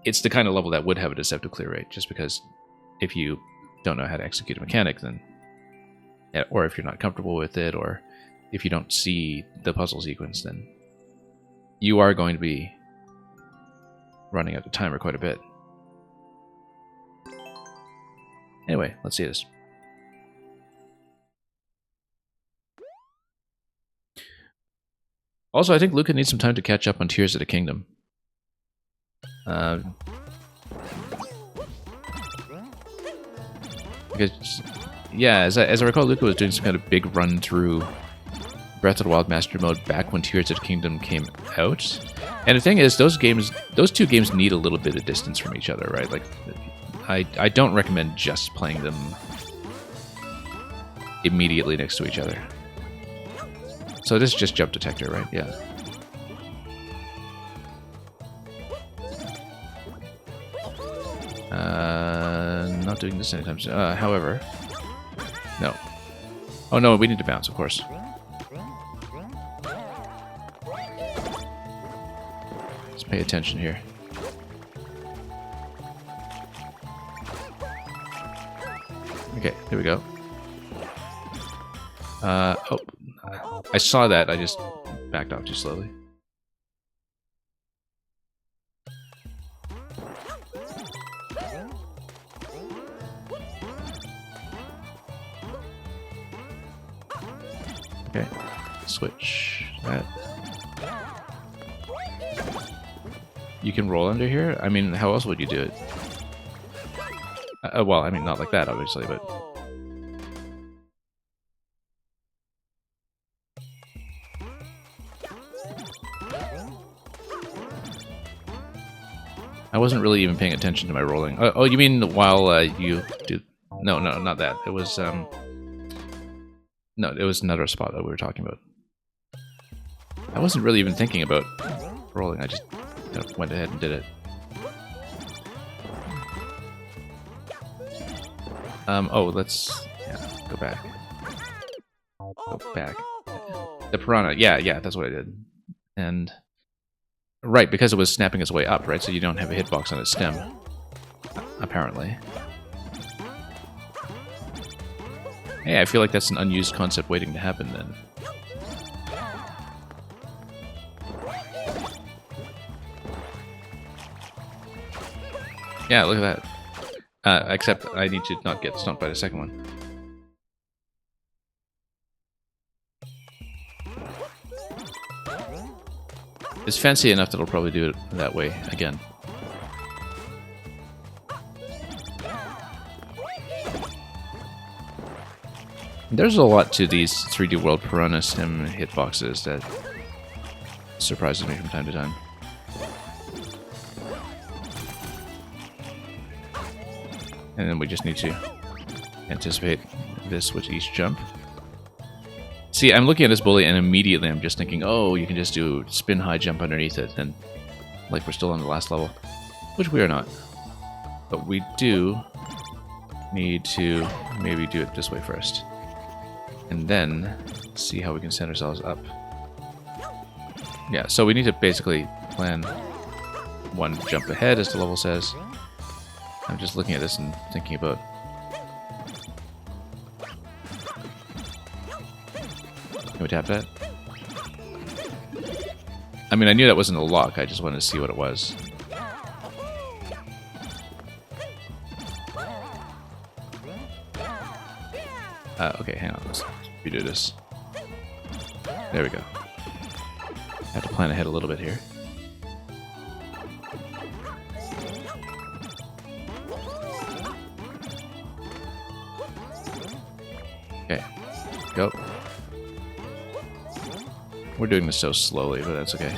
It's the kind of level that would have a deceptive clear rate, just because if you don't know how to execute a mechanic, then, or if you're not comfortable with it, or if you don't see the puzzle sequence, then you are going to be running out of timer quite a bit. Anyway, let's see this. Also, I think Luca needs some time to catch up on Tears of the Kingdom. Because, yeah, as I recall, Luca was doing some kind of big run through Breath of the Wild Master Mode back when Tears of the Kingdom came out. And the thing is, those two games need a little bit of distance from each other, right? Like, I don't recommend just playing them immediately next to each other. So this is just Jump Detector, right? Yeah. Not doing this anytime soon. However, no. Oh no, we need to bounce, of course. Let's pay attention here. Okay, here we go. Oh, I saw that. I just backed off too slowly. Okay, switch that. You can roll under here? I mean, how else would you do it? Well, I mean, not like that, obviously, but... I wasn't really even paying attention to my rolling. Oh, you mean while you do... No, not that. It was, No, it was another spot that we were talking about. I wasn't really even thinking about rolling. I just went ahead and did it. Oh, let's go back. Go back. The piranha. Yeah, that's what I did. And right, because it was snapping its way up, right? So you don't have a hitbox on its stem, apparently. Hey, I feel like that's an unused concept waiting to happen then. Yeah, look at that. Except I need to not get stumped by the second one. It's fancy enough that it'll probably do it that way again. There's a lot to these 3D World Piranha Sim hitboxes that surprises me from time to time. And then we just need to anticipate this with each jump. See, I'm looking at this bully and immediately I'm just thinking, oh, you can just do spin high jump underneath it, and like we're still on the last level, which we are not. But we do need to maybe do it this way first. And then see how we can set ourselves up. Yeah, so we need to basically plan one jump ahead, as the level says. I'm just looking at this and thinking about... Can we tap that? I mean, I knew that wasn't a lock, I just wanted to see what it was. Okay, hang on, let's redo this. There we go. I have to plan ahead a little bit here. Okay, go. We're doing this so slowly, but that's okay.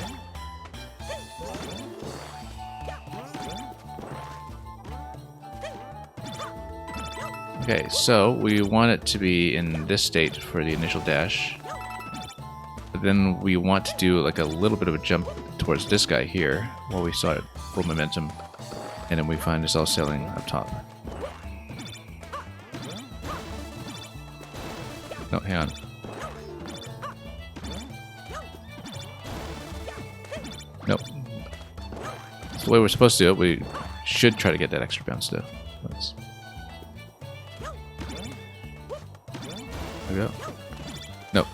Okay, so we want it to be in this state for the initial dash. But then we want to do like a little bit of a jump towards this guy here, while we saw it full momentum, and then we find ourselves sailing up top. No, hang on. Nope. That's the way we're supposed to do it. We should try to get that extra bounce though. Let's... There we go. Nope.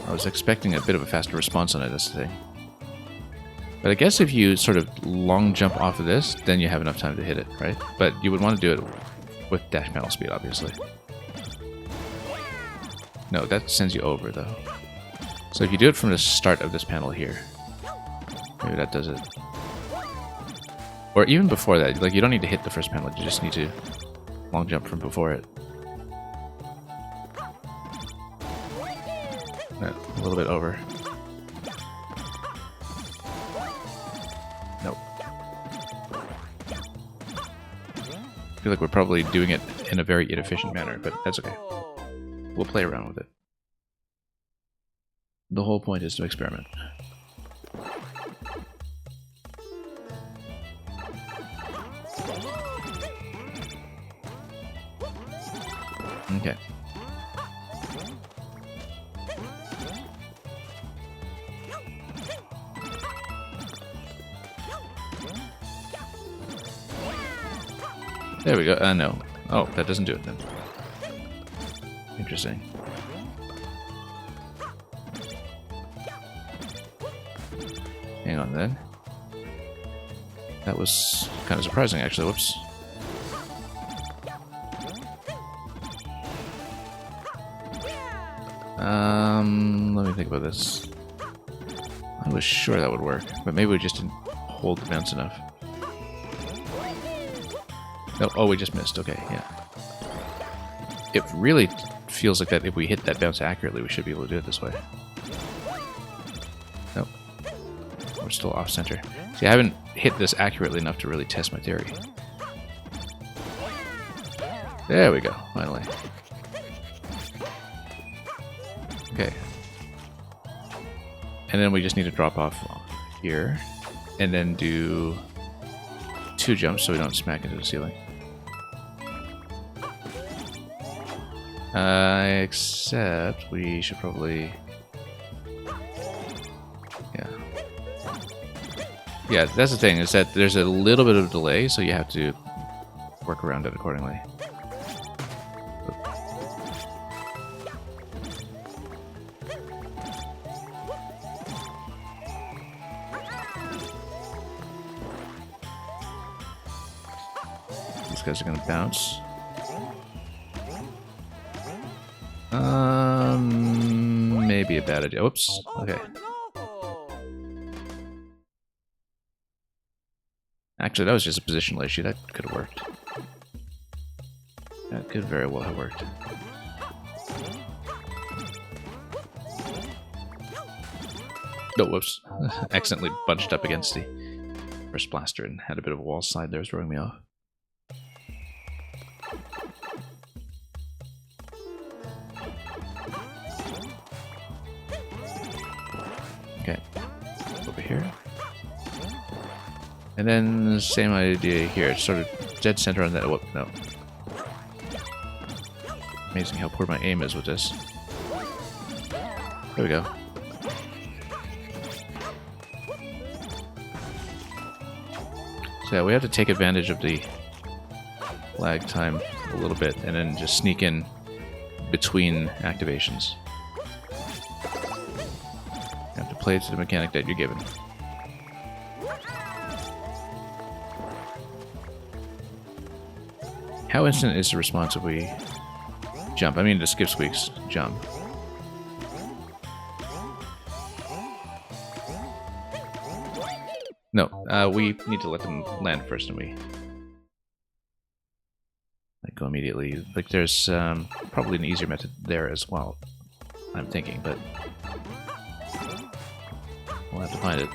I was expecting a bit of a faster response on it, that's the thing. But I guess if you sort of long jump off of this, then you have enough time to hit it, right? But you would want to do it with dash panel speed, obviously. No, that sends you over, though. So if you do it from the start of this panel here, maybe that does it. Or even before that, like you don't need to hit the first panel, you just need to long jump from before it. A little bit over. Nope. I feel like we're probably doing it in a very inefficient manner, but that's okay. We'll play around with it. The whole point is to experiment. Okay. There we go. No. Oh, that doesn't do it then. Interesting. Hang on then. That was kind of surprising, actually. Whoops. Let me think about this. I was sure that would work, but maybe we just didn't hold the bounce enough. No, oh, we just missed. Okay, yeah. It really feels like that if we hit that bounce accurately, we should be able to do it this way. Nope. We're still off center. See, I haven't hit this accurately enough to really test my theory. There we go, finally. Okay. And then we just need to drop off here, and then do 2 jumps so we don't smack into the ceiling. Except we should probably... Yeah, that's the thing, is that there's a little bit of delay, so you have to work around it accordingly. These guys are gonna bounce. Maybe a bad idea. Whoops. Okay. Actually, that was just a positional issue. That could have worked. That could very well have worked. No, whoops. Accidentally bunched up against the first blaster and had a bit of a wall slide there, throwing me off. Okay. Over here. And then the same idea here. It's sort of dead center on that. Whoop, no. Amazing how poor my aim is with this. There we go. So yeah, we have to take advantage of the lag time a little bit and then just sneak in between activations. You have to play to the mechanic that you're given. How instant is the response if we jump? I mean, the skip squeaks jump. No, we need to let them land first, and we like go immediately. Like, there's probably an easier method there as well, I'm thinking, but we'll have to find it.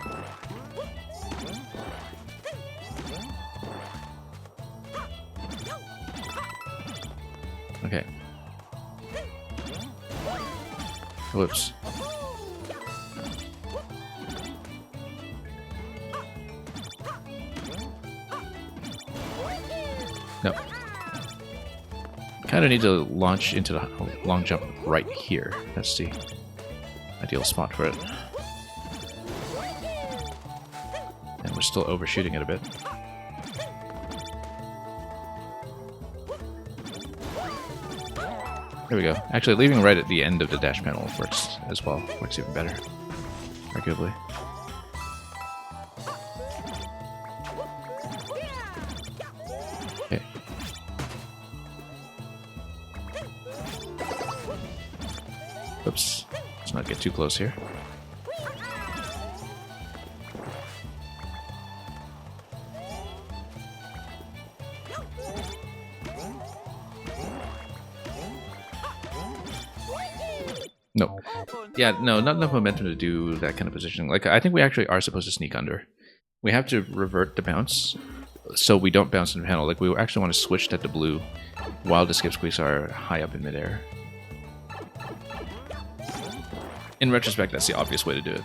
Okay. Whoops. No. Kind of need to launch into the long jump right here. That's the ideal spot for it. And we're still overshooting it a bit. There we go. Actually, leaving right at the end of the dash panel works as well. Works even better, arguably. Okay. Oops. Let's not get too close here. No. Yeah, no, not enough momentum to do that kind of positioning. Like, I think we actually are supposed to sneak under. We have to revert the bounce so we don't bounce into the panel. Like, we actually want to switch that to blue while the skip squeaks are high up in midair. In retrospect, that's the obvious way to do it.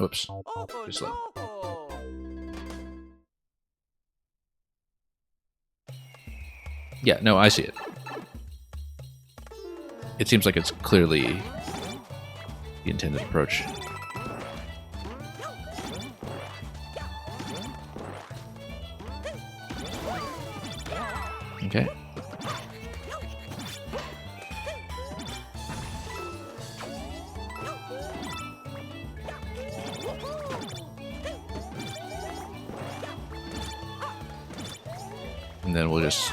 Oops. Too slow. Yeah, no, I see it. It seems like it's clearly the intended approach. Okay. And then we'll just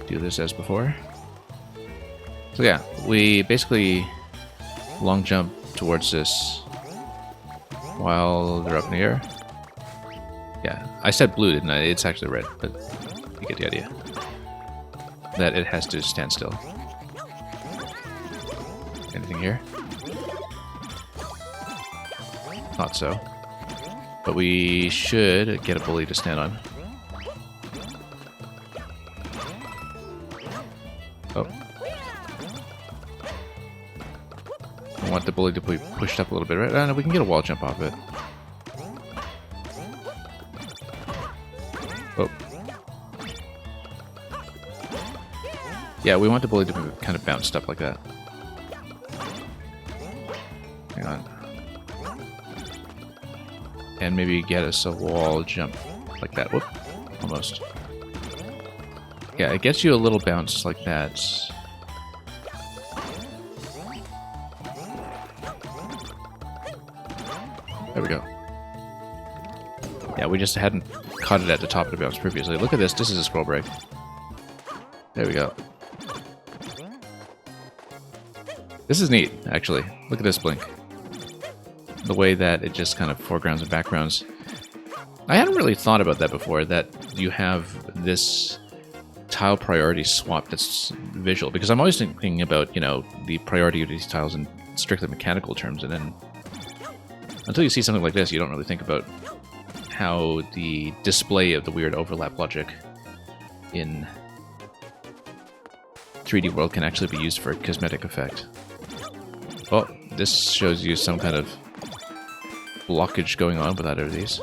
do this as before. So yeah, we basically long jump towards this while they're up in the air. Yeah, I said blue, didn't I? It's actually red, but you get the idea. That it has to stand still. Anything here? Not so. But we should get a bully to stand on. Oh. I want the bully to be pushed up a little bit, right? No, we can get a wall jump off it. Oh. Yeah, we want the bully to be kind of bounced up like that. Hang on. And maybe get us a wall jump like that. Whoop. Almost. Yeah, it gets you a little bounce like that. There we go. Yeah, we just hadn't caught it at the top of the bounce previously. Look at this. This is a scroll break. There we go. This is neat, actually. Look at this blink. The way that it just kind of foregrounds and backgrounds. I hadn't really thought about that before, that you have this tile priority swap that's visual, because I'm always thinking about, you know, the priority of these tiles in strictly mechanical terms, and then until you see something like this, you don't really think about how the display of the weird overlap logic in 3D World can actually be used for a cosmetic effect. Oh, this shows you some kind of blockage going on with either of these.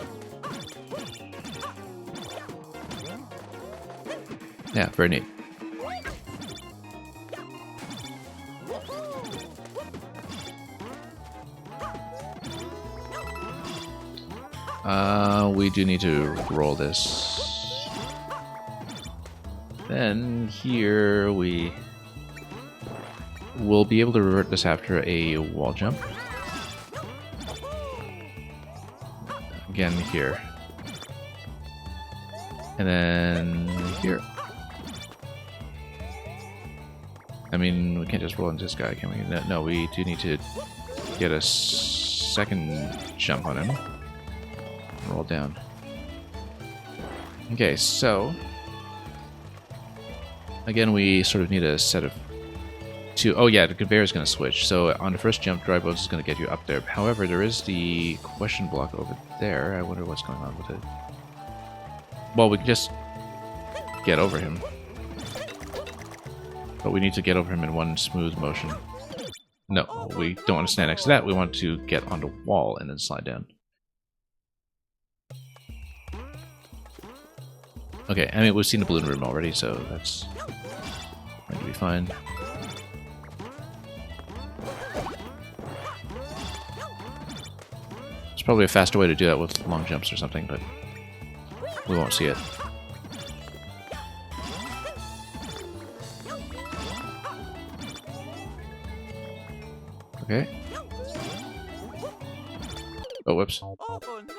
Yeah, very neat. We do need to roll this. Then here we will be able to revert this after a wall jump. Again here. And then here. I mean, we can't just roll into this guy, can we? No, we do need to get a second jump on him. Roll down. Okay, so again, we sort of need a set of two. Oh yeah, the conveyor is going to switch. So on the first jump, dry bones is going to get you up there. However, there is the question block over there. I wonder what's going on with it. Well, we can just get over him. But we need to get over him in one smooth motion. No, we don't want to stand next to that. We want to get on the wall and then slide down. Okay, I mean, we've seen the balloon room already, so that's going to be fine. There's probably a faster way to do that with long jumps or something, but we won't see it. Okay. Oh, whoops. Oh no!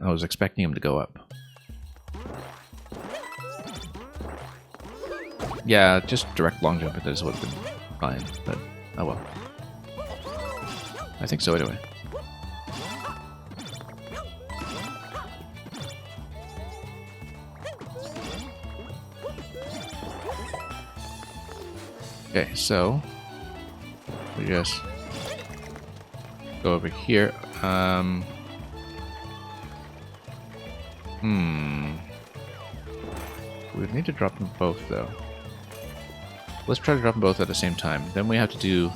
I was expecting him to go up. Yeah, just direct long jump at this would have been fine, but oh well. I think so anyway. Okay, so we just go over here. We need to drop them both though. Let's try to drop them both at the same time. Then we have to do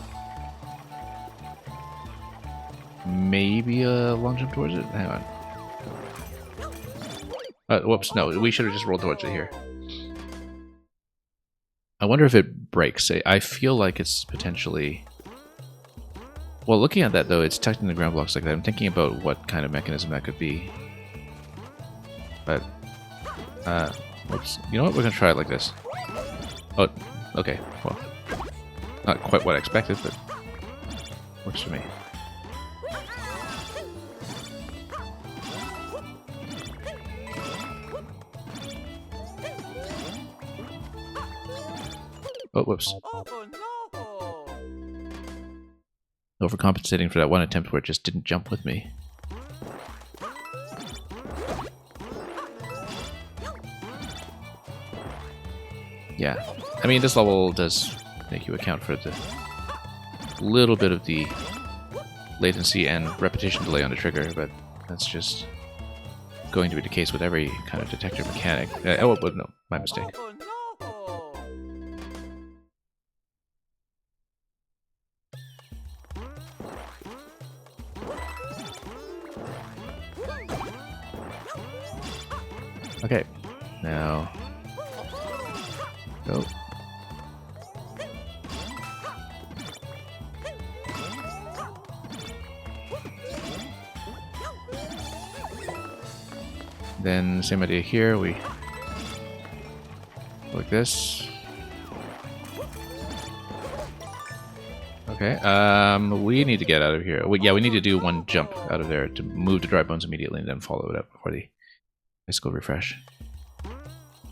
maybe a long jump towards it. Hang on. Whoops, no, we should have just rolled towards it here. I wonder if it breaks. I feel like it's potentially... Well, looking at that though, it's tucked in the ground blocks like that. I'm thinking about what kind of mechanism that could be. But, whoops. You know what? We're gonna try it like this. Oh, okay. Well, not quite what I expected, but works for me. Oh, whoops. Oh no! Overcompensating for that one attempt where it just didn't jump with me. Yeah. I mean, this level does make you account for the little bit of the latency and repetition delay on the trigger, but that's just going to be the case with every kind of detector mechanic. Oh, no, my mistake. Oh no! Okay, now go. Then same idea here. We go like this. Okay. We need to get out of here. Yeah, we need to do one jump out of there to move to dry bones immediately, and then follow it up before the bicycle refresh.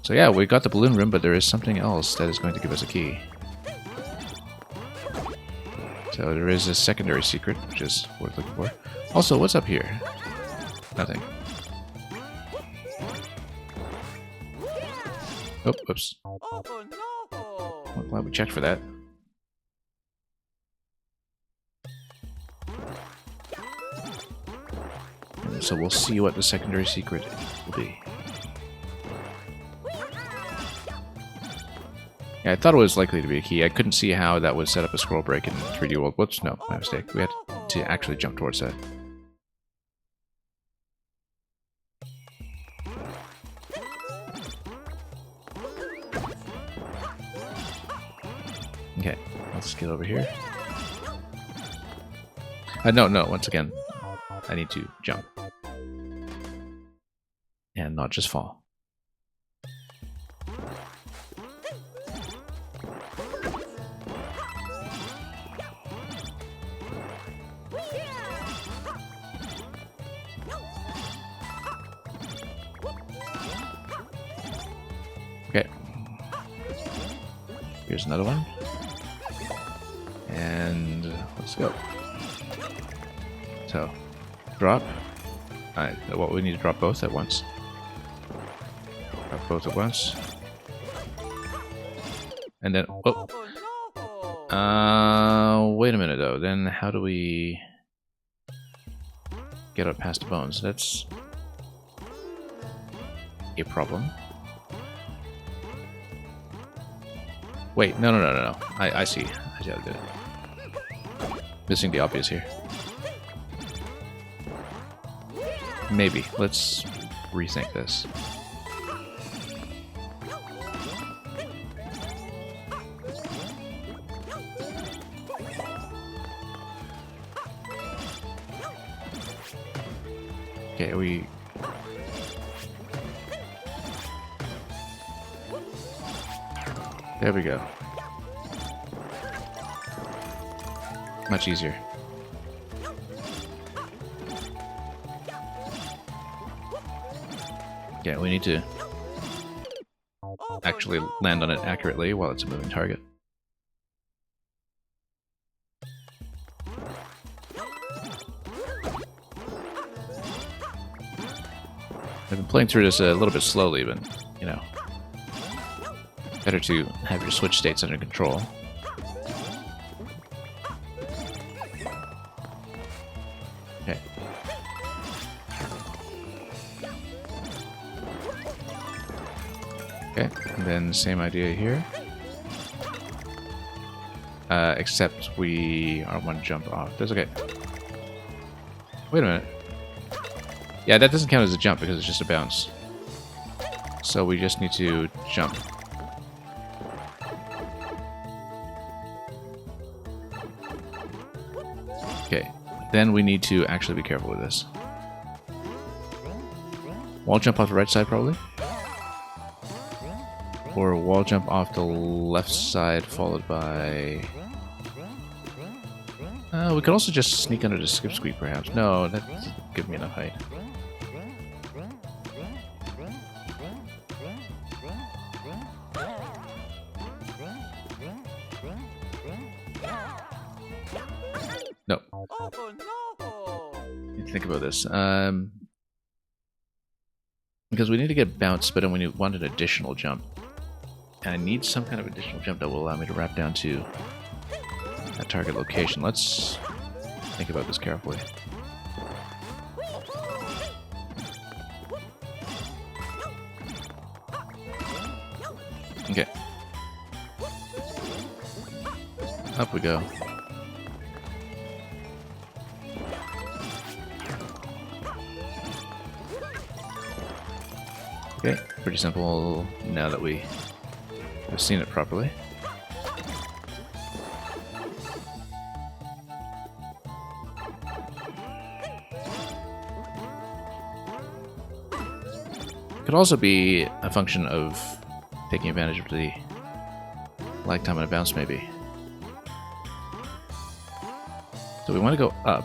So yeah, we got the balloon room, but there is something else that is going to give us a key. So there is a secondary secret, which is worth looking for. Also, what's up here? Nothing. Oh, whoops. Oh no! Well, glad we checked for that. And so we'll see what the secondary secret will be. Yeah, I thought it was likely to be a key. I couldn't see how that would set up a scroll break in 3D World. Whoops, no, my mistake. We had to actually jump towards that. Okay, let's get over here. No, once again, I need to jump. And not just fall. Okay. Here's another one. And let's go. So, drop. Well, we need to drop both at once. Drop both at once. And then, oh. Wait a minute though. Then how do we get up past the bones? That's a problem. Wait, no. I see. I see how to do it. Missing the obvious here. Maybe. Let's rethink this. Okay, there we go. Much easier. Yeah, we need to actually land on it accurately while it's a moving target. I've been playing through this a little bit slowly, but, you know, better to have your switch states under control. Okay. Okay, and then same idea here. Except we are one jump off. That's okay. Wait a minute. Yeah, that doesn't count as a jump because it's just a bounce. So we just need to jump. Okay, then we need to actually be careful with this. Wall jump off the right side, probably. Or wall jump off the left side, followed by... we could also just sneak under the skip squeak, perhaps. No, that doesn't give me enough height. No. Oh no! Need to think about this. Because we need to get bounce, but then we want an additional jump. And I need some kind of additional jump that will allow me to wrap down to that target location. Let's think about this carefully. Okay. Up we go. Okay, pretty simple now that we have seen it properly. Could also be a function of taking advantage of the lag time on a bounce, maybe. So we want to go up.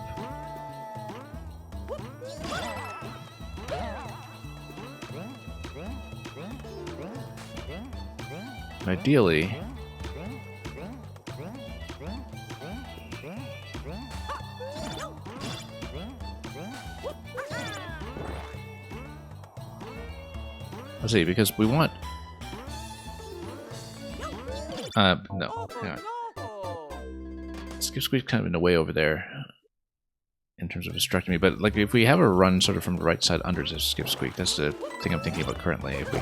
Ideally, let's see, because we want... no, hang on. Skip Squeak kind of in the way over there in terms of obstructing me, but like if we have a run sort of from the right side under the Skip Squeak, that's the thing I'm thinking about currently, if we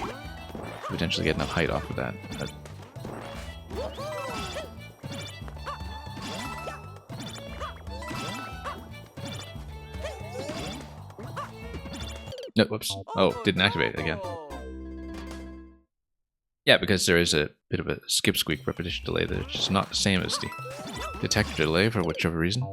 potentially get enough height off of that. No, whoops. Oh, didn't activate it again. Yeah, because there is a bit of a skip squeak repetition delay that's just not the same as the detector delay for whichever reason.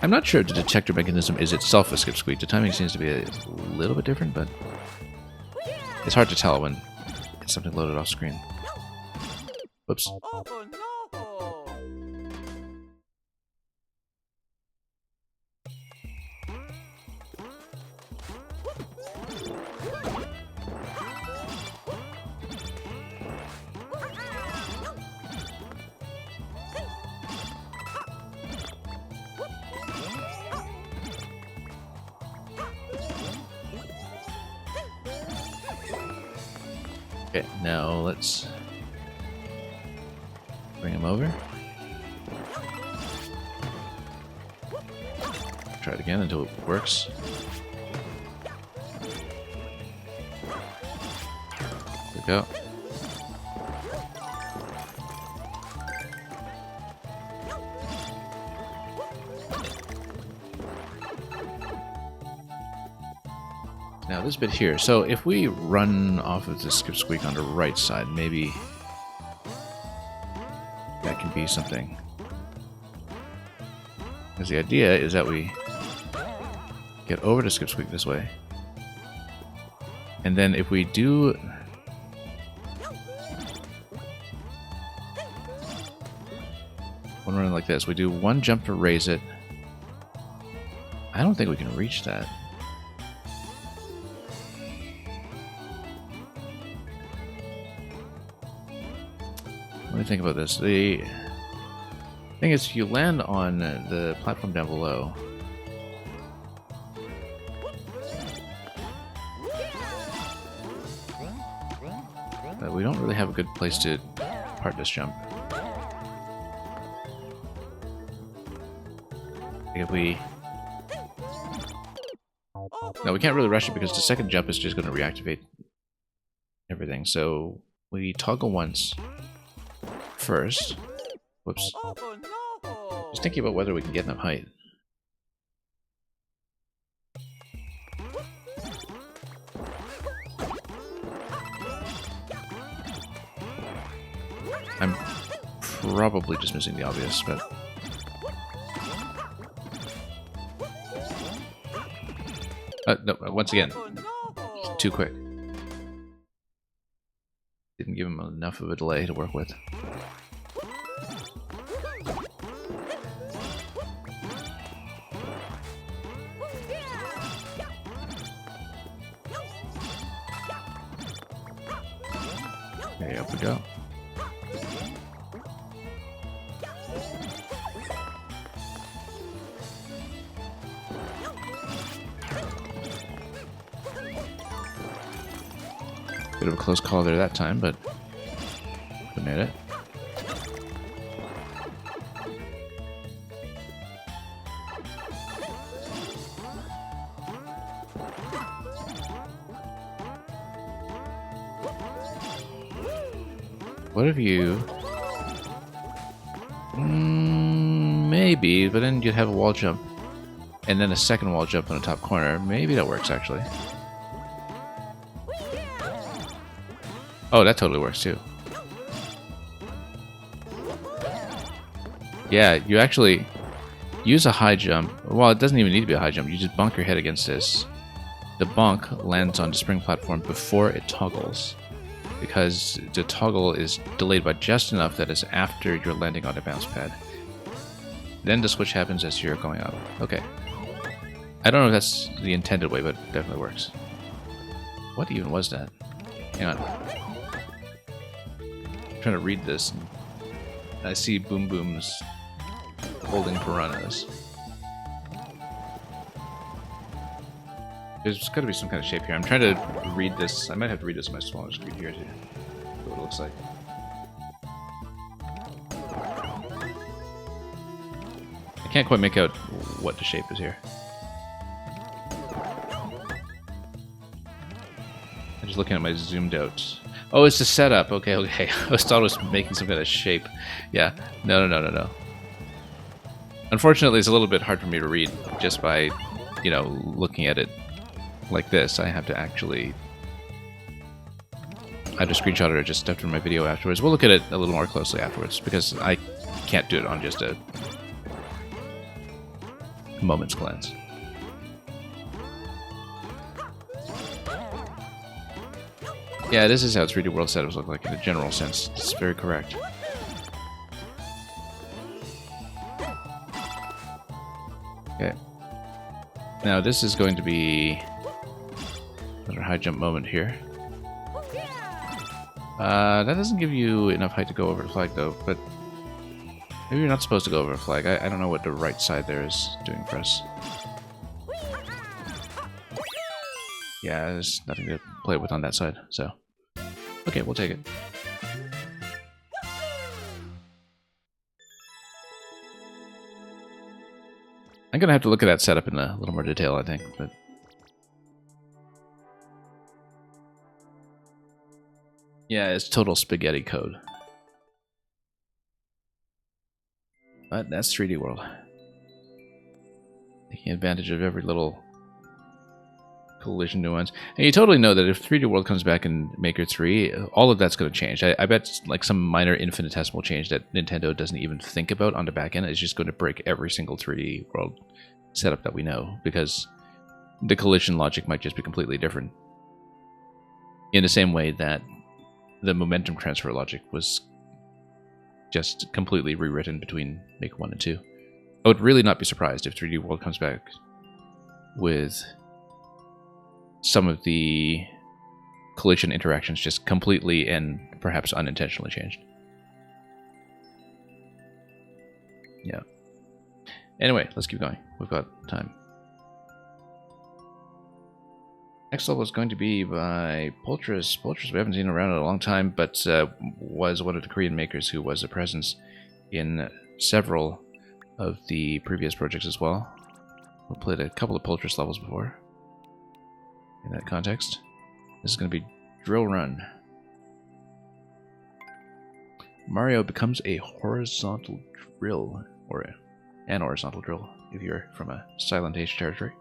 I'm not sure if the detector mechanism is itself a skip squeak. The timing seems to be a little bit different, but it's hard to tell when it's something loaded off screen. Whoops. Okay, now let's bring him over. Try it again until it works. There we go. Now this bit here, so if we run off of the skip squeak on the right side, maybe that can be something. Because the idea is that we get over to skip squeak this way. And then if we do... one run like this, we do one jump to raise it, I don't think we can reach that. Let me think about this. The thing is, if you land on the platform down below, we don't really have a good place to part this jump. If we... No, we can't really rush it because the second jump is just going to reactivate everything. So we toggle once first. Whoops. Oh no! Just thinking about whether we can get enough height. I'm probably just missing the obvious, but... no, once again, too quick. Didn't give him enough of a delay to work with. Okay, up we go. Bit of a close call there that time, but we made it. What if you... maybe, but then you'd have a wall jump, and then a second wall jump on the top corner. Maybe that works, actually. Oh, that totally works, too. Yeah, you actually use a high jump. Well, it doesn't even need to be a high jump. You just bonk your head against this. The bonk lands on the spring platform before it toggles, because the toggle is delayed by just enough that it's after you're landing on the bounce pad. Then the switch happens as you're going up. Okay. I don't know if that's the intended way, but it definitely works. What even was that? Hang on. I'm trying to read this. And I see Boom Booms holding piranhas. There's got to be some kind of shape here. I'm trying to read this. I might have to read this on my smaller screen here to see what it looks like. I can't quite make out what the shape is here. I'm just looking at my zoomed out. Oh, it's the setup. Okay, okay. I thought it was making some kind of shape. Yeah. No. Unfortunately, it's a little bit hard for me to read just by, you know, looking at it like this. I have to actually... I had to screenshot it or just stuff it in my video afterwards. We'll look at it a little more closely afterwards because I can't do it on just a moment's glance. Yeah, this is how 3D World setups look like in a general sense. It's very correct. Okay. Now this is going to be another high jump moment here. That doesn't give you enough height to go over the flag though, but maybe you're not supposed to go over a flag. I don't know what the right side there is doing for us. Yeah, there's nothing to play with on that side, so... Okay, we'll take it. I'm gonna have to look at that setup in a little more detail, I think, but... Yeah, it's total spaghetti code. But that's 3D World. Taking advantage of every little collision nuance. And you totally know that if 3D World comes back in Maker 3, all of that's going to change. I bet like some minor infinitesimal change that Nintendo doesn't even think about on the back end is just going to break every single 3D World setup that we know, because the collision logic might just be completely different. In the same way that the momentum transfer logic was just completely rewritten between Maker 1 and 2. I would really not be surprised if 3D World comes back with some of the collision interactions just completely and perhaps unintentionally changed. Yeah. Anyway, let's keep going. We've got time. Next level is going to be by Poltrus. Poltrus, we haven't seen around in a long time, but was one of the Korean makers who was a presence in several of the previous projects as well. We played a couple of Poltrus levels before. In that context, this is going to be Drill Run. Mario becomes a horizontal drill, or an horizontal drill, if you're from a Silent Age territory.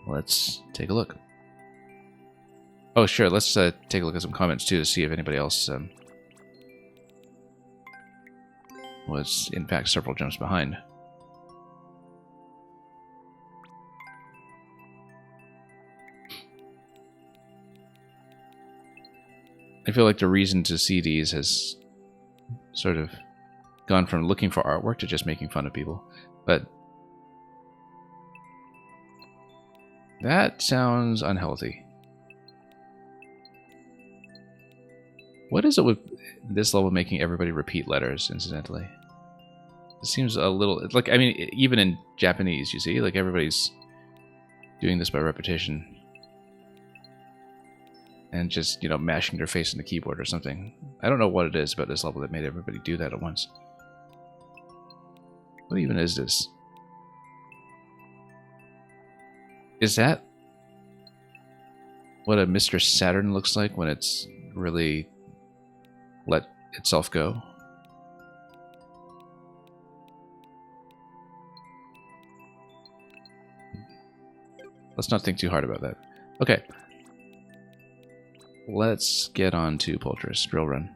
Let's take a look. Oh, sure, let's take a look at some comments, too, to see if anybody else was, in fact, several jumps behind. I feel like the reason to see these has sort of gone from looking for artwork to just making fun of people. But that sounds unhealthy. What is it with this level making everybody repeat letters, incidentally? It seems a little... like, I mean, even in Japanese, you see? Like, everybody's doing this by repetition. And just, you know, mashing their face in the keyboard or something. I don't know what it is about this level that made everybody do that at once. What even is this? Is that what a Mr. Saturn looks like when it's really let itself go? Let's not think too hard about that. Okay. Let's get on to Poltrus. Drill Run.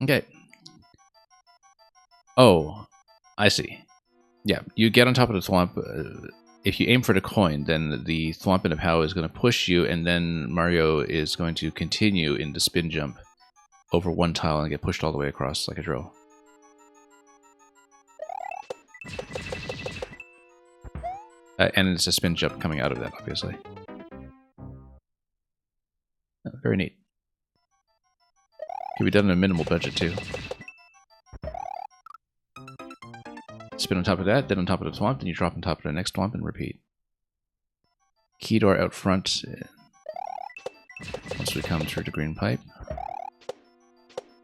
Okay. Oh, I see. Yeah, you get on top of the thwomp. If you aim for the coin, then the Thwompin of Hao is going to push you, and then Mario is going to continue in the spin jump over one tile and get pushed all the way across like a drill. And it's a spin jump coming out of that, obviously. Oh, very neat. Can be done in a minimal budget, too. Spin on top of that, then on top of the thwomp, then you drop on top of the next thwomp and repeat. Key door out front. Once we come through the green pipe.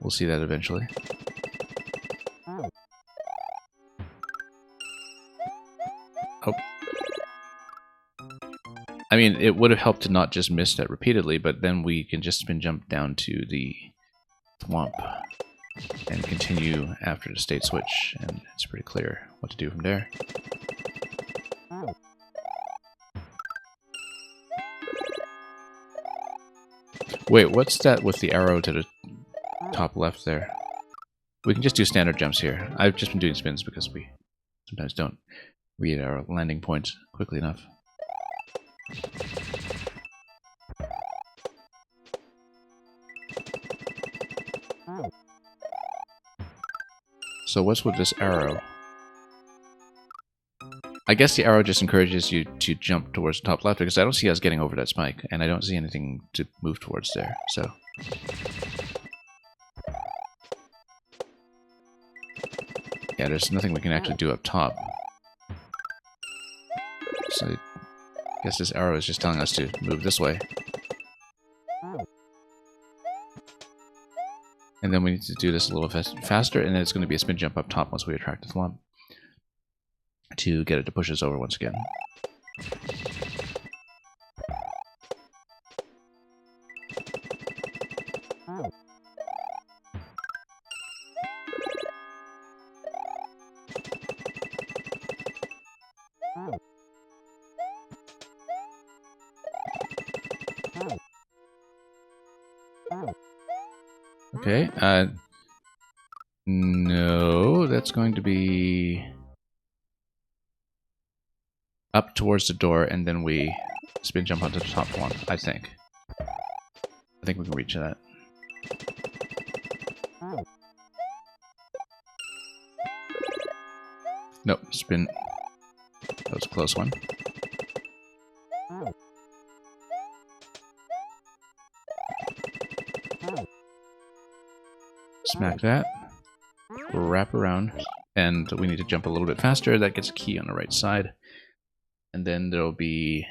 We'll see that eventually. Oh. I mean, it would have helped to not just miss that repeatedly, but then we can just spin jump down to the thwomp and continue after the state switch, and it's pretty clear what to do from there. Wait, what's that with the arrow to the top left there? We can just do standard jumps here. I've just been doing spins because we sometimes don't read our landing point quickly enough. So what's with this arrow? I guess the arrow just encourages you to jump towards the top left, because I don't see us getting over that spike, and I don't see anything to move towards there, so... yeah, there's nothing we can actually do up top. So I guess this arrow is just telling us to move this way. And then we need to do this a little faster, and then it's going to be a spin jump up top once we attract the thwomp to get it to push us over once again. Okay, no, that's going to be... up towards the door, and then we spin jump onto the top one, I think. I think we can reach that. Nope, spin. That was a close one. Smack that. Wrap around. And we need to jump a little bit faster. That gets a key on the right side. And then there'll be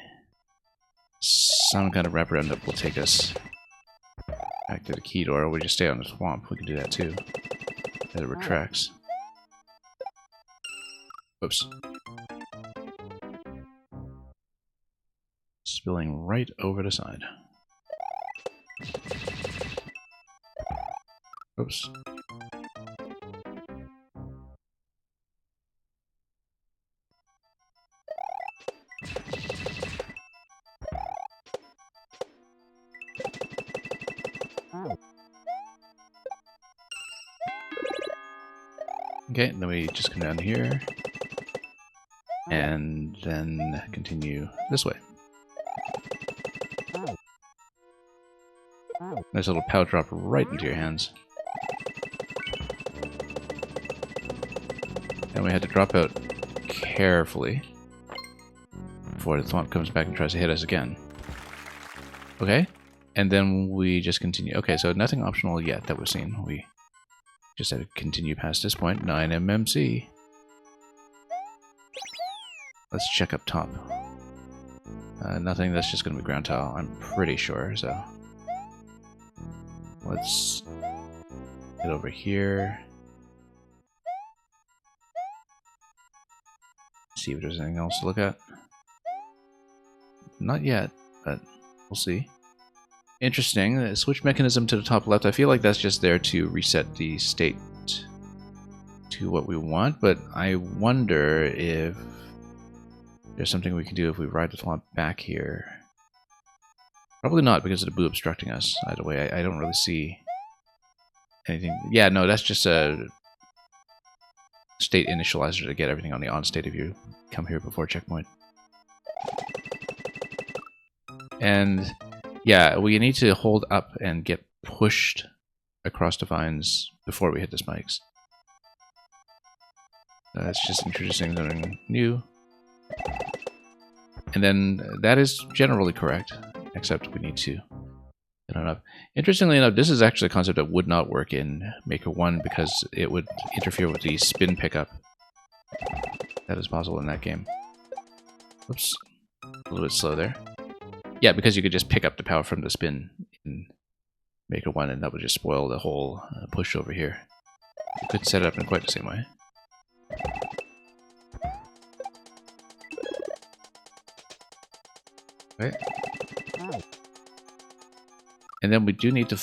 some kind of wraparound that will take us back to the key door. Or we just stay on the swamp. We can do that too. As it retracts. Whoops. Spilling right over the side. Oops. Okay, then we just come down here. And then continue this way. Nice little power drop right into your hands. And we had to drop out carefully before the thwomp comes back and tries to hit us again. Okay, and then we just continue. Okay, so nothing optional yet that we've seen. We just had to continue past this point. 9 MMC. Let's check up top. Nothing, that's just going to be ground tile, I'm pretty sure, so... Let's get over here. See if there's anything else to look at. Not yet, but we'll see. Interesting, the switch mechanism to the top left, I feel like that's just there to reset the state to what we want, but I wonder if there's something we can do if we ride the thwomp back here. Probably not because of the boo obstructing us. Either way, I don't really see anything. Yeah, no, that's just a state initializer to get everything on the on state if you come here before checkpoint. And yeah, we need to hold up and get pushed across the vines before we hit the spikes. That's just introducing something new. And then that is generally correct, except we need to get on up. Interestingly enough, this is actually a concept that would not work in Maker 1 because it would interfere with the spin pickup that is possible in that game. Oops, a little bit slow there. Yeah, because you could just pick up the power from the spin in Maker 1 and that would just spoil the whole push over here. You could set it up in quite the same way. Okay. And then we do need to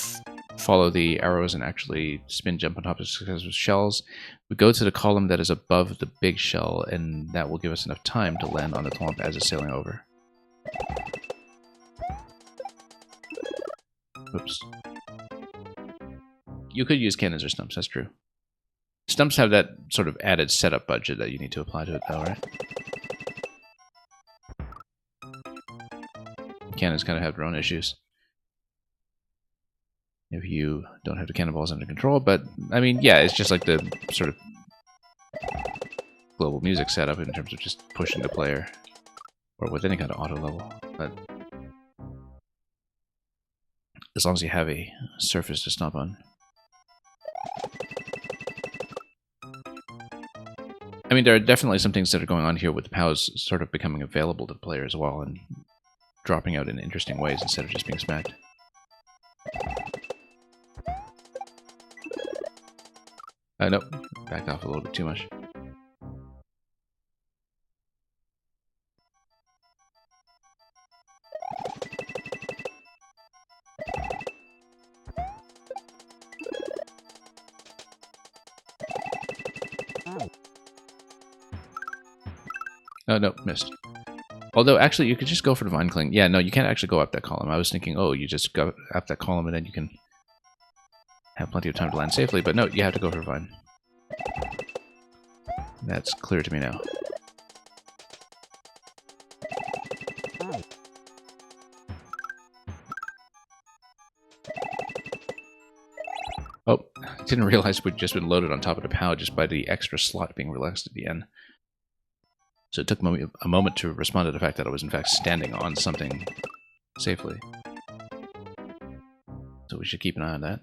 follow the arrows and actually spin jump on top of successive shells. We go to the column that is above the big shell, and that will give us enough time to land on the thwomp as it's sailing over. Oops. You could use cannons or stumps, that's true. Stumps have that sort of added setup budget that you need to apply to it though, right? Cannons kind of have their own issues if you don't have the cannonballs under control, but I mean, yeah, it's just like the sort of global music setup in terms of just pushing the player, or with any kind of auto level, but as long as you have a surface to stomp on. I mean, there are definitely some things that are going on here with the POWs sort of becoming available to the player as well, and dropping out in interesting ways instead of just being smacked. Nope. Backed off a little bit too much. Oh, no, missed. Although, actually, you could just go for the Vine Cling. Yeah, no, you can't actually go up that column. I was thinking, oh, you just go up that column and then you can have plenty of time to land safely. But no, you have to go for Vine. That's clear to me now. didn't realize we'd just been loaded on top of the POW just by the extra slot being relaxed at the end. So it took a moment to respond to the fact that I was in fact standing on something safely. So we should keep an eye on that.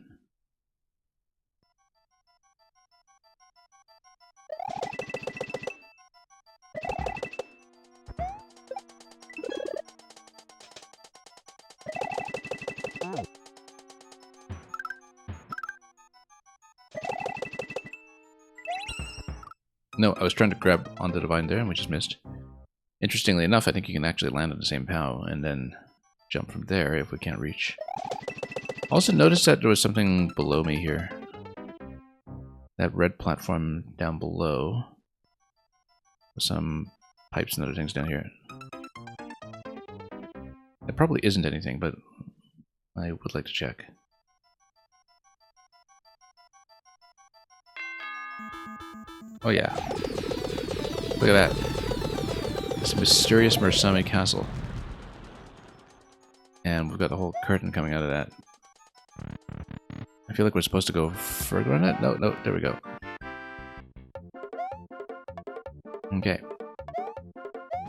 No, I was trying to grab onto the vine there and we just missed. Interestingly enough, I think you can actually land on the same POW and then jump from there if we can't reach. Also noticed that there was something below me here. That red platform down below. With some pipes and other things down here. It probably isn't anything, but I would like to check. Oh yeah. Look at that. This mysterious Mursami castle. And we've got the whole curtain coming out of that. I feel like we're supposed to go further on it. No, there we go. Okay.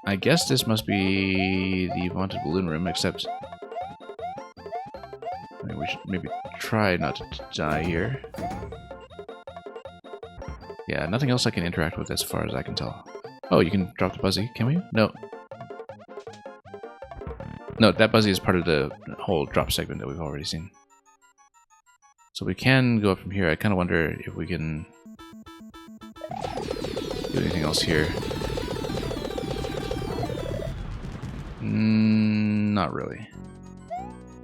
I guess this must be the Vaunted Balloon Room, except we should maybe try not to die here. Yeah, nothing else I can interact with as far as I can tell. Oh, you can drop the Buzzy, can we? No. No, that Buzzy is part of the whole drop segment that we've already seen. So we can go up from here. I kind of wonder if we can do anything else here. Not really.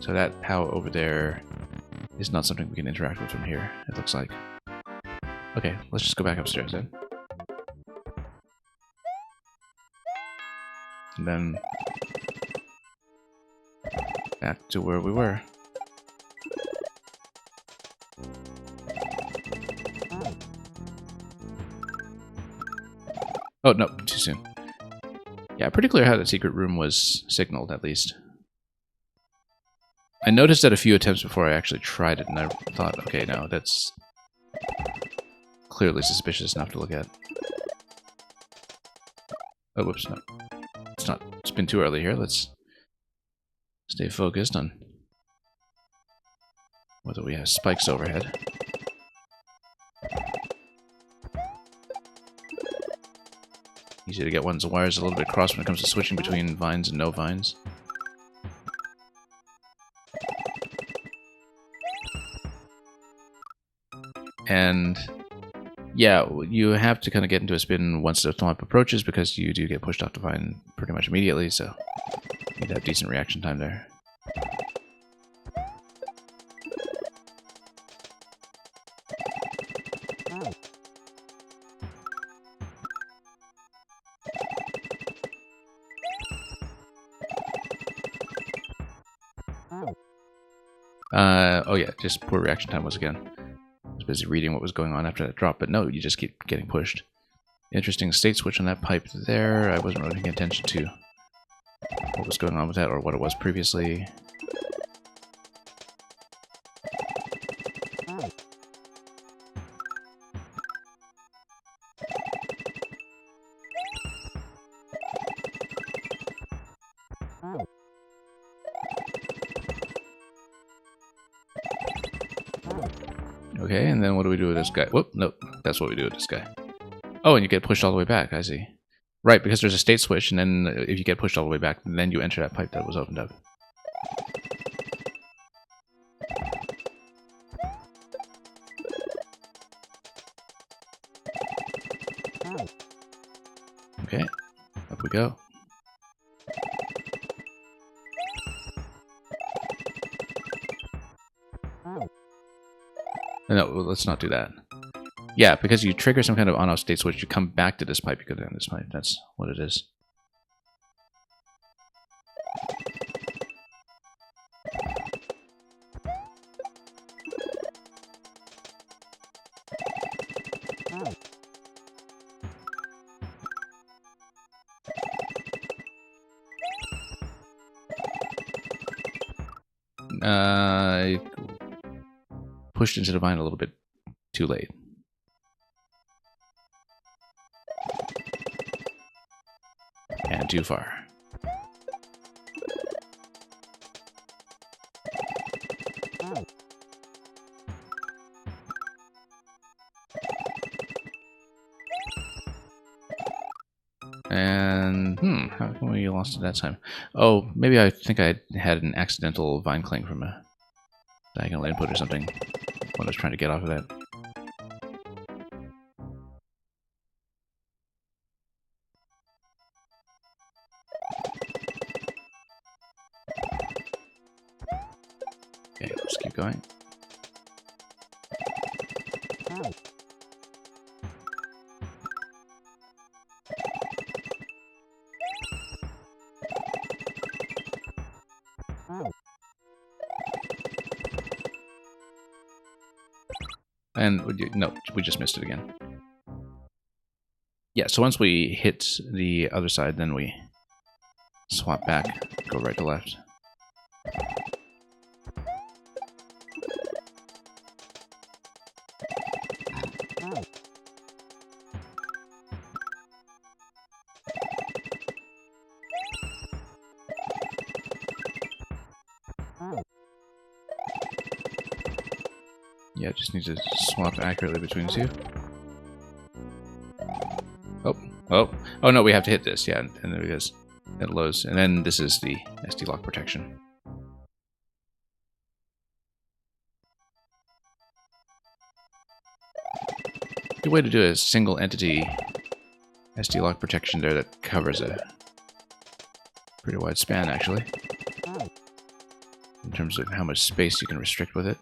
So that POW over there is not something we can interact with from here, it looks like. Okay, let's just go back upstairs then. And then back to where we were. Oh, no, too soon. Yeah, pretty clear how the secret room was signaled, at least. I noticed that a few attempts before I actually tried it, and I thought, okay, no, that's clearly suspicious enough to look at. Oh, whoops, no. It's been too early here. Let's stay focused on whether we have spikes overhead. Easy to get one's wires a little bit crossed when it comes to switching between vines and no vines. And yeah, you have to kind of get into a spin once the thwomp approaches because you do get pushed off the vine pretty much immediately, so you need to have decent reaction time there. Oh yeah, just poor reaction time once again. I was busy reading what was going on after that drop, but no, you just keep getting pushed. Interesting state switch on that pipe there. I wasn't really paying attention to what was going on with that or what it was previously. Okay, and then what do we do with this guy? Whoop, nope, that's what we do with this guy. Oh, and you get pushed all the way back, I see. Right, because there's a state switch, and then if you get pushed all the way back, then you enter that pipe that was opened up. Okay, up we go. No, let's not do that. Yeah, because you trigger some kind of on-off state switch, you come back to this pipe, you go down this pipe. That's what it is. I pushed into the vine a little bit Too late. And too far. And, how come we lost it that time? Oh, maybe I think I had an accidental vine cling from a diagonal input or something when I was trying to get off of that. Okay, let's keep going. And, no, we just missed it again. Yeah, so once we hit the other side, then we swap back, go right to left. Yeah, just need to swap accurately between the two. Oh no, we have to hit this, yeah, and then because it loads. And then this is the SD lock protection. Good way to do a single entity SD lock protection there that covers a pretty wide span, actually, in terms of how much space you can restrict with it.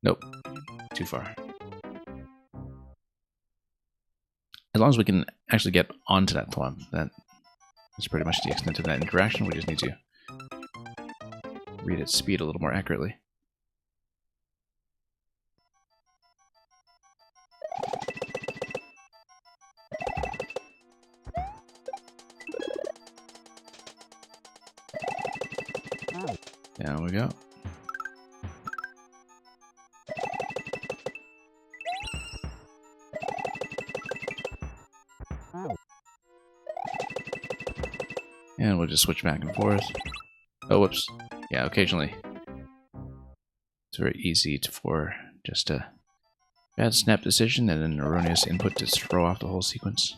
Nope, too far. As long as we can actually get onto that thwomp, that is pretty much the extent of that interaction. We just need to read its speed a little more accurately. Down we go. And we'll just switch back and forth. Oh, whoops. Yeah, occasionally it's very easy for just a bad snap decision and an erroneous input to throw off the whole sequence.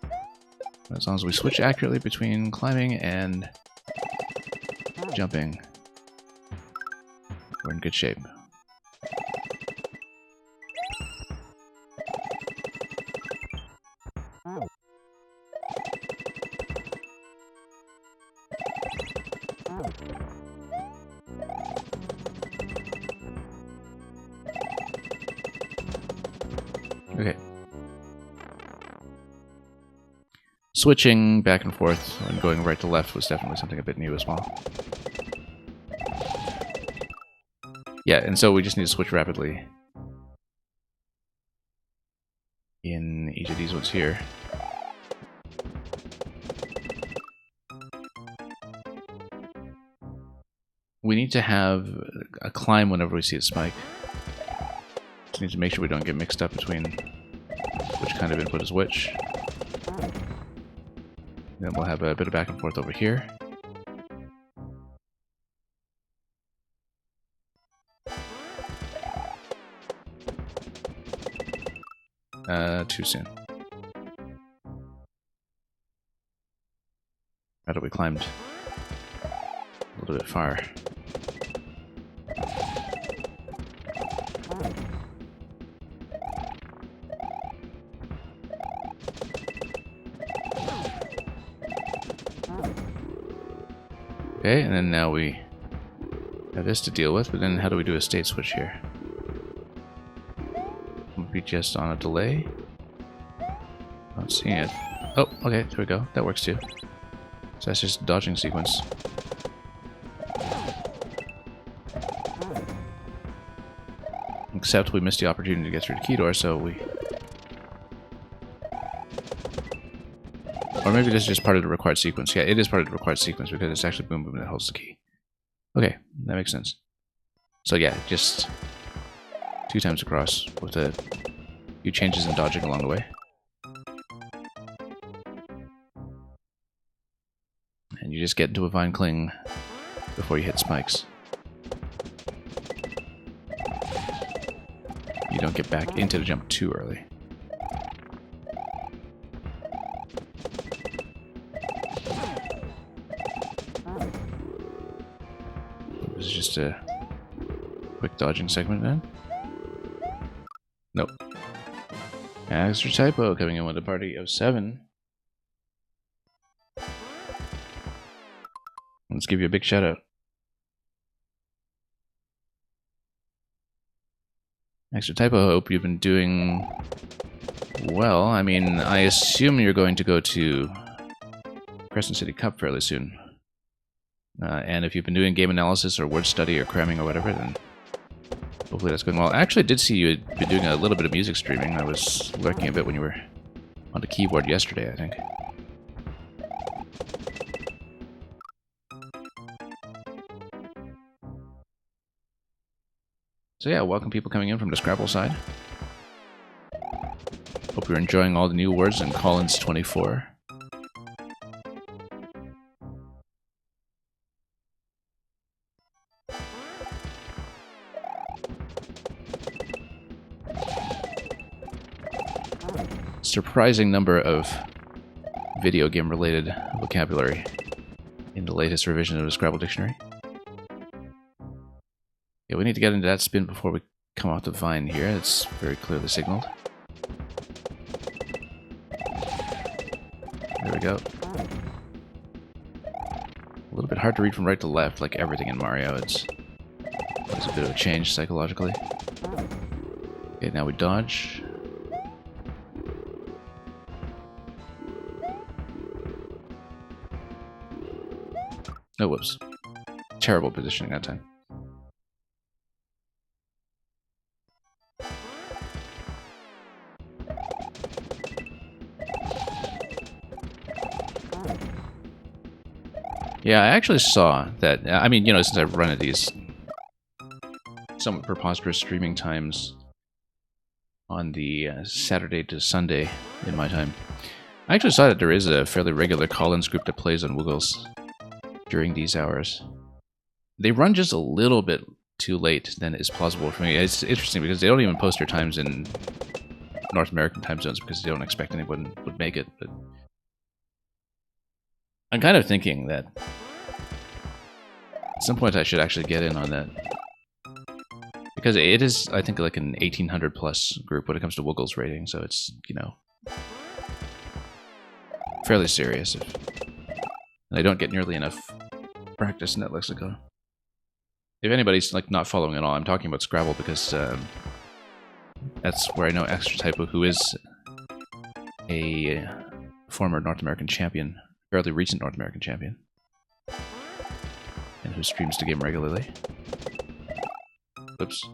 But as long as we switch accurately between climbing and jumping, we're in good shape. Okay. Switching back and forth and going right to left was definitely something a bit new as well. Yeah, and so we just need to switch rapidly in each of these ones here. We need to have a climb whenever we see a spike. Just need to make sure we don't get mixed up between which kind of input is which. Then we'll have a bit of back and forth over here. Too soon. Now that we climbed a little bit far. Okay, and then now we have this to deal with, but then how do we do a state switch here? Would be just on a delay. Not seeing it. Oh, okay, there we go. That works too. So that's just a dodging sequence. Except we missed the opportunity to get through the key door, so we Or maybe this is just part of the required sequence. Yeah, it is part of the required sequence because it's actually Boom Boom that holds the key. Okay, that makes sense. So yeah, just 2 times across with a few changes in dodging along the way. And you just get into a Vine Cling before you hit spikes. You don't get back into the jump too early. This is just a quick dodging segment then. Nope. Extra Typo coming in with a party of 7. Let's give you a big shout out. Extra Typo, hope you've been doing well. I mean, I assume you're going to go to Crescent City Cup fairly soon. And if you've been doing game analysis or word study or cramming or whatever, then hopefully that's going well. I actually did see you had been doing a little bit of music streaming. I was lurking a bit when you were on the keyboard yesterday, I think. So yeah, welcome people coming in from the Scrabble side. Hope you're enjoying all the new words in Collins 24. Surprising number of video game related vocabulary in the latest revision of the Scrabble dictionary. Yeah, we need to get into that spin before we come off the vine here. It's very clearly signaled. There we go. A little bit hard to read from right to left, like everything in Mario. It's a bit of a change psychologically. Okay, now we dodge. Oh, whoops. Terrible positioning that time. Yeah, I actually saw that. I mean, you know, since I've run at these somewhat preposterous streaming times on the Saturday to Sunday in my time, I actually saw that there is a fairly regular Collins group that plays on Woogles during these hours. They run just a little bit too late than is plausible for me. It's interesting because they don't even post their times in North American time zones because they don't expect anyone would make it. But I'm kind of thinking that at some point I should actually get in on that. Because it is, I think, like an 1800 plus group when it comes to Woogles rating, so it's, you know, fairly serious. And I don't get nearly enough practice in that lexicon. If anybody's like not following at all, I'm talking about Scrabble because that's where I know Extra Typo, who is a former North American champion, fairly recent North American champion, and who streams the game regularly. Oops.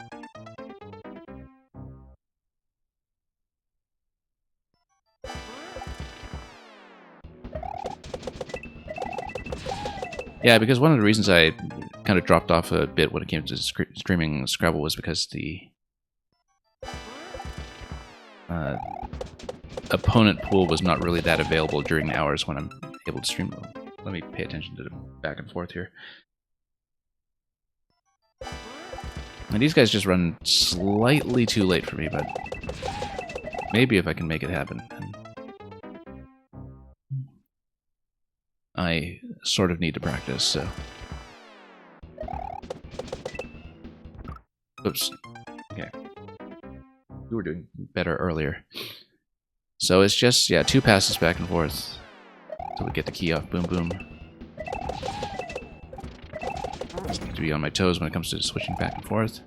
Yeah, because one of the reasons I kind of dropped off a bit when it came to streaming Scrabble was because the opponent pool was not really that available during the hours when I'm able to stream. Let me pay attention to the back and forth here. And these guys just run slightly too late for me, but maybe if I can make it happen. And I sort of need to practice, so... Oops. Okay. We were doing better earlier. So it's just, yeah, 2 passes back and forth until we get the key off. Boom, boom. Just need to be on my toes when it comes to switching back and forth.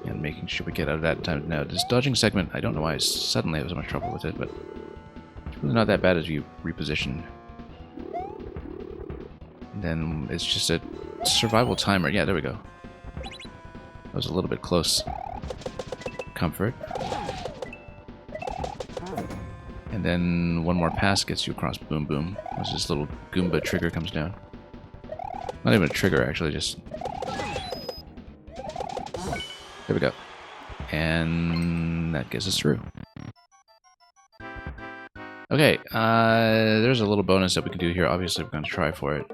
And making sure we get out of that time. Now, this dodging segment, I don't know why I suddenly have so much trouble with it, but it's really not that bad as you reposition. And then it's just a survival timer. Yeah, there we go. That was a little bit close. comfort. And then one more pass gets you across Boom Boom, as this little Goomba trigger comes down. Not even a trigger, actually, just... There we go. And that gets us through. Okay, there's a little bonus that we can do here. Obviously, we're going to try for it.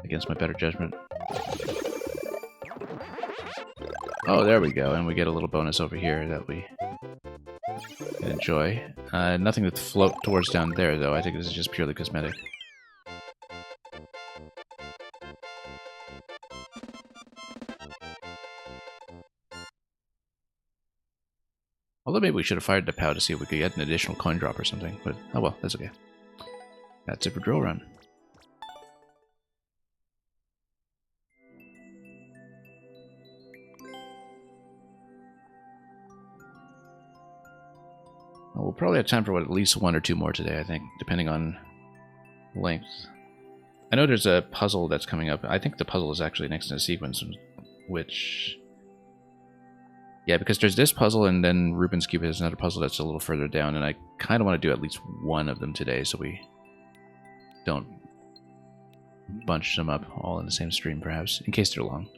Against my better judgment. Oh, there we go. And we get a little bonus over here that we can enjoy. Nothing to float towards down there, though. I think this is just purely cosmetic. Although maybe we should have fired the POW to see if we could get an additional coin drop or something. But, oh well, that's okay. That's it for Drill Run. Well, we'll probably have time for, what, at least one or two more today, I think, depending on length. I know there's a puzzle that's coming up. I think the puzzle is actually next in the sequence, which... Yeah, because there's this puzzle, and then Rubik's Cube has another puzzle that's a little further down, and I kind of want to do at least one of them today, so we don't bunch them up all in the same stream, perhaps, in case they're long.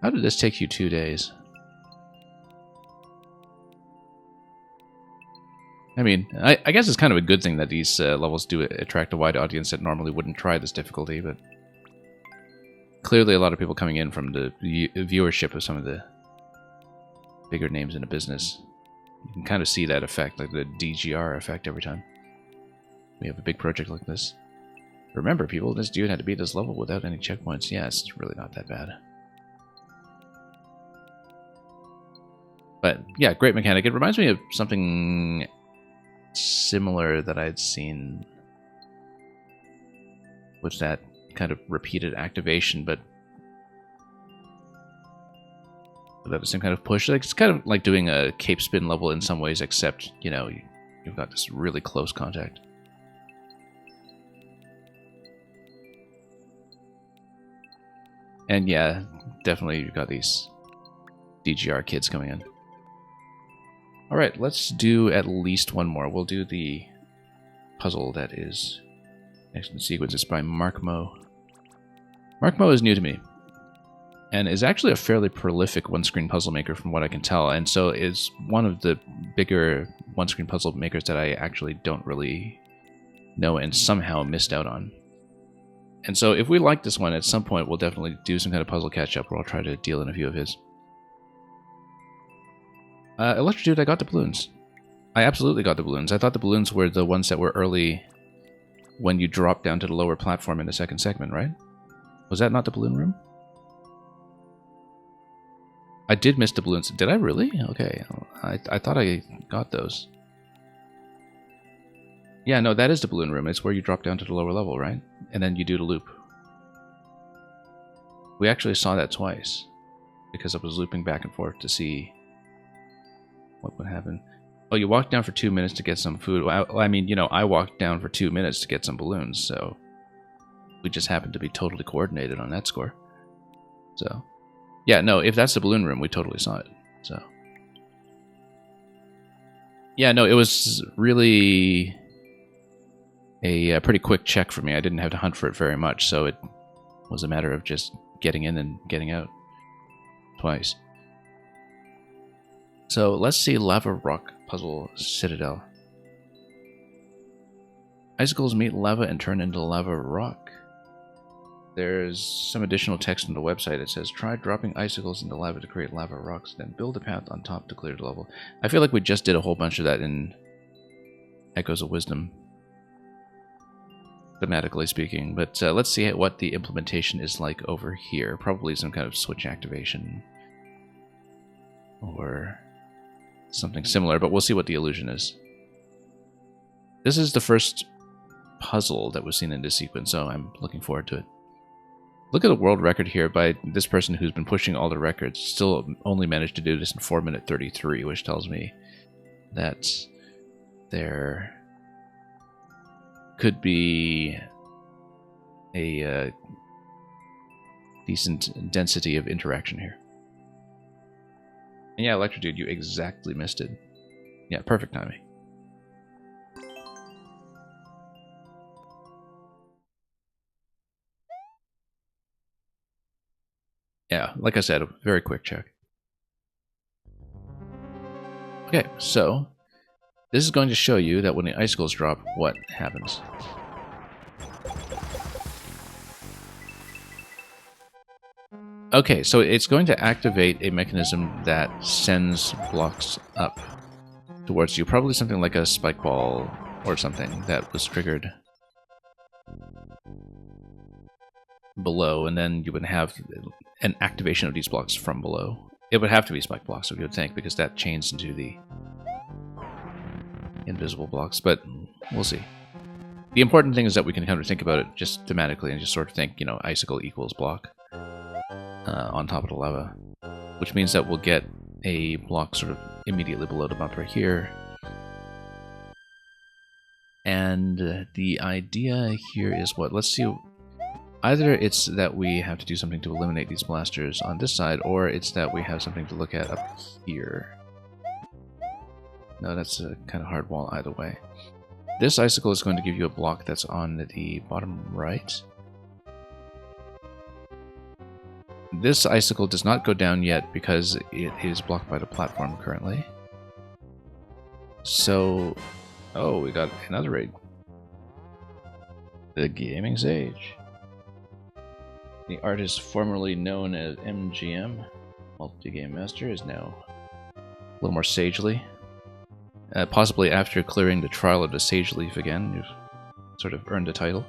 How did this take you 2 days? I mean, I guess it's kind of a good thing that these levels do attract a wide audience that normally wouldn't try this difficulty, but... Clearly a lot of people coming in from the viewership of some of the bigger names in the business. You can kind of see that effect, like the DGR effect every time we have a big project like this. Remember, people, this dude had to beat this level without any checkpoints. Yeah, it's really not that bad. But, yeah, great mechanic. It reminds me of something similar that I'd seen with that kind of repeated activation, but without the same kind of push. Like, it's kind of like doing a cape spin level in some ways, except, you know, you've got this really close contact. And yeah, definitely you've got these DGR kids coming in. Alright, let's do at least one more. We'll do the puzzle that is next in the sequence. It's by Markmo. Markmo is new to me, and is actually a fairly prolific one-screen puzzle maker from what I can tell, and so is one of the bigger one-screen puzzle makers that I actually don't really know and somehow missed out on. And so if we like this one, at some point we'll definitely do some kind of puzzle catch-up where I'll try to deal in a few of his. Electrodude, I got the balloons. I absolutely got the balloons. I thought the balloons were the ones that were early when you drop down to the lower platform in the second segment, right? Was that not the balloon room? I did miss the balloons. Did I really? Okay. I thought I got those. Yeah, no, that is the balloon room. It's where you drop down to the lower level, right? And then you do the loop. We actually saw that twice, because I was looping back and forth to see what would happen. Oh, you walked down for 2 minutes to get some food. I mean, you know, I walked down for 2 minutes to get some balloons, so we just happened to be totally coordinated on that score. So, yeah, no, if that's the balloon room, we totally saw it. So, yeah, no, it was really a pretty quick check for me. I didn't have to hunt for it very much, so it was a matter of just getting in and getting out twice. So let's see Lava Rock Puzzle Citadel. Icicles meet lava and turn into lava rock. There's some additional text on the website. It says, try dropping icicles into lava to create lava rocks, then build a path on top to clear the level. I feel like we just did a whole bunch of that in Echoes of Wisdom, thematically speaking. But let's see what the implementation is like over here. Probably some kind of switch activation or something similar, but we'll see what the illusion is. This is the first puzzle that was seen in this sequence, so I'm looking forward to it. Look at the world record here by this person who's been pushing all the records. Still only managed to do this in 4 minute 33, which tells me that there could be a decent density of interaction here. Yeah, Electro Dude, you exactly missed it. Yeah, perfect timing. Yeah, like I said, a very quick check. Okay, so this is going to show you that when the icicles drop, what happens. Okay, so it's going to activate a mechanism that sends blocks up towards you. Probably something like a spike ball or something that was triggered below, and then you would have an activation of these blocks from below. It would have to be spike blocks, you would think, because that chains into the invisible blocks, but we'll see. The important thing is that we can kind of think about it just thematically and just sort of think, you know, icicle equals block on top of the lava, which means that we'll get a block sort of immediately below the bump right here. And the idea here is what? Let's see. Either it's that we have to do something to eliminate these blasters on this side, or it's that we have something to look at up here. No, that's a kind of hard wall either way. This icicle is going to give you a block that's on the bottom right. This icicle does not go down yet because it is blocked by the platform currently. So, oh, we got another raid. The Gaming Sage. The artist formerly known as MGM, Multi-Game Master, is now a little more sagely. Possibly after clearing the trial of the Sage Leaf again, you've sort of earned a title.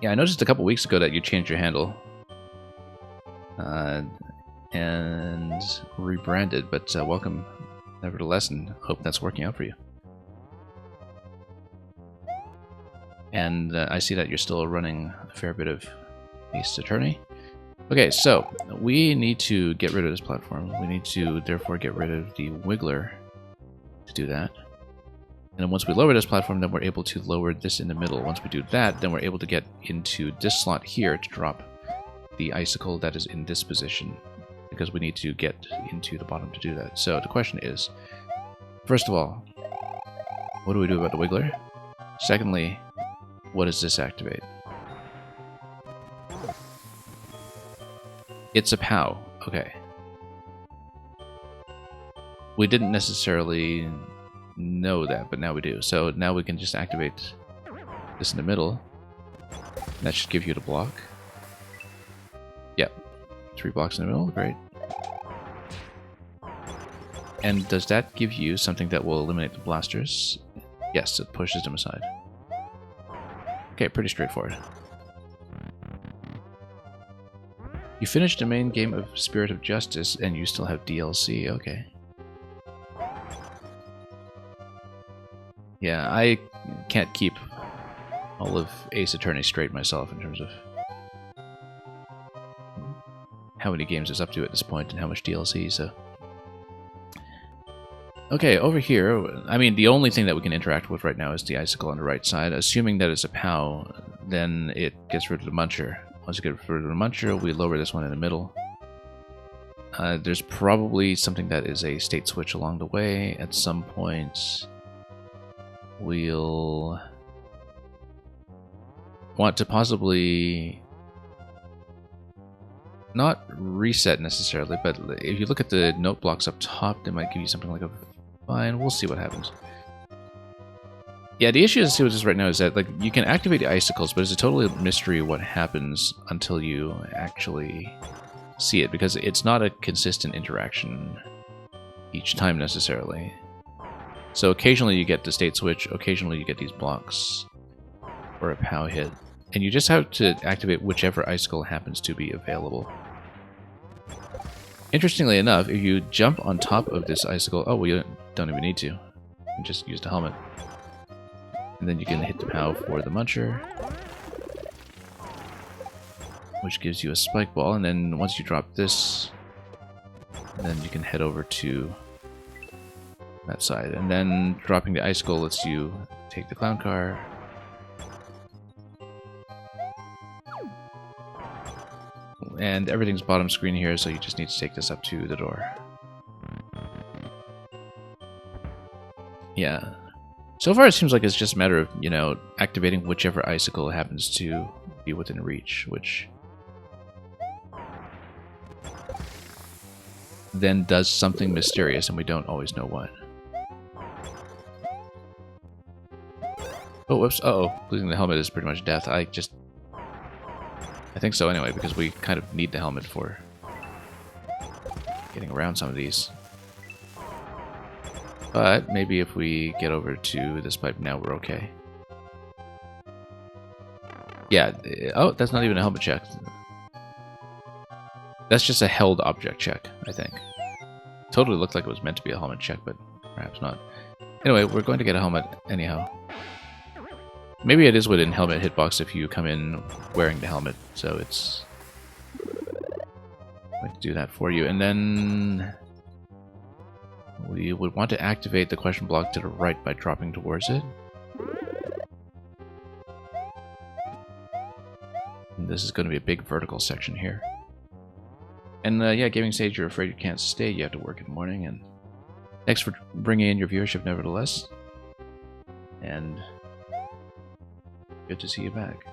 Yeah, I noticed a couple weeks ago that you changed your handle. And rebranded, but welcome nevertheless, and hope that's working out for you. And I see that you're still running a fair bit of Ace Attorney. Okay, so we need to get rid of this platform. We need to therefore get rid of the Wiggler to do that. And then once we lower this platform, then we're able to lower this in the middle. Once we do that, then we're able to get into this slot here to drop the icicle that is in this position, because we need to get into the bottom to do that. So the question is, first of all, what do we do about the Wiggler? Secondly, what does this activate? It's a POW. Okay. We didn't necessarily know that, but now we do. So now we can just activate this in the middle. That should give you the block. Yep. 3 blocks in the middle. Great. And does that give you something that will eliminate the blasters? Yes, it pushes them aside. Okay, pretty straightforward. You finished the main game of Spirit of Justice and you still have DLC. Okay. Yeah, I can't keep all of Ace Attorney straight myself in terms of how many games it's up to at this point and how much DLC, so... Okay, over here, I mean, the only thing that we can interact with right now is the icicle on the right side. Assuming that it's a POW, then it gets rid of the Muncher. Once we get rid of the Muncher, we lower this one in the middle. There's probably something that is a state switch along the way. At some point, we'll want to possibly not reset necessarily, but if you look at the note blocks up top, they might give you something like a fine. We'll see what happens. Yeah, the issue is with this right now is that, like, you can activate the icicles, but it's a total mystery what happens until you actually see it, because it's not a consistent interaction each time necessarily. So occasionally you get the state switch, occasionally you get these blocks or a POW hit, and you just have to activate whichever icicle happens to be available. Interestingly enough, if you jump on top of this icicle, oh, we don't even need to. You just use the helmet. And then you can hit the POW for the Muncher, which gives you a spike ball, and then once you drop this, then you can head over to that side. And then dropping the icicle lets you take the clown car. And everything's bottom screen here, so you just need to take this up to the door. Yeah. So far it seems like it's just a matter of, you know, activating whichever icicle happens to be within reach, which then does something mysterious, and we don't always know what. Oh, whoops. Uh-oh. Losing the helmet is pretty much death. I think so anyway, because we kind of need the helmet for getting around some of these. But maybe if we get over to this pipe now, we're okay. Yeah. Oh, that's not even a helmet check. That's just a held object check, I think. Totally looked like it was meant to be a helmet check, but perhaps not. Anyway, we're going to get a helmet anyhow. Maybe it is within helmet hitbox if you come in wearing the helmet, so it's going to do that for you. And then we would want to activate the question block to the right by dropping towards it. And this is going to be a big vertical section here. And yeah, Gaming Sage, you're afraid you can't stay. You have to work in the morning. And thanks for bringing in your viewership, nevertheless. And good to see you back.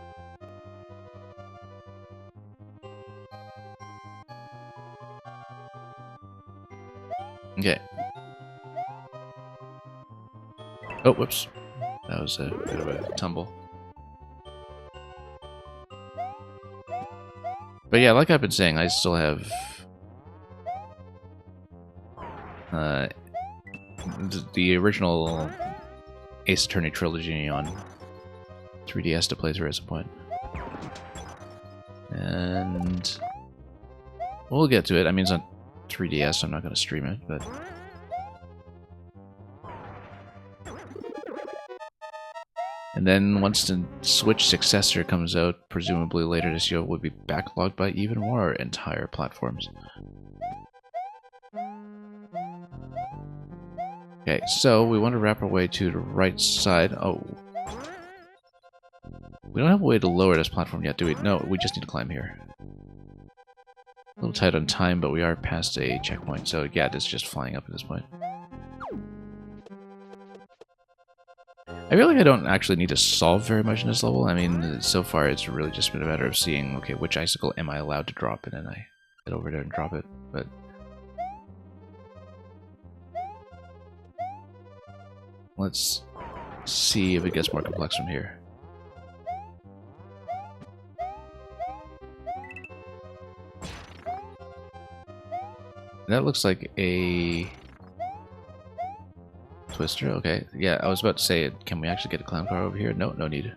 Okay. Oh, whoops. That was a bit of a tumble. But yeah, like I've been saying, I still have the original Ace Attorney trilogy on 3DS to play through at some point. And we'll get to it. I mean, it's on 3DS, so I'm not going to stream it, but and then once the Switch successor comes out, presumably later this year, it will be backlogged by even more entire platforms. Okay, so we want to wrap our way to the right side. Oh. We don't have a way to lower this platform yet, do we? No, we just need to climb here. A little tight on time, but we are past a checkpoint, so yeah, it's just flying up at this point. I feel like I don't actually need to solve very much in this level. I mean, so far it's really just been a matter of seeing, okay, which icicle am I allowed to drop, and then I get over there and drop it, but let's see if it gets more complex from here. That looks like a twister. Okay, yeah, I was about to say, can we actually get a clown car over here? No, no need.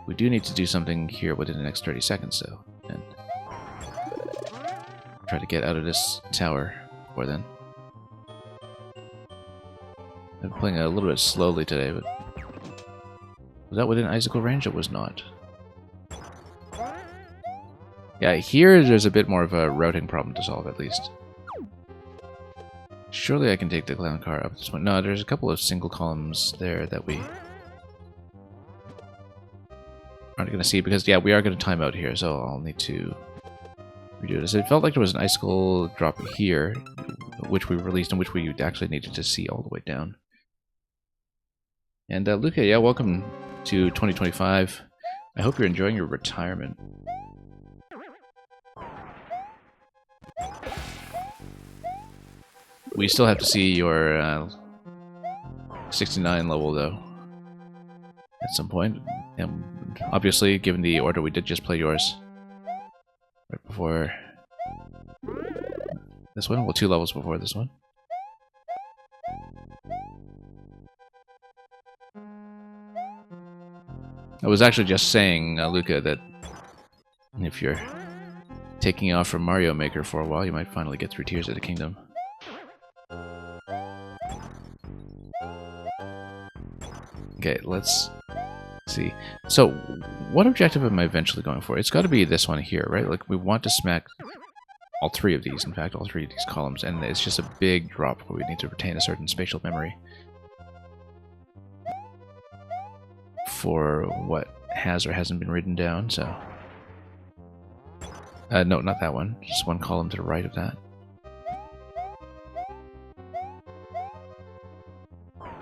We do need to do something here within the next 30 seconds, though, and try to get out of this tower before then. I'm playing a little bit slowly today, but was that within icicle range? It was not. Yeah, here there's a bit more of a routing problem to solve, at least. Surely I can take the clown car up this one. No, there's a couple of single columns there that we aren't going to see, because, yeah, we are going to time out here, so I'll need to redo this. It felt like there was an icicle drop here, which we released, and which we actually needed to see all the way down. And Luca, yeah, welcome to 2025. I hope you're enjoying your retirement. We still have to see your 69 level, though, at some point. And obviously, given the order, we did just play yours right before this one. Well, 2 levels before this one. I was actually just saying, Luca, that if you're taking off from Mario Maker for a while, you might finally get through Tears of the Kingdom. Okay, let's see. So, what objective am I eventually going for? It's got to be this one here, right? Like, we want to smack all 3 of these, in fact, all 3 of these columns, and it's just a big drop where we need to retain a certain spatial memory for what has or hasn't been written down, so No, not that one. Just one column to the right of that.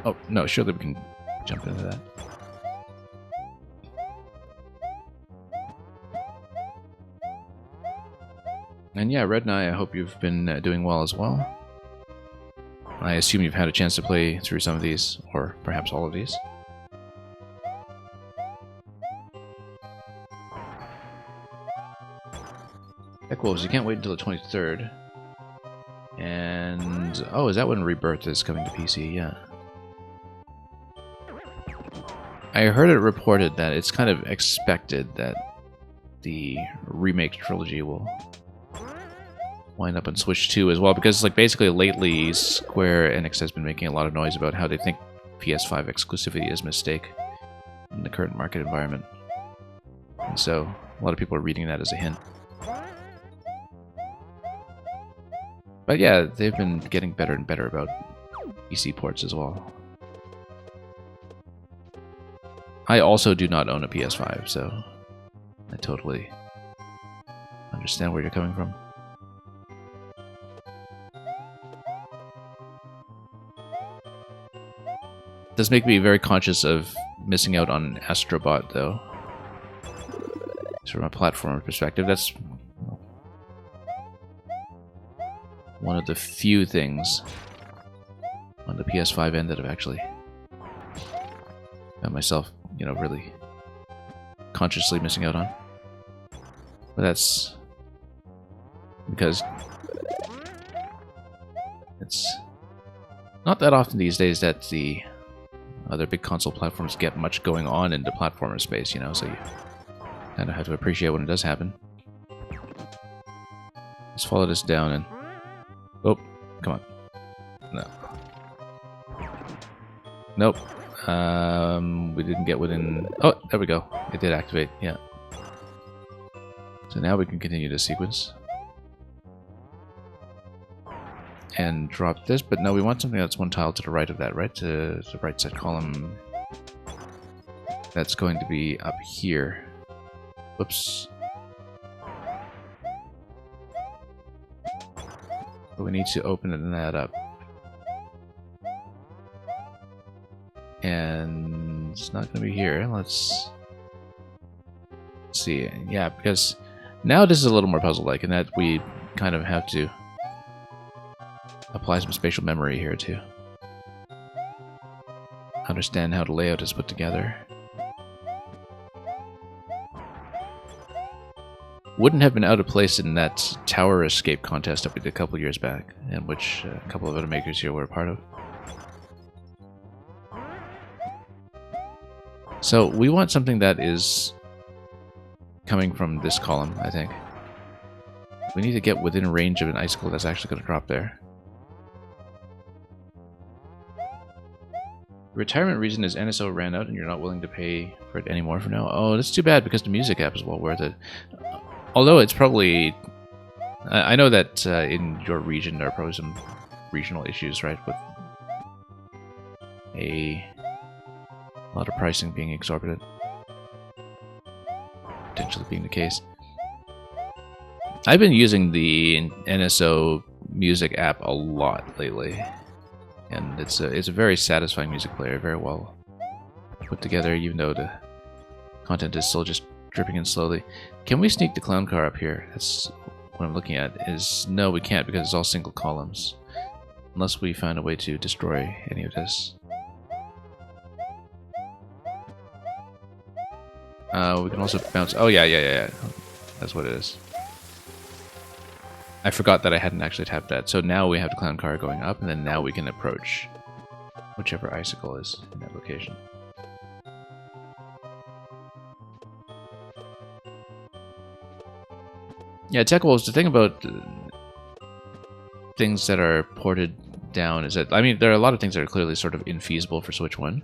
Oh, no, surely we can jump into that. And yeah, Red Knight, I hope you've been doing well as well. I assume you've had a chance to play through some of these, or perhaps all of these. Heck Wolves, you can't wait until the 23rd. And... oh, is that when Rebirth is coming to PC? Yeah. I heard it reported that it's kind of expected that the remake trilogy will wind up on Switch 2 as well, because like basically lately Square Enix has been making a lot of noise about how they think PS5 exclusivity is a mistake in the current market environment. And so a lot of people are reading that as a hint. But yeah, they've been getting better and better about PC ports as well. I also do not own a PS5, so I totally understand where you're coming from. It does make me very conscious of missing out on Astrobot, though. From a platform perspective, that's one of the few things on the PS5 end that I've actually found myself, you know, really consciously missing out on. But that's because it's not that often these days that the other big console platforms get much going on in the platformer space, you know, so you kind of have to appreciate when it does happen. Let's follow this down and... oh, come on. No. Nope. We didn't get within... oh, there we go. It did activate, yeah. So now we can continue the sequence. And drop this, but no, we want something that's one tile to the right of that, right? To the right side column. That's going to be up here. Whoops. But we need to open that up. And it's not going to be here. Let's see. Yeah, because now this is a little more puzzle-like in that we kind of have to apply some spatial memory here to understand how the layout is put together. Wouldn't have been out of place in that tower escape contest that we did a couple years back, and which a couple of other makers here were a part of. So we want something that is coming from this column, I think. We need to get within range of an icicle that's actually going to drop there. The retirement reason is NSO ran out and you're not willing to pay for it anymore for now. Oh, that's too bad because the music app is well worth it. Although it's probably... I know that in your region there are probably some regional issues, right? With a lot of pricing being exorbitant. Potentially being the case. I've been using the NSO music app a lot lately. And it's a very satisfying music player, very well put together, even though the content is still just dripping in slowly. Can we sneak the clown car up here? That's what I'm looking at. No, we can't because it's all single columns. Unless we find a way to destroy any of this. We can also bounce... oh, yeah. That's what it is. I forgot that I hadn't actually tapped that. So now we have the clown car going up, and then now we can approach whichever icicle is in that location. Yeah, Tech Wolves, the thing about things that are ported down is that, I mean, there are a lot of things that are clearly sort of infeasible for Switch 1.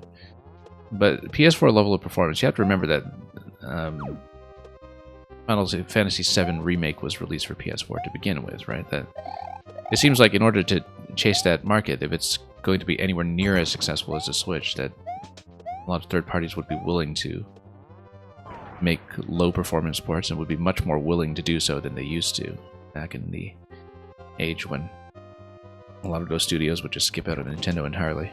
But PS4 level of performance, you have to remember that Final Fantasy VII Remake was released for PS4 to begin with, right? That it seems like in order to chase that market, if it's going to be anywhere near as successful as the Switch, that a lot of third parties would be willing to make low performance ports and would be much more willing to do so than they used to back in the age when a lot of those studios would just skip out on Nintendo entirely.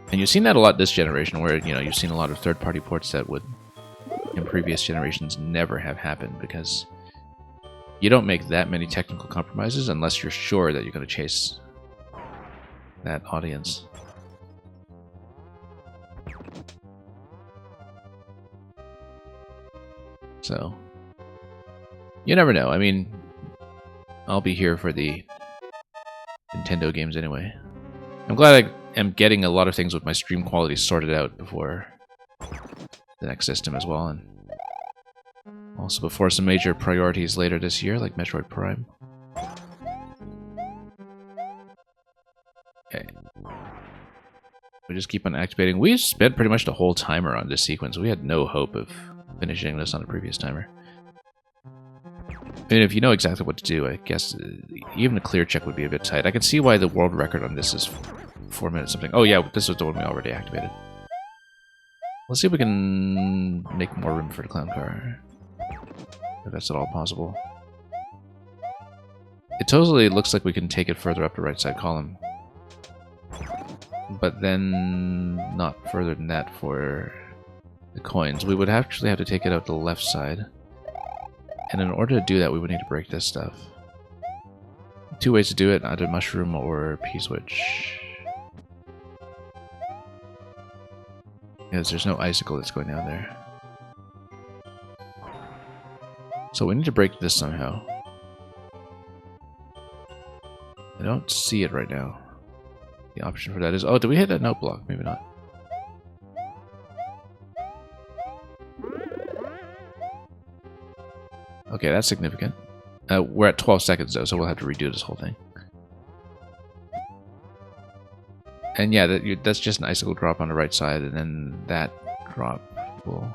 And you've seen that a lot this generation, where you've seen a lot of third-party ports that would, in previous generations, never have happened, because you don't make that many technical compromises unless you're sure that you're going to chase that audience. So, you never know. I mean, I'll be here for the Nintendo games anyway. I'm glad I am getting a lot of things with my stream quality sorted out before the next system as well, and also before some major priorities later this year, like Metroid Prime. Okay. We just keep on activating. We spent pretty much the whole timer on this sequence. We had no hope of finishing this on a previous timer. I mean, if you know exactly what to do, I guess even a clear check would be a bit tight. I can see why the world record on this is 4 minutes something. Oh yeah, this was the one we already activated. Let's see if we can make more room for the clown car. If that's at all possible. It totally looks like we can take it further up the right side column. But then not further than that for the coins. We would actually have to take it out the left side. And in order to do that, we would need to break this stuff. 2 ways to do it, either mushroom or P-switch. Because there's no icicle that's going down there. So we need to break this somehow. I don't see it right now. The option for that is... Oh, did we hit that note block? Maybe not. Okay, that's significant. We're at 12 seconds though, so we'll have to redo this whole thing. And yeah, that's just an icicle drop on the right side, and then that drop will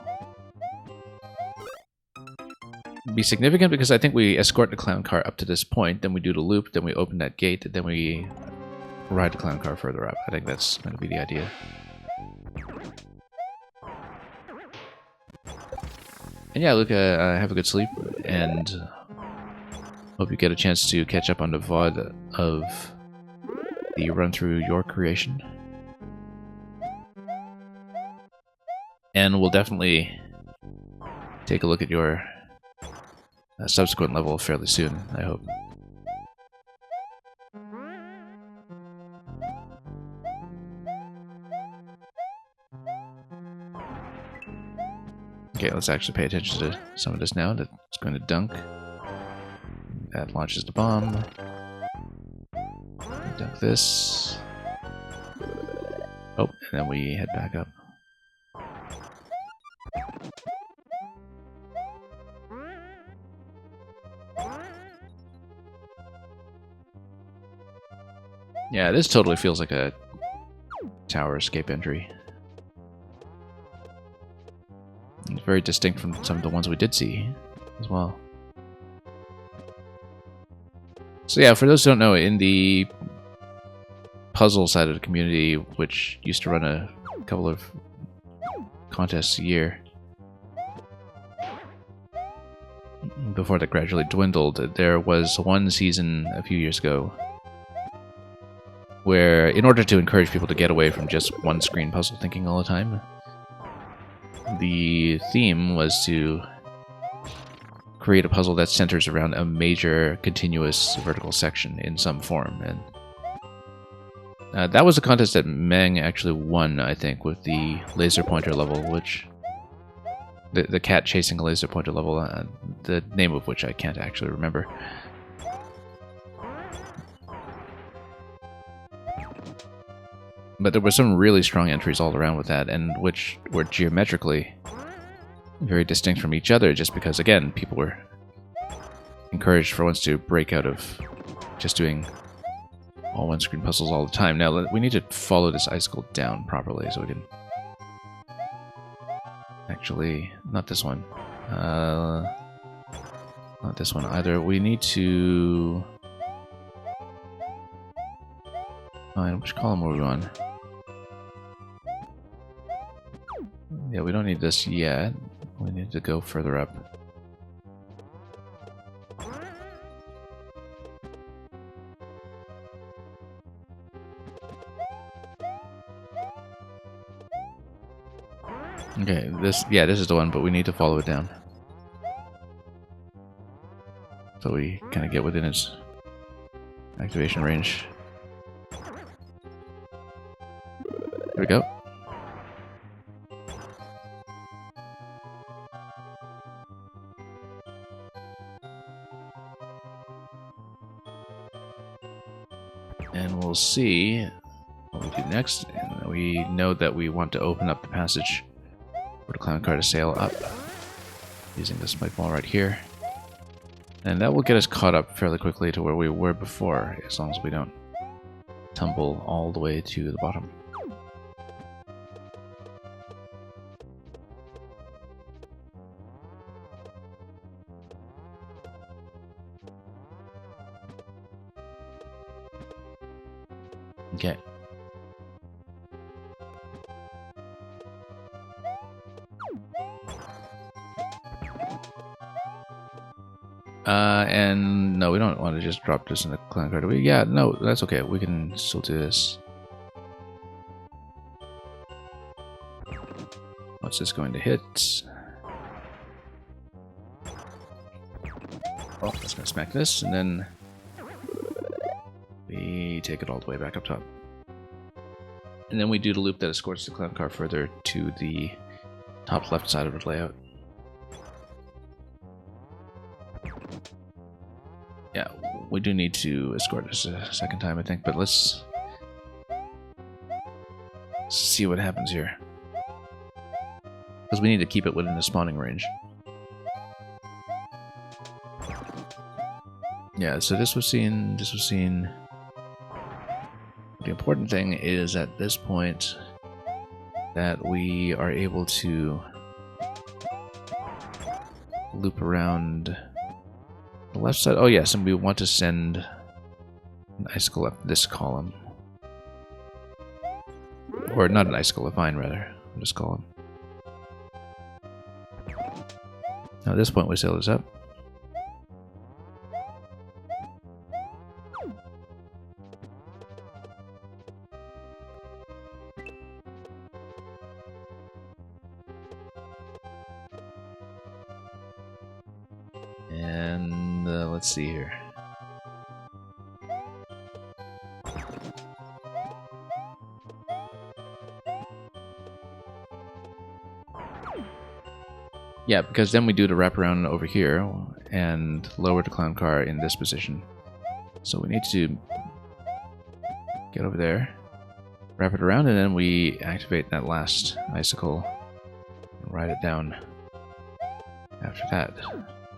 be significant because I think we escort the clown car up to this point, then we do the loop, then we open that gate, then we ride the clown car further up. I think that's going to be the idea. And yeah, Luca, have a good sleep, and hope you get a chance to catch up on the VOD of the run through your creation. And we'll definitely take a look at your subsequent level fairly soon, I hope. Okay, let's actually pay attention to some of this now. That's going to dunk. That launches the bomb. Dunk this. Oh, and then we head back up. Yeah, this totally feels like a tower escape entry. It's very distinct from some of the ones we did see as well. So yeah, for those who don't know, in the puzzle side of the community, which used to run a couple of contests a year, before that gradually dwindled, there was one season a few years ago where, in order to encourage people to get away from just one screen puzzle thinking all the time, the theme was to create a puzzle that centers around a major continuous vertical section in some form. And that was a contest that Meng actually won, I think, with the laser pointer level, which... The cat chasing a laser pointer level, the name of which I can't actually remember. But there were some really strong entries all around with that, and which were geometrically very distinct from each other, just because, again, people were encouraged for once to break out of just doing all one-screen puzzles all the time. Now, we need to follow this icicle down properly so we can... Actually, not this one. Not this one either. We need to... Which column were we on? Yeah, we don't need this yet. We need to go further up. Okay, this is the one, but we need to follow it down. So we kind of get within its activation range. There we go. And we'll see what we do next. And we know that we want to open up the passage for the clown car to sail up using this spike ball right here. And that will get us caught up fairly quickly to where we were before, as long as we don't tumble all the way to the bottom. Okay. And no, we don't want to just drop this in the clan card, do we? Yeah, no, that's okay. We can still do this. What's this going to hit? Oh, that's going to smack this, and then we take it all the way back up top. And then we do the loop that escorts the clown car further to the top left side of the layout. Yeah, we do need to escort this a second time, I think, but let's see what happens here. Because we need to keep it within the spawning range. Yeah, so this was seen, The important thing is at this point that we are able to loop around the left side. Oh yes, and we want to send an icicle up this column. Or not an icicle, a vine rather, this column. Now at this point we sail this up. And let's see here. Yeah, because then we do the wraparound over here and lower the clown car in this position. So we need to get over there, wrap it around, and then we activate that last icicle and ride it down after that.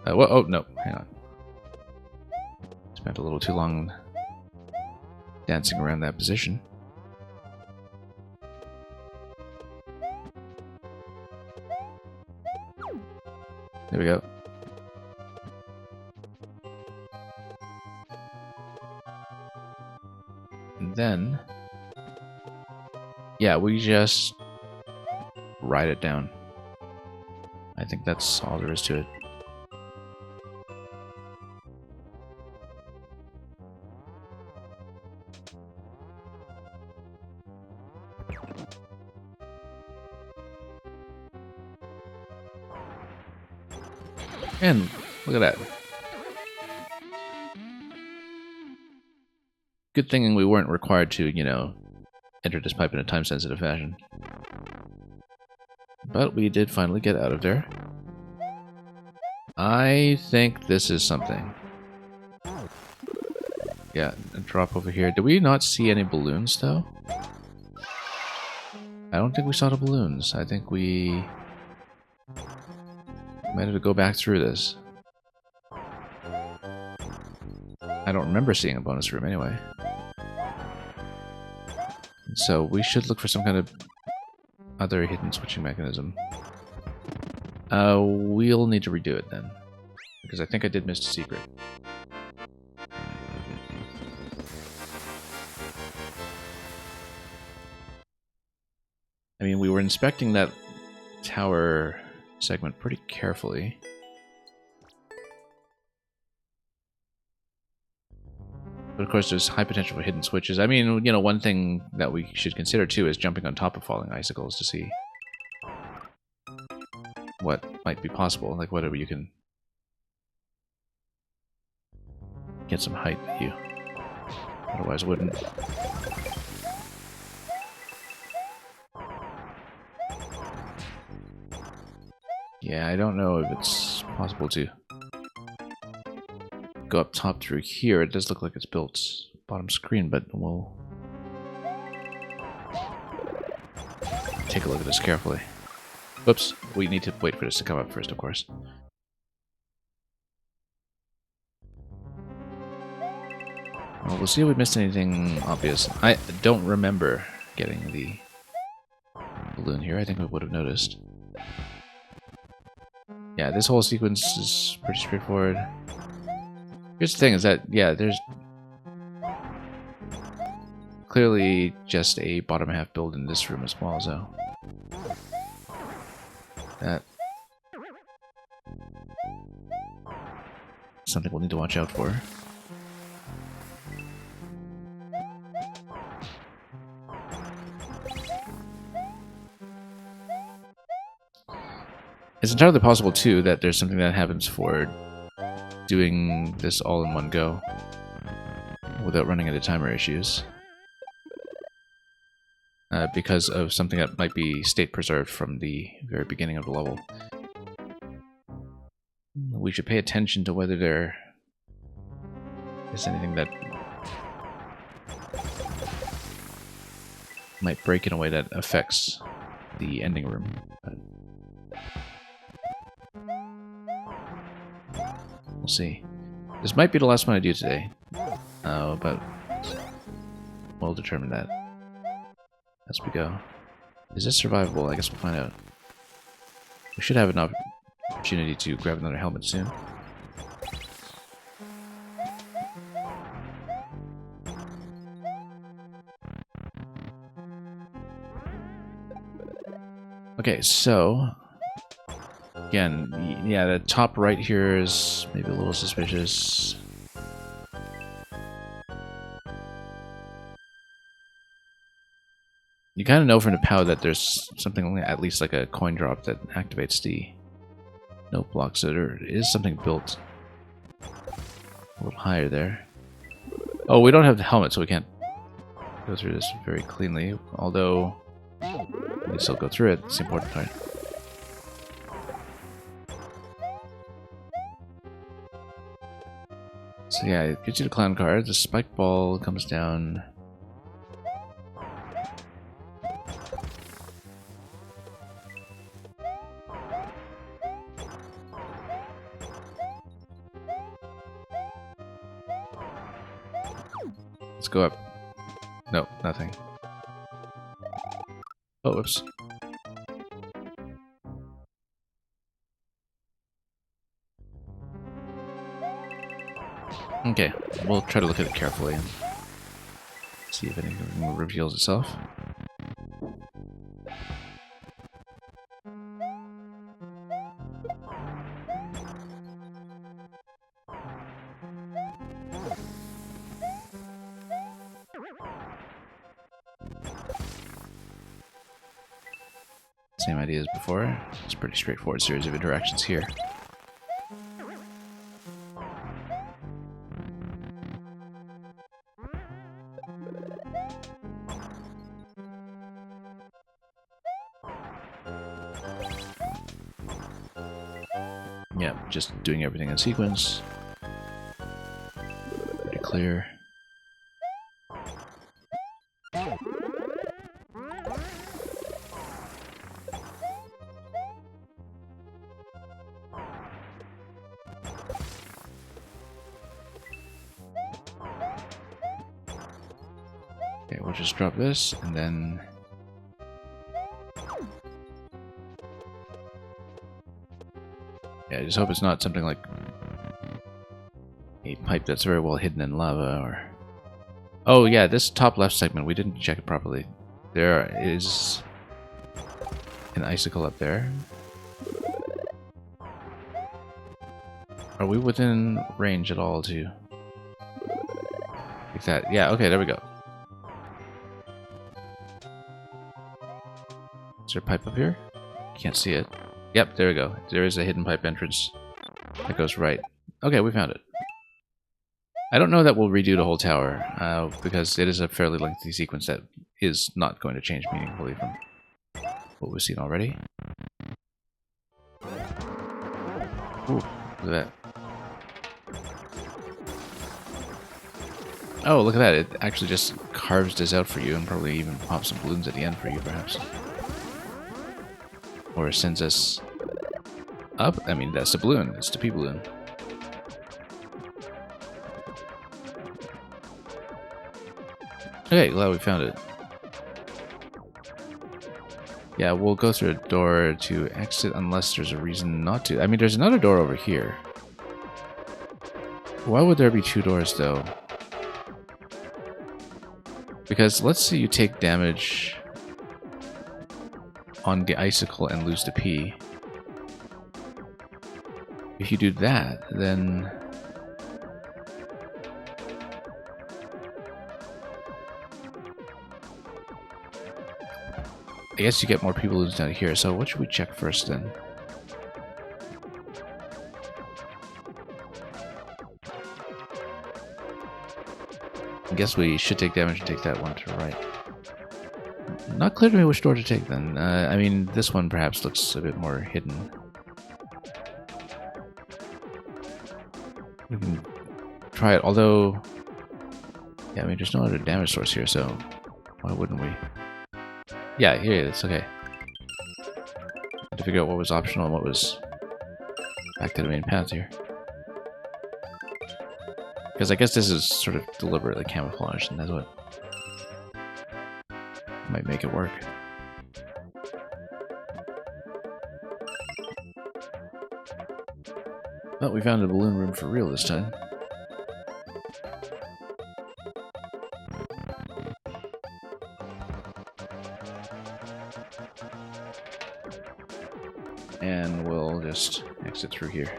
Well, oh, no, hang on. Spent a little too long dancing around that position. There we go. And then, yeah, we just ride it down. I think that's all there is to it. And look at that. Good thing we weren't required to, you know, enter this pipe in a time-sensitive fashion. But we did finally get out of there. I think this is something. Yeah, a drop over here. Did we not see any balloons, though? I don't think we saw the balloons. I think we might have to go back through this. I don't remember seeing a bonus room anyway. So we should look for some kind of other hidden switching mechanism. We'll need to redo it then, because I think I did miss a secret. I mean, we were inspecting that tower segment pretty carefully. But of course, there's high potential for hidden switches. I mean, you know, one thing that we should consider too is jumping on top of falling icicles to see what might be possible. Like whatever you can get some height that you otherwise wouldn't. Yeah, I don't know if it's possible to go up top through here. It does look like it's built bottom screen, but we'll take a look at this carefully. Whoops, we need to wait for this to come up first, of course. Well, we'll see if we missed anything obvious. I don't remember getting the balloon here. I think we would have noticed. Yeah, this whole sequence is pretty straightforward. Here's the thing, is that, yeah, there's clearly just a bottom half build in this room as well, so that something we'll need to watch out for. It's entirely possible, too, that there's something that happens for doing this all in one go without running into timer issues. Because of something that might be state preserved from the very beginning of the level. We should pay attention to whether there is anything that might break in a way that affects the ending room. We'll see. This might be the last one I do today, but we'll determine that as we go. Is this survivable? I guess we'll find out. We should have an opportunity to grab another helmet soon. Okay, so again, yeah, the top right here is maybe a little suspicious. You kind of know from the POW that there's something at least like a coin drop that activates the note block, so there is something built a little higher there. Oh, we don't have the helmet, so we can't go through this very cleanly, although we can still go through it. It's the important part. So yeah, it gets you the clown card. The spike ball comes down. Let's go up. No, nothing. Oh, whoops. Okay, we'll try to look at it carefully and see if anything reveals itself. Same idea as before. It's a pretty straightforward series of interactions here. Yeah, just doing everything in sequence. Pretty clear. Okay, we'll just drop this and then yeah, I just hope it's not something like a pipe that's very well hidden in lava or... Oh yeah, this top left segment, we didn't check it properly. There is an icicle up there. Are we within range at all to... like that? Yeah, okay, there we go. Is there a pipe up here? Can't see it. Yep, there we go. There is a hidden pipe entrance that goes right. Okay, we found it. I don't know that we'll redo the whole tower, because it is a fairly lengthy sequence that is not going to change meaningfully from what we've seen already. Ooh, look at that. Oh, look at that. It actually just carves this out for you and probably even pops some balloons at the end for you, perhaps. Or sends us up. I mean, that's the balloon. It's the P balloon. Okay, glad we found it. Yeah, we'll go through a door to exit unless there's a reason not to. I mean, there's another door over here. Why would there be two doors, though? Because let's say you take damage on the icicle and lose the P. If you do that, then... I guess you get more P balloons down here, so what should we check first then? I guess we should take damage and take that one to the right. Not clear to me which door to take then. I mean, this one perhaps looks a bit more hidden. We can try it, although... yeah, I mean, there's no other damage source here, so why wouldn't we? Yeah, here it is, okay. Had to figure out what was optional and what was back to the main path here. Because I guess this is sort of deliberately camouflaged, and that's what might make it work. Well, we found a balloon room for real this time. And we'll just exit through here.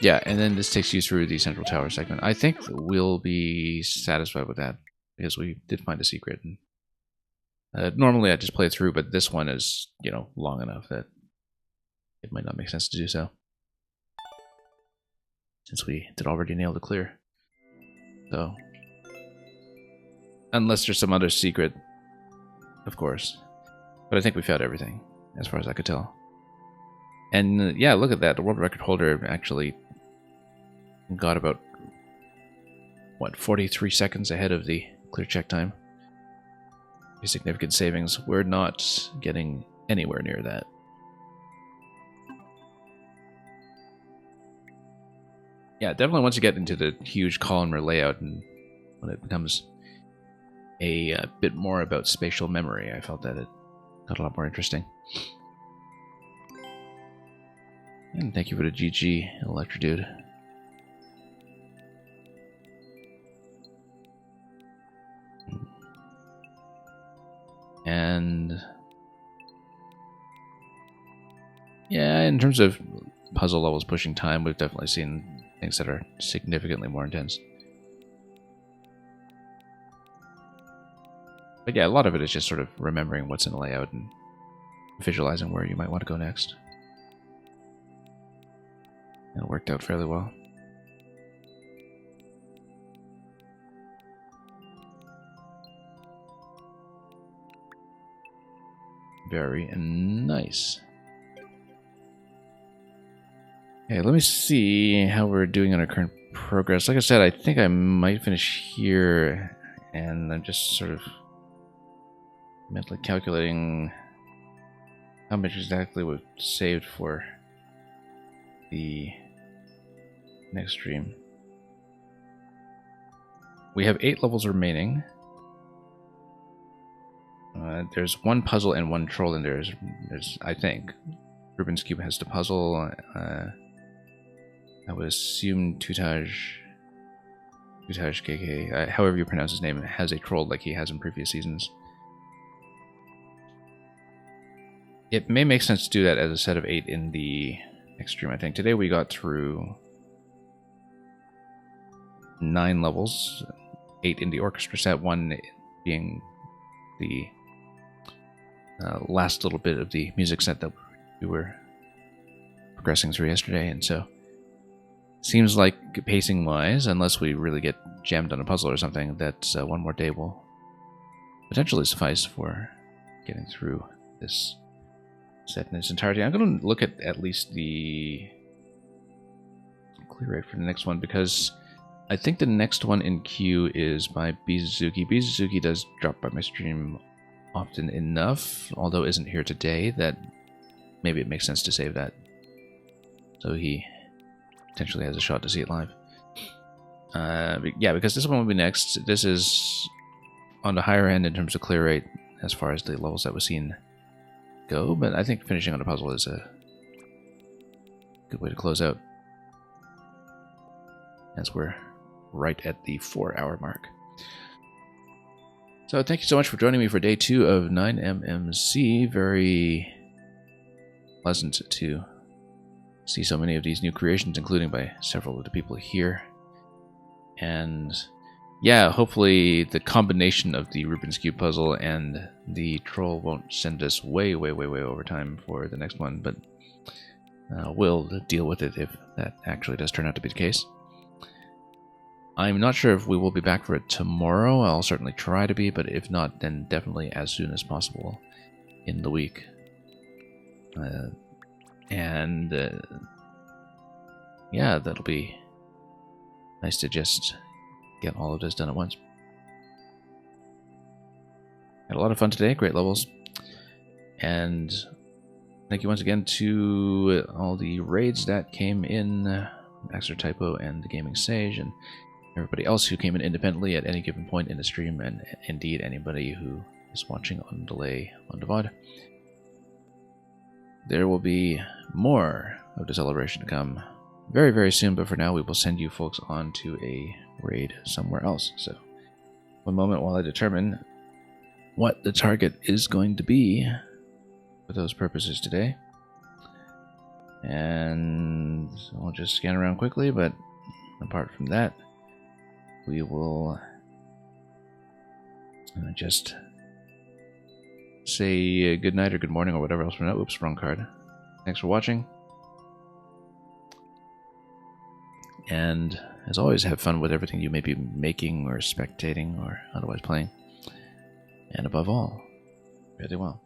Yeah, and then this takes you through the central tower segment. I think we'll be satisfied with that, because we did find a secret. And, normally I just play it through, but this one is, you know, long enough that it might not make sense to do so, since we did already nail the clear. So... unless there's some other secret, of course. But I think we found everything, as far as I could tell. And yeah, look at that. The world record holder actually got about, what, 43 seconds ahead of the clear check time. A significant savings. We're not getting anywhere near that. Yeah, definitely once you get into the huge columnar layout and when it becomes a bit more about spatial memory, I felt that it got a lot more interesting. And thank you for the GG, Electrodude. And yeah, in terms of puzzle levels pushing time, we've definitely seen things that are significantly more intense. But yeah, a lot of it is just sort of remembering what's in the layout and visualizing where you might want to go next. And it worked out fairly well. Very nice. Okay, let me see how we're doing on our current progress. Like I said, I think I might finish here, and I'm just sort of mentally calculating how much exactly we've saved for the next stream. We have 8 levels remaining. There's one puzzle and one troll in there. There's, I think, Rubik's Cube has the puzzle. I would assume Tutage Utash KK, however you pronounce his name, has a troll like he has in previous seasons. It may make sense to do that as a set of 8 in the next stream, I think. Today we got through 9 levels, 8 in the orchestra set, 1 being the last little bit of the music set that we were progressing through yesterday, and so seems like pacing-wise, unless we really get jammed on a puzzle or something, that one more day will potentially suffice for getting through this set in its entirety. I'm going to look at least the clear rate for the next one, because I think the next one in queue is by Bizuzuki. Bizuzuki does drop by my stream often enough, although isn't here today, that maybe it makes sense to save that, so he potentially has a shot to see it live. Yeah, because this one will be next. This is on the higher end in terms of clear rate as far as the levels that we've seen go, but I think finishing on a puzzle is a good way to close out, as we're right at the 4-hour mark. So thank you so much for joining me for day 2 of 9MMC. Very pleasant to see so many of these new creations, including by several of the people here. And yeah, hopefully the combination of the Rubik's Cube puzzle and the troll won't send us way over time for the next one, but we'll deal with it if that actually does turn out to be the case. I'm not sure if we will be back for it tomorrow. I'll certainly try to be, but if not, then definitely as soon as possible in the week. Yeah, that'll be nice to just get all of this done at once. Had a lot of fun today, great levels. And thank you once again to all the raids that came in, Maxer Typo and the Gaming Sage, and everybody else who came in independently at any given point in the stream, and indeed anybody who is watching on delay on the VOD. There will be more of the celebration to come very soon, but for now we will send you folks on to a raid somewhere else. So, one moment while I determine what the target is going to be for those purposes today. And I'll just scan around quickly, but apart from that, we will just say good night or good morning or whatever else for now. Oops, wrong card. Thanks for watching. And as always, have fun with everything you may be making or spectating or otherwise playing. And above all, fare thee well.